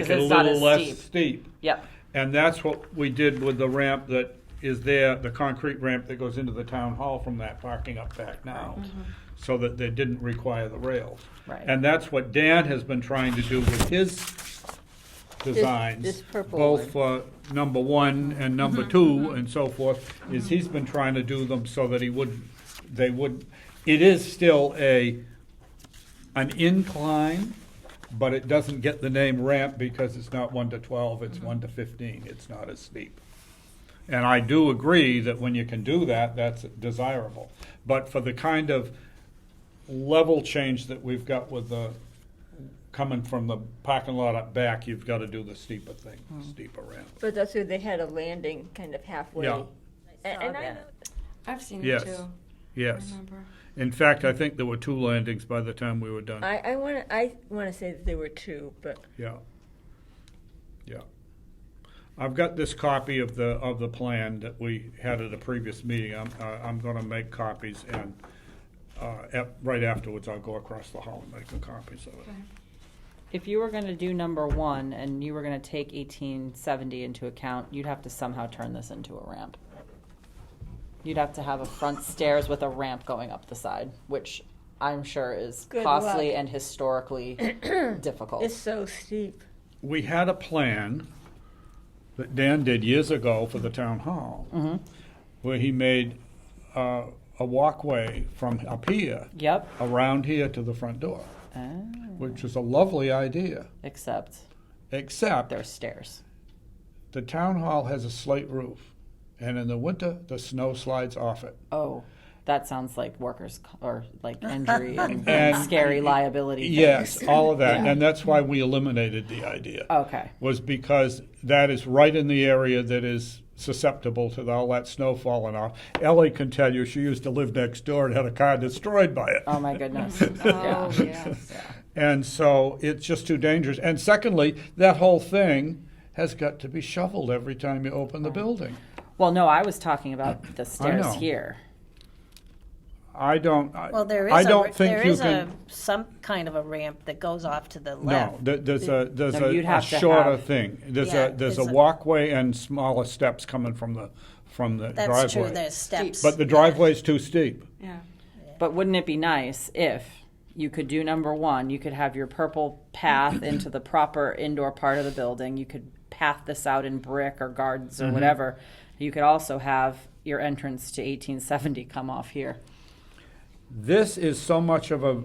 'Cause it a it's not little as less steep. steep. Yep, And that's what we did with the ramp that is there, the concrete ramp that goes into the town hall from that parking up back now, so that they didn't require the rails. Right. And that's what Dan has been trying to do with his designs. this purple both for number 1 and number 2 and so forth, is he's been trying to do them so that they would, it is still an incline, but it doesn't get the name ramp because it's not 1 to 12, it's 1 to 15. It's not as steep. And I do agree that when you can do that, that's desirable. But for the kind of level change that we've got with the, coming from the parking lot up back, you've got to do the steeper thing, steeper ramp. But that's where they had a landing kind of halfway. Yeah. And I know, I've seen Yes. it too. I Yes. remember. In fact, I think there were 2 landings by the time we were done. I want to say that there were 2, but Yeah. Yeah. I've got this copy of the plan that we had at a previous meeting. I'm gonna make copies, and right afterwards, I'll go across the hall and make the copies of it. If you were going to do number 1 and you were going to take 1870 into account, you'd have to somehow turn this into a ramp. You'd have to have a front stairs with a ramp going up the side, which I'm sure is Good costly luck. and historically difficult. It's so steep. We had a plan that Dan did years ago for the town hall, where he made a walkway from up here Yep. around here to the front door, Ah, which is a lovely idea, except except there's stairs. the town hall has a slate roof, and in the winter, the snow slides off it. Oh, that sounds like or like injury and, And- scary liability. Yes, things. all of that, Yeah. and that's why we eliminated the idea. Okay. Was because that is right in the area that is susceptible to all that snow falling off. Ellie can tell you she used to live next door and had a car destroyed by it. Oh my goodness. Oh, Yeah. yes. And so it's just too dangerous. And secondly, that whole thing has got to be shoveled every time you open the building. Well, no, I was talking about the stairs know. here. I don't. Well, there is I don't think there you is can. some kind of a ramp that goes off to the No, left. there's No, you'd a have to shorter have- thing. There's Yeah, a there's a- walkway and smaller steps coming from the That's driveway. true. There's steps. But the driveway's too steep. Yeah. But wouldn't it be nice if you could do number 1? You could have your purple path into the proper indoor part of the building. You could path this out in brick or gardens or whatever. You could also have your entrance to 1870 come off here. This is so much of a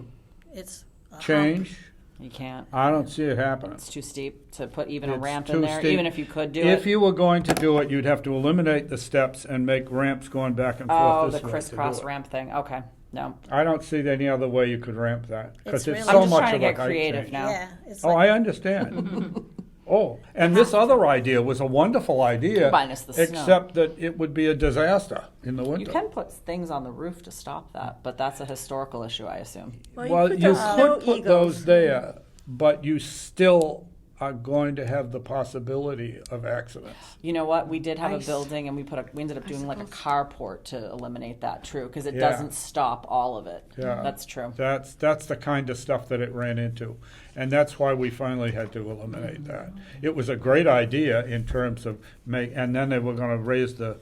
It's a hump. change. You can't. I don't see it happening. It's too steep to put even a It's ramp too in there, steep. even if you could do If it. you were going to do it, you'd have to eliminate the steps and make ramps going back and forth Oh, this the way to crisscross do it. ramp thing. Okay. No. I don't see any other way you could ramp that because It's it's really- so I'm just much trying of to a get height creative change. now. Yeah. It's Oh, I understand. Oh, and this other idea was a wonderful idea, Minus the snow. except that it would be a disaster in the You winter. can put things on the roof to stop that, but that's a historical issue, I assume. Well, put you those snow could put eagles. those there, but you still are going to have the possibility of accidents. You know what? We did have Ice. a building, and we ended up doing like a carport to eliminate that. True, because it Yeah. doesn't stop all of it. Yeah. That's true. That's the kind of stuff that it ran into, and that's why we finally had to eliminate that. It was a great idea in terms of and then they were going to raise the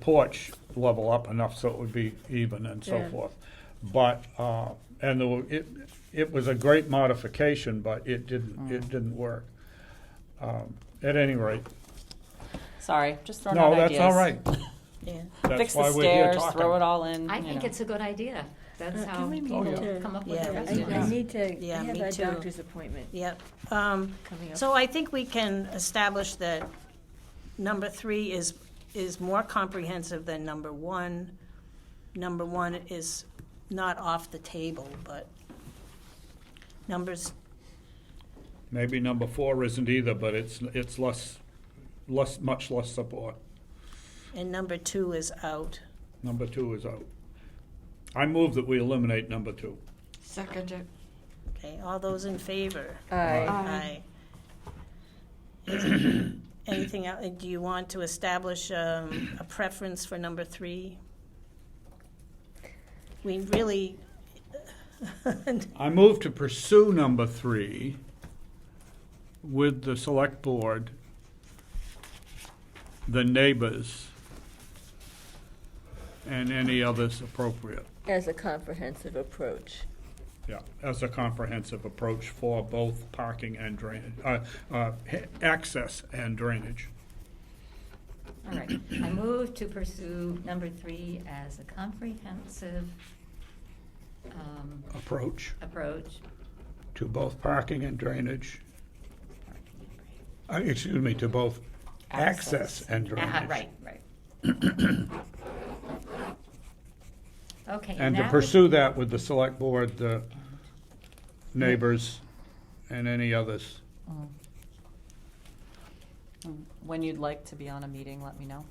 porch level up enough so it would be even and so Yeah. forth. But and it was a great modification, but it didn't work. At any rate, Sorry, just throwing no, out that's ideas. all right. Yeah. That's Fix the why we're here stairs, talking. throw it all in. I you think know. it's a good idea. That's how we people need to- come up with Yeah, the we rest do. of I it. need to Yeah, have me a too. doctor's appointment Yep. coming up. So I think we can establish that number 3 is more comprehensive than number 1. Number 1 is not off the table, but numbers, Maybe number 4 isn't either, but it's much less support. and number 2 is out. Number 2 is out. I move that we eliminate number 2. Second it. Okay, all those in favor? Aye. Aye. Anything else? Do you want to establish a preference for number 3? We really. I move to pursue number 3 with the select board, the neighbors, and any others appropriate. As a comprehensive approach. Yeah, as a comprehensive approach for both parking and drainage, access and drainage. All right. I move to pursue number 3 as a comprehensive Approach approach. to both parking and drainage. Excuse me, to both access and drainage. Right. Okay. And to that pursue that with the select board, the neighbors, and any others. When you'd like to be on a meeting, let me know.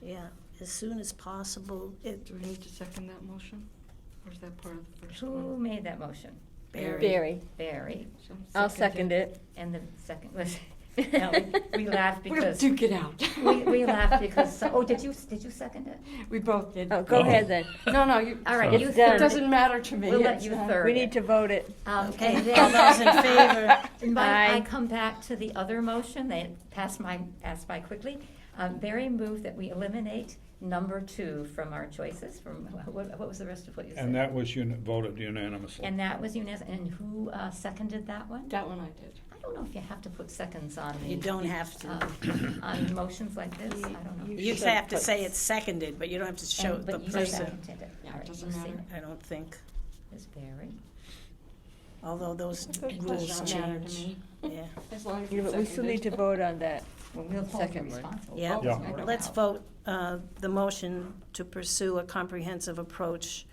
Yeah, as soon as possible. Do we need to second that motion? Or is that part of the first Who one? made that motion? Barry. Barry. So I'll second it. And the second was No, we laugh We'll because, duke it out. we laugh because, oh, did you second it? We both did. Oh, go ahead then. No, you. All right, It's you done. It third. doesn't matter to me. We'll let It's, you uh, third. We need to vote it. Okay, And all then, those in favor? I Aye. come back to the other motion, they passed by quickly. Barry moved that we eliminate number 2 from our choices, from, what was the rest of what you said? And that was voted unanimously. And that was unanimous, and who seconded that one? That one I did. I don't know if you have to put seconds on the. You don't have to. On motions like this, I don't know. You should have to put- say it's seconded, but you don't have to show And- the But you person, seconded it. Yeah, All it right, doesn't Lucy matter. I don't think, is Barry. although those It rules does not matter to change. me. Yeah. As long as Yeah, it's but we still need to seconded. vote on that. Well, we'll hold you Second one. responsible. Yeah, Yeah. No doubt. let's vote the motion to pursue a comprehensive approach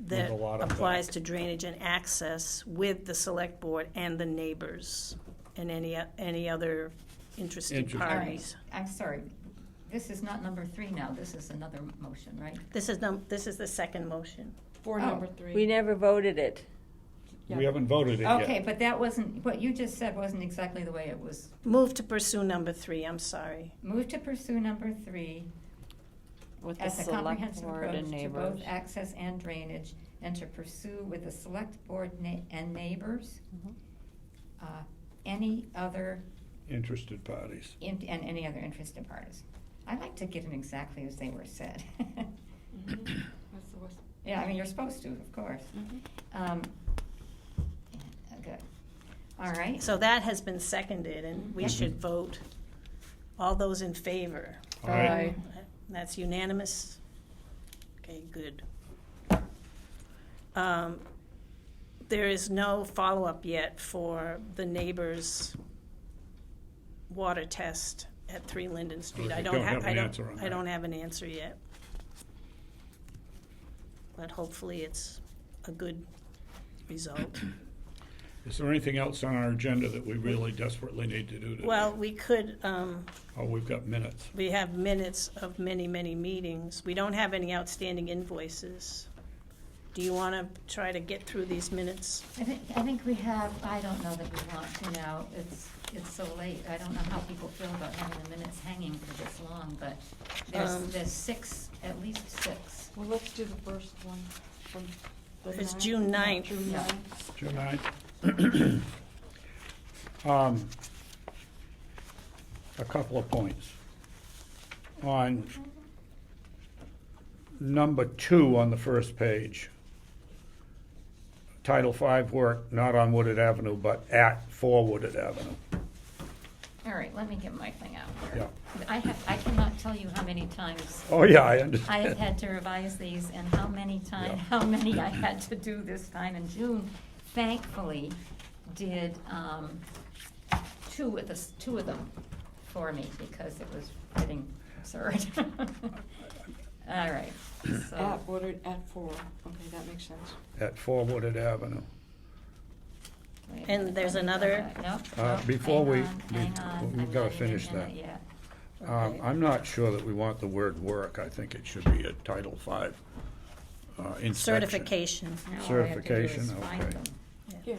that With a lot of applies that. to drainage and access with the select board and the neighbors and any other interested Interested. All right, parties. I'm sorry, this is not number 3 now, this is another motion, right? This is the second motion. For Oh. number 3. We never voted it. We haven't voted it yet. Okay, but that wasn't, what you just said wasn't exactly the way it was. Move to pursue number 3, I'm sorry. Move to pursue number 3 With the as a select comprehensive board approach and to neighbors. both access and drainage, and to pursue with the select board and neighbors, Mhm. any other, Interested parties. and any other interested parties. I like to get them exactly as they were said. Mhm. That's the worst. Yeah, I mean, you're supposed to, of course. Mhm. Yeah, good. All right. So that has been seconded, and we Yeah. should vote. All those in favor? Aye. That's unanimous? Okay, good. There is no follow-up yet for the neighbors' water test at 3 Linden Street. We I don't have an answer on I that. don't have an answer yet. But hopefully it's a good result. Is there anything else on our agenda that we really desperately need to do today? Well, we could, Oh, we've got minutes. we have minutes of many, many meetings. We don't have any outstanding invoices. Do you want to try to get through these minutes? I think we have, I don't know that we want to now, it's so late. I don't know how people feel about having the minutes hanging for this long, but there's 6, at least 6. Well, let's do the first one from the It's 9th. June Yeah, 9th. June Yeah. 9th. June 9th. A couple of points. On number 2 on the first page, Title V work not on Wooded Avenue, but at 4 Wooded Avenue. All right, let me get my thing out here. Yeah. I cannot tell you how many times Oh, yeah, I I understand. have had to revise these and how many Yeah. I had to do this time. And June thankfully did 2 of them for me because it was getting absurd. All right, so, At Woodard, at 4. Okay, that makes sense. At 4 Wooded Avenue. wait a And minute, there's let me go another- back. Nope, Uh, nope, before hang we- on, we- hang on, we've I'm gotta not even finish in that. it yet. Okay. I'm not sure that we want the word work. I think it should be a Title V inspection. Certification. Now all I have to do Certification, is find okay. them. Here.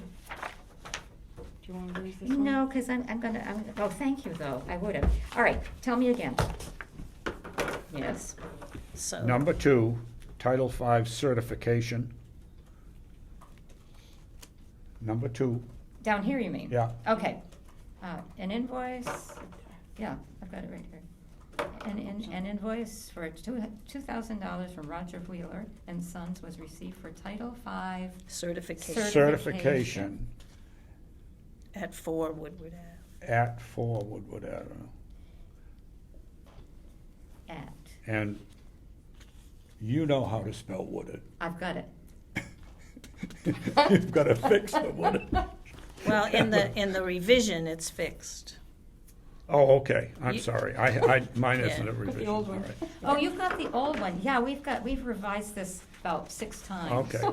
Do you want to use this one? No, because I'm gonna, oh, thank you, though, I would have. All right, tell me again. Yes, So. Number 2, Title V certification. Number 2, down here you mean? yeah, Okay. An invoice, yeah, I've got it right here. An invoice for $2,000 from Roger Wheeler and Sons was received for Title V. Certification certification at 4 Woodward Ave. at 4 Woodward Avenue. At, And you know how to spell Wooded. I've got it. You've got to fix the Wooded. Well, in the revision, it's fixed. Oh, okay, I'm You- sorry. Mine isn't Yeah. a revision. old All one. right. Oh, you've got the old one. Yeah, we've revised this about 6 times. Okay.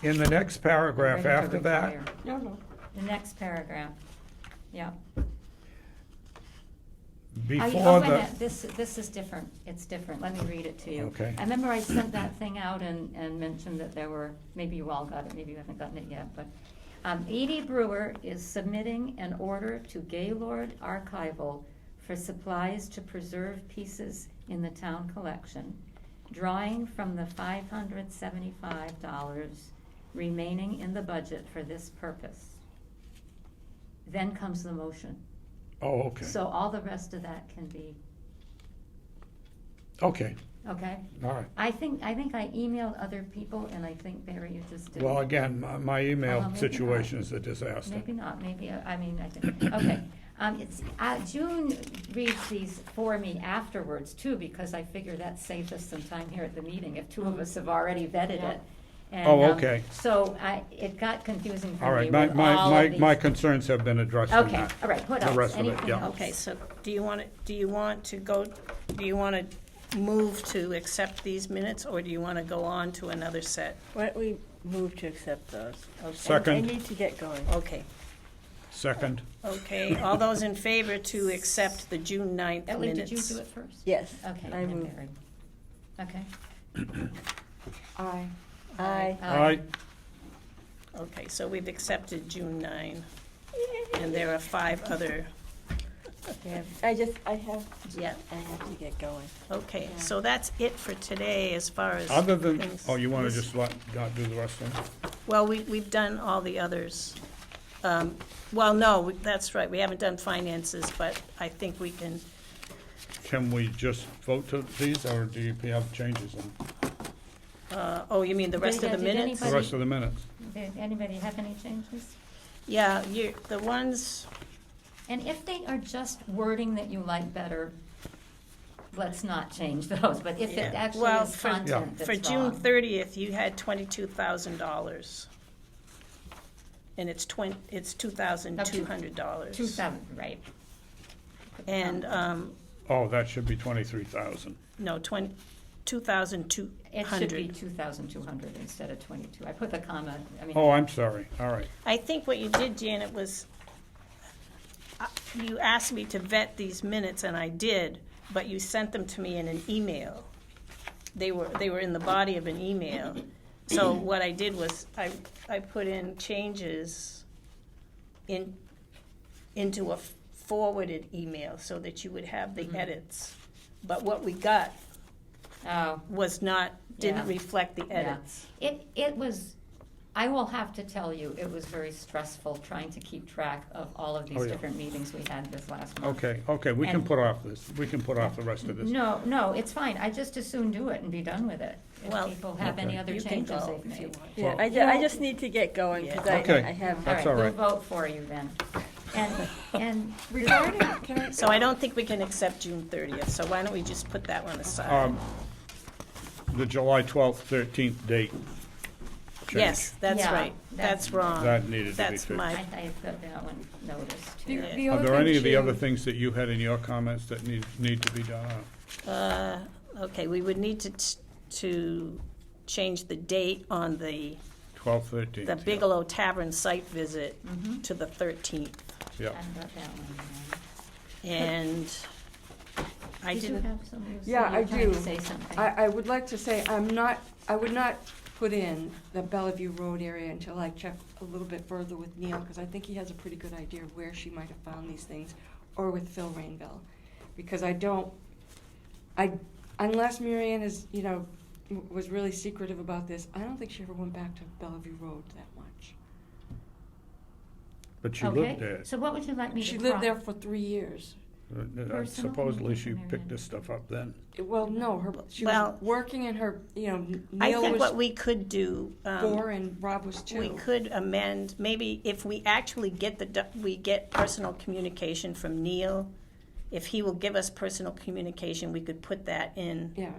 In the next paragraph Ready to after that, retire. No, no. The next paragraph, yeah. before wait a the, minute. This is different. It's different. Let me read it to you. Okay. I remember I sent that thing out and mentioned that there were, maybe you all got it, maybe you haven't gotten it yet, but Edie Brewer is submitting an order to Gaylord Archival for supplies to preserve pieces in the town collection, drawing from the $575 remaining in the budget for this purpose. Then comes the motion. Oh, okay. So all the rest of that can be, Okay, okay? all right. I think I emailed other people, and I think, Barry, you just did. Well, again, my email Maybe situation not. is a disaster. Maybe not, maybe, I mean, I think, okay. June reads these for me afterwards too, because I figure that saves us some time here at the meeting if two of us have already vetted it. And, Oh, okay. So it got confusing All for right, me with all of these. my concerns have been addressed in Okay, that. all right, what The else? rest of it, Anything yeah. else? Okay, so do you want to move to accept these minutes, or do you want to go on to another set? Why don't we move to accept those? Okay. Second. I need to get going. Okay, Second, okay, all those in favor to accept the June 9th Ellie, minutes? did you do it first? Yes. Okay, I and move. Barry. Okay. Aye. Aye. aye, Okay, so we've accepted June 9, and there are 5 other, Yeah, I have yeah. to get going. Okay, so that's it for today as far as other than, things- oh, you wanna just not do the rest of them? Well, we've done all the others. Well, no, that's right, we haven't done finances, but I think we can, Can we just vote to these, or do you have changes in oh, you mean the rest of the Did minutes? the rest of the minutes? Did anybody have any changes? Yeah, the ones, And if they are just wording that you like better, let's not change those, but if it Yeah. actually Well, is for- content for that's June wrong. 30th, you had $22,000. And it's $2,200. 2,700, right. And, Oh, that should be 23,000. no, It should be 2,200. 2,200 instead of 22. I put the comma, I mean. Oh, I'm sorry, all right. I think what you did, Janet, was, you asked me to vet these minutes, and I did, but you sent them to me in an email. They were in the body of an email. So what I did was, I put in changes into a forwarded email so that you would have the edits. But what we got Oh, was not, didn't Yeah. reflect the yeah. edits. It was, I will have to tell you, it was very stressful trying to keep track of all of Oh, these yeah. different meetings we had this last month. Okay, we can And- put off this, we can put off the rest of this. No, it's fine. I just as soon do it and be done with it. Well, If people have any Okay. other You can changes go they've if you made. want. Yeah, Well- I just need to get going, because Yeah. Okay. I have. That's All all right, right. we'll vote for you then. And Regarding, can I, So I don't think we can accept June 30th, so why don't we just put that one aside? The July 12th, 13th date change. Yes, that's Yeah, right, that's wrong. That needed to be That's fixed. my, I put that one noticed the, here. the Are other there thing any of the too- other things that you had in your comments that need to be done? okay, we would need to change the date on the 12th, 13th. the Bigelow Tavern site visit Mhm. to the 13th. Yeah, I got that one down. And I Did you didn't, have some, you Yeah, were I trying to do. say something. I would like to say, I would not put in the Bellevue Road area until I check a little bit further with Neil, because I think he has a pretty good idea of where she might have found these things, or with Phil Rainville. Because unless Marianne is, was really secretive about this, I don't think she ever went back to Bellevue Road that much. but she Okay, lived there. so what would you like me to? She lived there for 3 years. Personal Supposedly she information, picked Marianne. this stuff up then. Well, no, she Well- was working in her, I Neil think was what we could do, 4 and Rob was 2. we could amend, maybe if we actually get we get personal communication from Neil, if he will give us personal communication, we could put that in Yeah.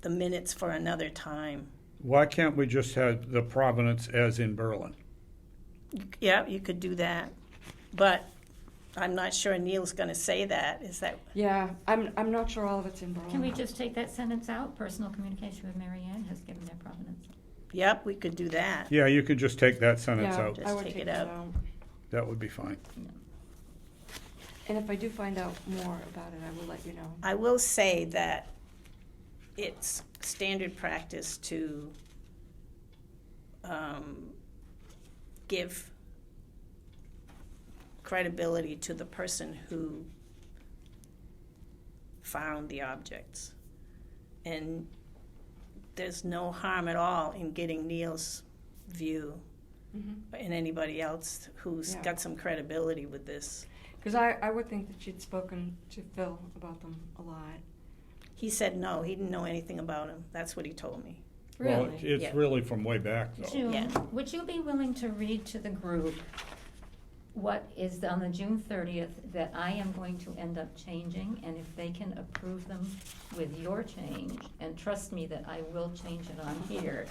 the minutes for another time. Why can't we just have the Providence as in Berlin? Yeah, you could do that, but I'm not sure Neil's going to say that. Is that? Yeah, I'm not sure all of it's in Berlin. Can we just take that sentence out? Personal communication with Mary Ann has given their provenance. Yep, we could do that. Yeah, you could just take that sentence Yeah, out. Just I would take take it that out. out. That would be fine. And if I do find out more about it, I will let you know. I will say that it's standard practice to give credibility to the person who found the objects. And there's no harm at all in getting Neil's view and anybody else who's Yeah. got some credibility with this. Because I would think that she'd spoken to Phil about them a lot. He said no, he didn't know anything about him. That's what he told me. Well, Really? it's Yeah. really from way back, though. June, Yeah. would you be willing to read to the group what is on the June 30th that I am going to end up changing? And if they can approve them with your change, and trust me that I will change it on here,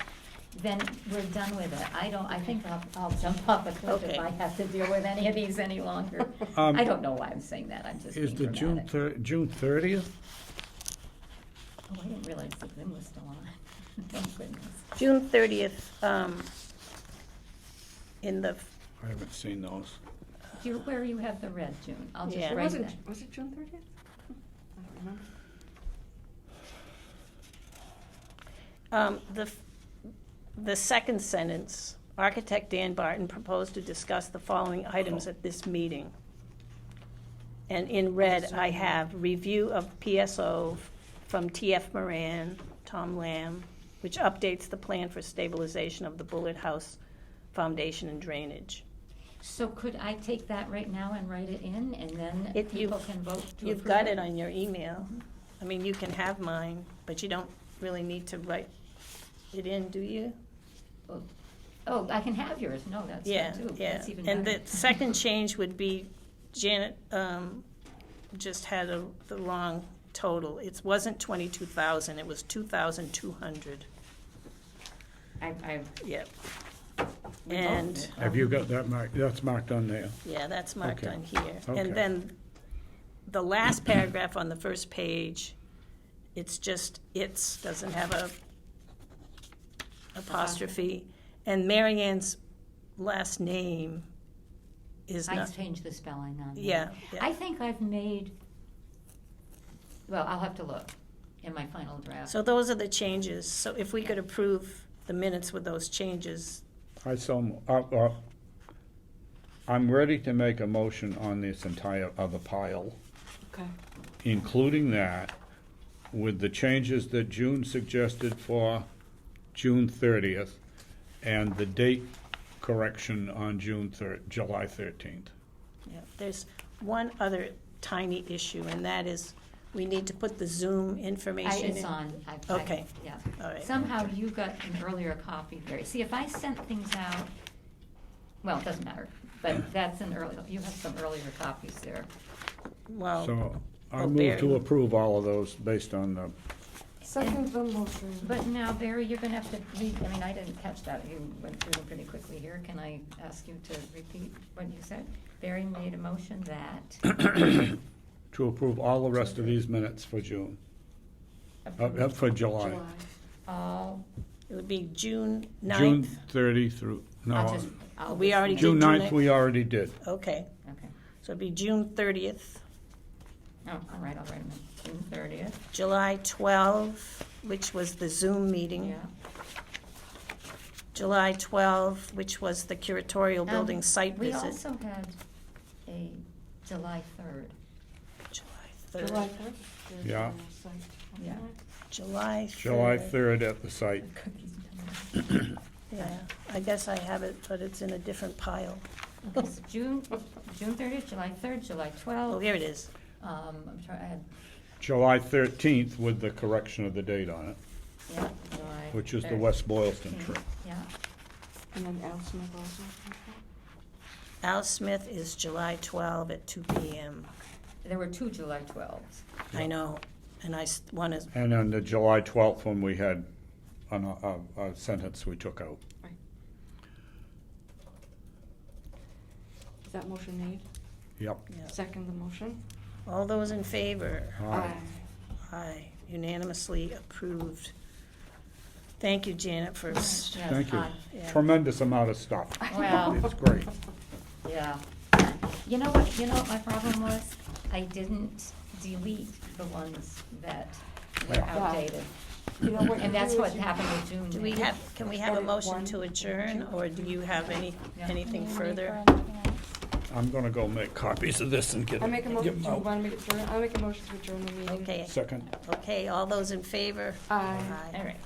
then we're done with it. I think I'll jump off a cliff if Okay. I have to deal with any of these any longer. Um, I don't know why I'm saying that, I'm just Is being the dramatic. June 30th? Oh, I didn't realize that Lynn was still on. Thank goodness. June 30th, in the, I haven't seen those. Where you have the red, June, I'll just Yeah. It write wasn't, that. was it June 30th? I don't remember. the second sentence, architect Dan Barton proposed to discuss the following items at this meeting. And in red, I have review of PSO from TF Moran, Tom Lamb, which updates the plan for stabilization of the Bullet House foundation and drainage. So could I take that right now and write it in, and then If people can vote to You've approve got it on your email. I mean, you can have mine, but you don't really need to write it in, do you? Oh, I can have yours, no, that's Yeah, good too, yeah. that's even And better. the second change would be Janet just had the wrong total. It wasn't 22,000, it was 2,200. I, Yep. we And, voted. Have you got that marked? That's marked on there. yeah, that's marked Okay. on here. Okay. And then the last paragraph on the first page, it's doesn't have a apostrophe. And Mary Ann's last name is I not, changed the spelling on there. yeah, I yeah. think I've made, well, I'll have to look in my final draft. So those are the changes. So if we could approve the minutes with those changes, I'm ready to make a motion on this entire other pile, Okay. including that, with the changes that June suggested for June 30th, and the date correction on July 13th. yeah, there's one other tiny issue, and that is we need to put the Zoom information in. It's on, Okay. yeah. All right. Somehow you got an earlier copy there. See, if I sent things out, well, it doesn't matter, but that's an early, you have some earlier copies there. Well, So I Oh, move Barry. to approve all of those based on the, Second the motion. But now, Barry, you're gonna have to read, I mean, I didn't catch that, you went through them pretty quickly here. Can I ask you to repeat what you said? Barry made a motion that, to approve all the rest of these minutes for June, for July. July. all, it would be June June 9th. 30 through, I'll no, just, I'll. We just already read- June June 9th we already did. Okay, Okay, so it'd be June 30th, oh, all right, I'll write them in, June 30th, July 12th, which was the Zoom meeting. yeah. July 12th, which was the curatorial building site We visit. also had a July 3rd. July 3rd. July 1st? Yeah. Yeah. July 3rd. July 3rd at the site. Cookies and donuts. Yeah, I guess I have it, but it's in a different pile. Okay, so June 30th, July 3rd, July Oh, 12th. here it is. I'm trying, I had, July 13th with the correction of the date on it, yeah, July. which is the 13th, West Boylston trip. Yeah, And then Al Smith also. Al Smith is July 12 at 2 p.m. there were two July 12s. I know, and one is, And on the July 12th one, we had a sentence we took out. Is that motion made? Yep. yeah. Second the motion? All those in favor? Aye. Aye, unanimously approved. Thank you, Janet, for, Yes, Thank you. aye. Yeah. Tremendous amount of stuff. Well, It's great. yeah. You know what my problem was? I didn't delete the ones that were Yeah. outdated. you know what? And you that's do what is you- happened with June. Do we have, can we have a Edit motion one, to adjourn, two. or do you have anything further? I'm gonna go make copies of this and get I make a get motion, 'em do you out. want to make it adjourn? I'll make a motion to adjourn the meeting. Okay, Second. okay, all those in favor? Aye. All right.